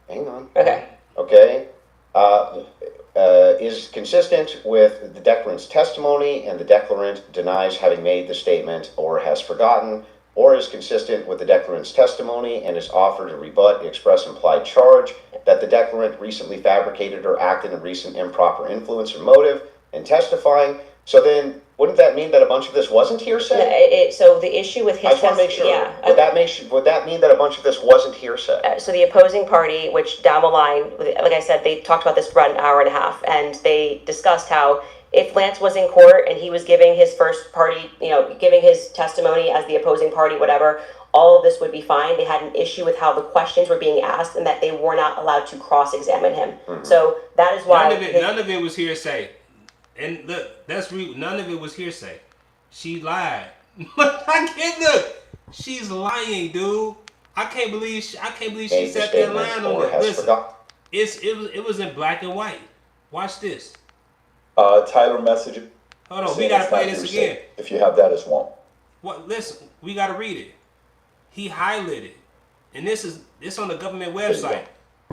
Hang on. Okay. Okay. Is consistent with the declarant's testimony, and the declarant denies having made the statement or has forgotten, or is consistent with the declarant's testimony and is offered to rebut the express implied charge that the declarant recently fabricated or acted in recent improper influence or motive in testifying. So then, wouldn't that mean that a bunch of this wasn't hearsay? So the issue with his I just want to make sure. Would that mean that a bunch of this wasn't hearsay? So the opposing party, which down the line, like I said, they talked about this for about an hour and a half, and they discussed how if Lance was in court and he was giving his first party, giving his testimony as the opposing party, whatever, all of this would be fine. They had an issue with how the questions were being asked and that they were not allowed to cross-examine him. Mm-hmm. So that is why none of it was hearsay. And look, none of it was hearsay. She lied. Look, she's lying, dude. I can't believe she sat there lying on it. Listen, it was in black and white. Watch this. Title message. Hold on, we gotta play this again. If you have that as well. What? Listen, we gotta read it. He highlighted, and this on the government website.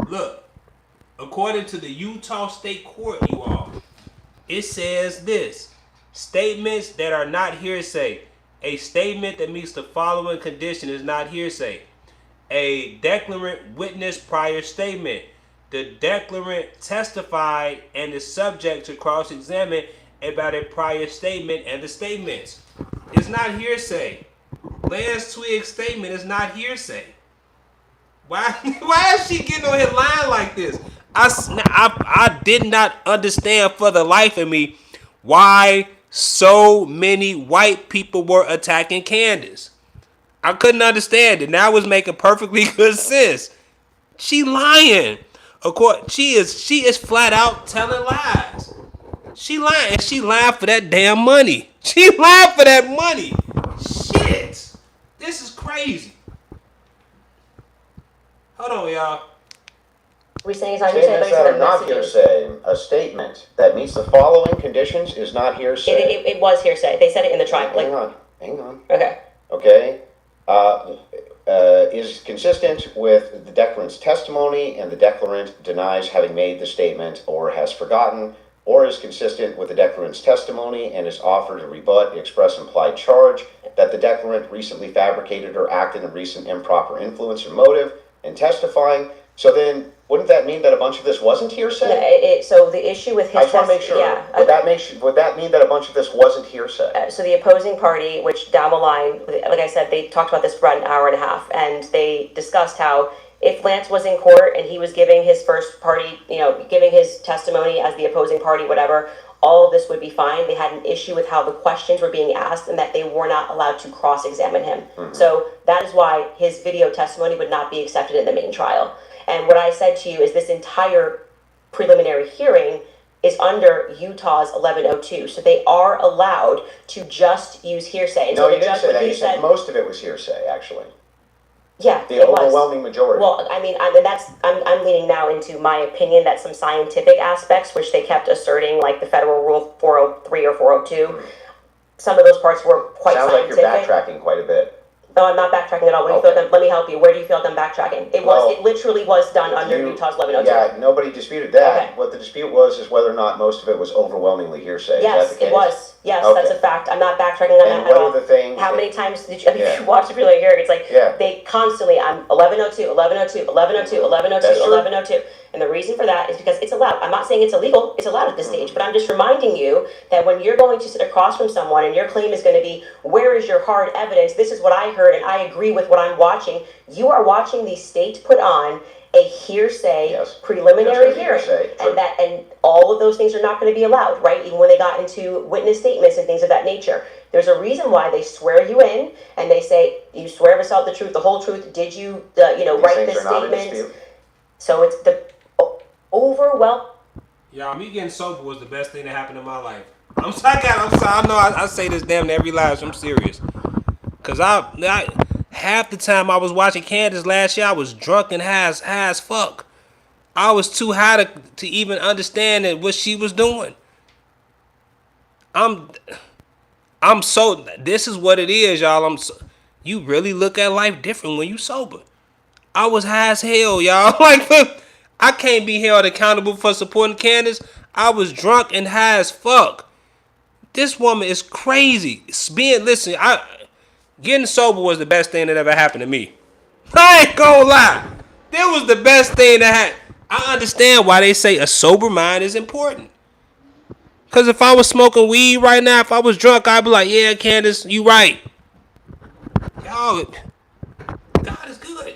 Look, according to the Utah State Court, you all, it says this: statements that are not hearsay. A statement that meets the following condition is not hearsay. A declarant witnessed prior statement. The declarant testified and is subject to cross-examine about a prior statement and the statements. It's not hearsay. Lance Twig's statement is not hearsay. Why is she getting on his line like this? I did not understand for the life of me why so many white people were attacking Candace. I couldn't understand it. Now it's making perfectly good sense. She lying. Of course, she is flat out telling lies. She lying, and she lying for that damn money. She lying for that money. Shit. This is crazy. Hold on, y'all. We're saying Statements that are not hearsay. A statement that meets the following conditions is not hearsay. It was hearsay. They said it in the trial. Hang on. Okay. Okay. Is consistent with the declarant's testimony, and the declarant denies having made the statement or has forgotten, or is consistent with the declarant's testimony and is offered to rebut the express implied charge that the declarant recently fabricated or acted in recent improper influence or motive in testifying. So then, wouldn't that mean that a bunch of this wasn't hearsay? So the issue with his I just want to make sure. Yeah. Would that mean that a bunch of this wasn't hearsay? So the opposing party, which down the line, like I said, they talked about this for about an hour and a half, and they discussed how if Lance was in court and he was giving his first party, giving his testimony as the opposing party, whatever, all of this would be fine. They had an issue with how the questions were being asked and that they were not allowed to cross-examine him. Mm-hmm. So that is why his video testimony would not be accepted in the main trial. And what I said to you is this entire preliminary hearing is under Utah's 1102. So they are allowed to just use hearsay. And no, so you didn't say that. You said most of it was hearsay, actually. Yeah, the overwhelming majority. Well, I mean, I'm leaning now into my opinion that some scientific aspects, which they kept asserting, like the federal rule 403 or 402, some of those parts were quite scientific. Sounds like you're backtracking quite a bit. No, I'm not backtracking at all. What do you feel them? Let me help you. Where do you feel them backtracking? It literally was done under Utah's 1102. Yeah, nobody disputed that. Okay. What the dispute was is whether or not most of it was overwhelmingly hearsay. Yes, is that the case? It was. Yes, okay. That's a fact. I'm not backtracking on that at all. And what are the things? How many times did you watch the preliminary hearing? It's like they constantly, I'm 1102, 1102, 1102, 1102, 1102. And the reason for that is because it's allowed. I'm not saying it's illegal. It's allowed at this stage. But I'm just reminding you that when you're going to sit across from someone and your claim is going to be, where is your hard evidence? This is what I heard and I agree with what I'm watching. You are watching the state put on a hearsay preliminary hearing. And all of those things are not going to be allowed, right? Even when they got into witness statements and things of that nature. There's a reason why they swear you in and they say, you swear to tell the truth, the whole truth. Did you, write this statement? So it's the overwhelming. Y'all, me getting sober was the best thing that happened in my life. I'm sorry. I know I say this damn near every live. So I'm serious. Cause I half the time I was watching Candace last year, I was drunk and high as fuck. I was too high to even understand what she was doing. I'm so. This is what it is, y'all. You really look at life different when you sober. I was high as hell, y'all. I can't be held accountable for supporting Candace. I was drunk and high as fuck. This woman is crazy. Getting sober was the best thing that ever happened to me. I ain't gonna lie. That was the best thing that happened. I understand why they say a sober mind is important. Because if I was smoking weed right now, if I was drunk, I'd be like, yeah, Candace, you right. Y'all, God is good.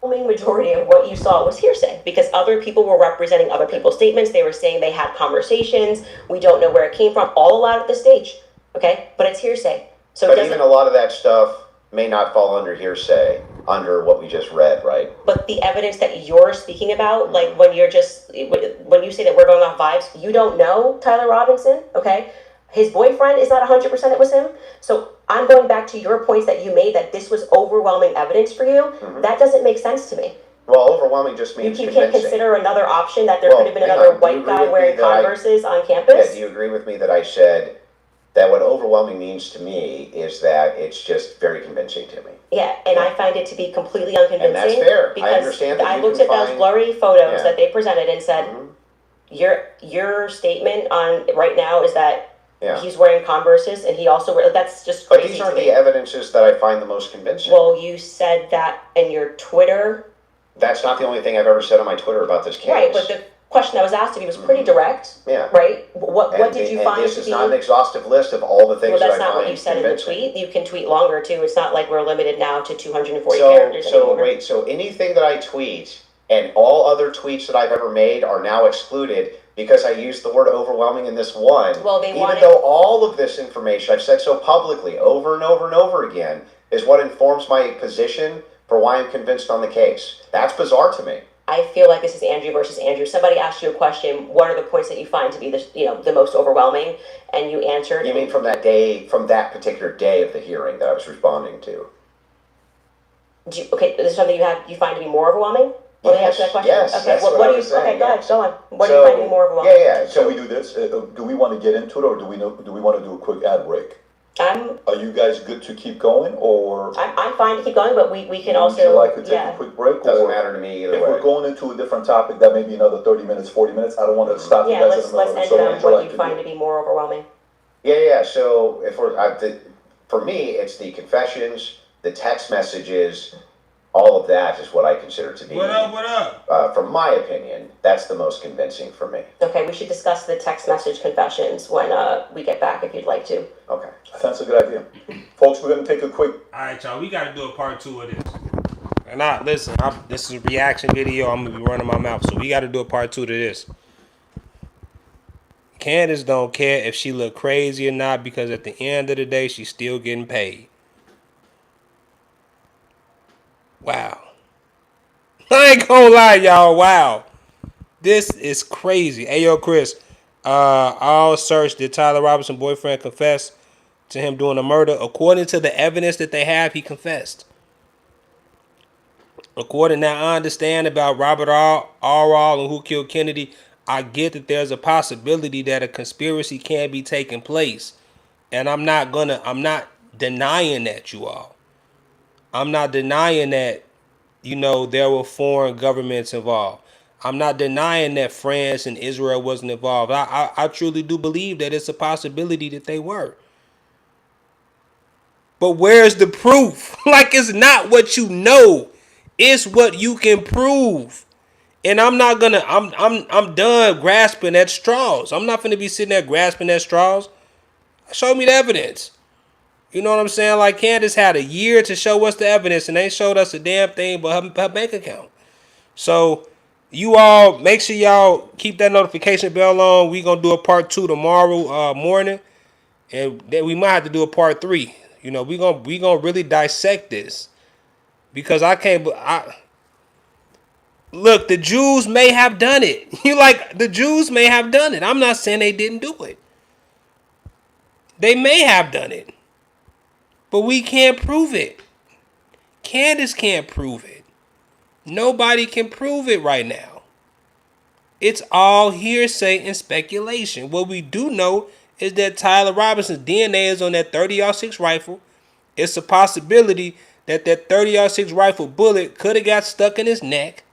Majority of what you saw was hearsay because other people were representing other people's statements. They were saying they had conversations. We don't know where it came from. All allowed at this stage. Okay? But it's hearsay. So but even a lot of that stuff may not fall under hearsay, under what we just read, right? But the evidence that you're speaking about, like when you say that we're going off vibes, you don't know Tyler Robinson, okay? His boyfriend is not 100% it was him. So I'm going back to your points that you made that this was overwhelming evidence for you. Mm-hmm. That doesn't make sense to me. Well, overwhelming just means you can't consider another option that there could have been another white guy wearing Converses on campus? Yeah, do you agree with me that I said that what overwhelming means to me is that it's just very convincing to me? Yeah, and I find it to be completely unconvincing. And that's fair. Because I understand that I looked at those blurry photos that they presented and said, your statement on right now is that he's wearing Converses and he also that's just crazy. But these aren't the evidences that I find the most convincing. Well, you said that in your Twitter. That's not the only thing I've ever said on my Twitter about this case. Right, but the question that was asked of you was pretty direct. Yeah. Right? What did you find this is not an exhaustive list of all the things that I find Well, that's not what you said convincing. In the tweet. You can tweet longer, too. It's not like we're limited now to 240 characters anymore. So anything that I tweet and all other tweets that I've ever made are now excluded because I used the word overwhelming in this one. Well, even though all of this information I've said so publicly over and over and over again is what informs my position for why I'm convinced on the case. That's bizarre to me. I feel like this is Andrew versus Andrew. Somebody asked you a question, what are the points that you find to be the most overwhelming? And you answered. You mean from that day, from that particular day of the hearing that I was responding to? Okay, is there something you find to be more overwhelming? Let me answer that question. Yes, okay, that's what what I do was you? saying, Okay, go yeah. ahead, go on. What do you find to be more overwhelming? Yeah. So we do this. Do we want to get into it, or do we want to do a quick ad break? Are you guys good to keep going, or? I'm fine to keep going, but we can also. Would you like to take a quick break? Doesn't matter to me either If way. we're going into a different topic, that may be another 30 minutes, 40 minutes. I don't want to stop you guys in the middle. Let's end on what you find to be more overwhelming. Yeah. So if for me, it's the confessions, the text messages, all of that is what I consider to be. What up? From my opinion, that's the most convincing for me. Okay, we should discuss the text message confessions when we get back, if you'd like to. Okay. That's a good idea. Folks, we're going to take a quick. All right, y'all. We got to do a part 2 of this. And this is a reaction video. I'm going to be running my mouth. So we got to do a part 2 to this. Candace don't care if she look crazy or not, because at the end of the day, she's still getting paid. Wow. I ain't gonna lie, y'all. Wow. This is crazy. Hey, yo, Chris. I'll search. Did Tyler Robinson's boyfriend confess to him doing a murder? According to the evidence that they have, he confessed. According to I understand about Robert Arall and who killed Kennedy, I get that there's a possibility that a conspiracy can be taking place. And I'm not denying that, you all. I'm not denying that, there were foreign governments involved. I'm not denying that France and Israel wasn't involved. I truly do believe that it's a possibility that they were. But where's the proof? Like, it's not what you know. It's what you can prove. And I'm done grasping at straws. I'm not going to be sitting there grasping at straws. Show me the evidence. You know what I'm saying? Like, Candace had a year to show us the evidence, and they showed us a damn thing but her bank account. So, you all, make sure y'all keep that notification bell on. We're going to do a part 2 tomorrow morning. And then we might have to do a part 3. We're gonna really dissect this. Because look, the Jews may have done it. The Jews may have done it. I'm not saying they didn't do it. They may have done it. But we can't prove it. Candace can't prove it. Nobody can prove it right now. It's all hearsay and speculation. What we do know is that Tyler Robinson's DNA is on that 30-06 rifle. It's a possibility that 30-06 rifle bullet could have got stuck in his neck.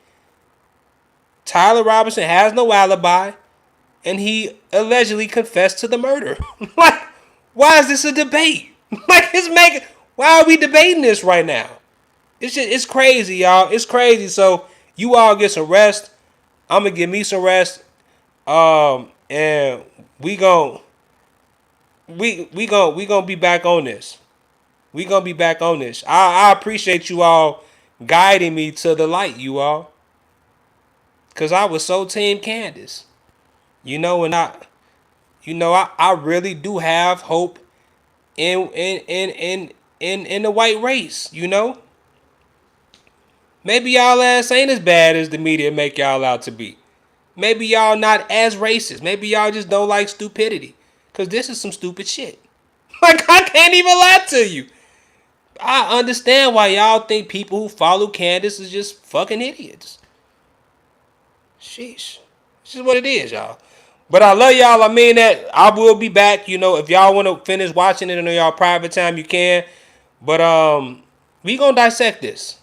Tyler Robinson has no alibi, and he allegedly confessed to the murder. Why is this a debate? Why are we debating this right now? It's crazy, y'all. It's crazy. So you all get some rest. I'm gonna give me some rest. And we gonna be back on this. We gonna be back on this. I appreciate you all guiding me to the light, you all. Cause I was so team Candace. And I really do have hope in the white race, Maybe y'all ass ain't as bad as the media make y'all out to be. Maybe y'all not as racist. Maybe y'all just don't like stupidity. Because this is some stupid shit. I can't even lie to you. I understand why y'all think people who follow Candace is just fucking idiots. Sheesh. This is what it is, y'all. But I love y'all. I mean that. I will be back. If y'all want to finish watching it in y'all private time, you can. But we gonna dissect this.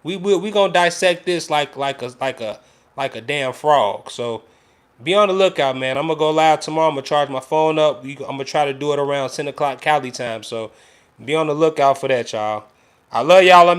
We gonna dissect this like a damn frog. So be on the lookout, man. I'm gonna go live tomorrow. I'm gonna charge my phone up. I'm gonna try to do it around 10 o'clock Cali time. So be on the lookout for that, y'all. I love y'all.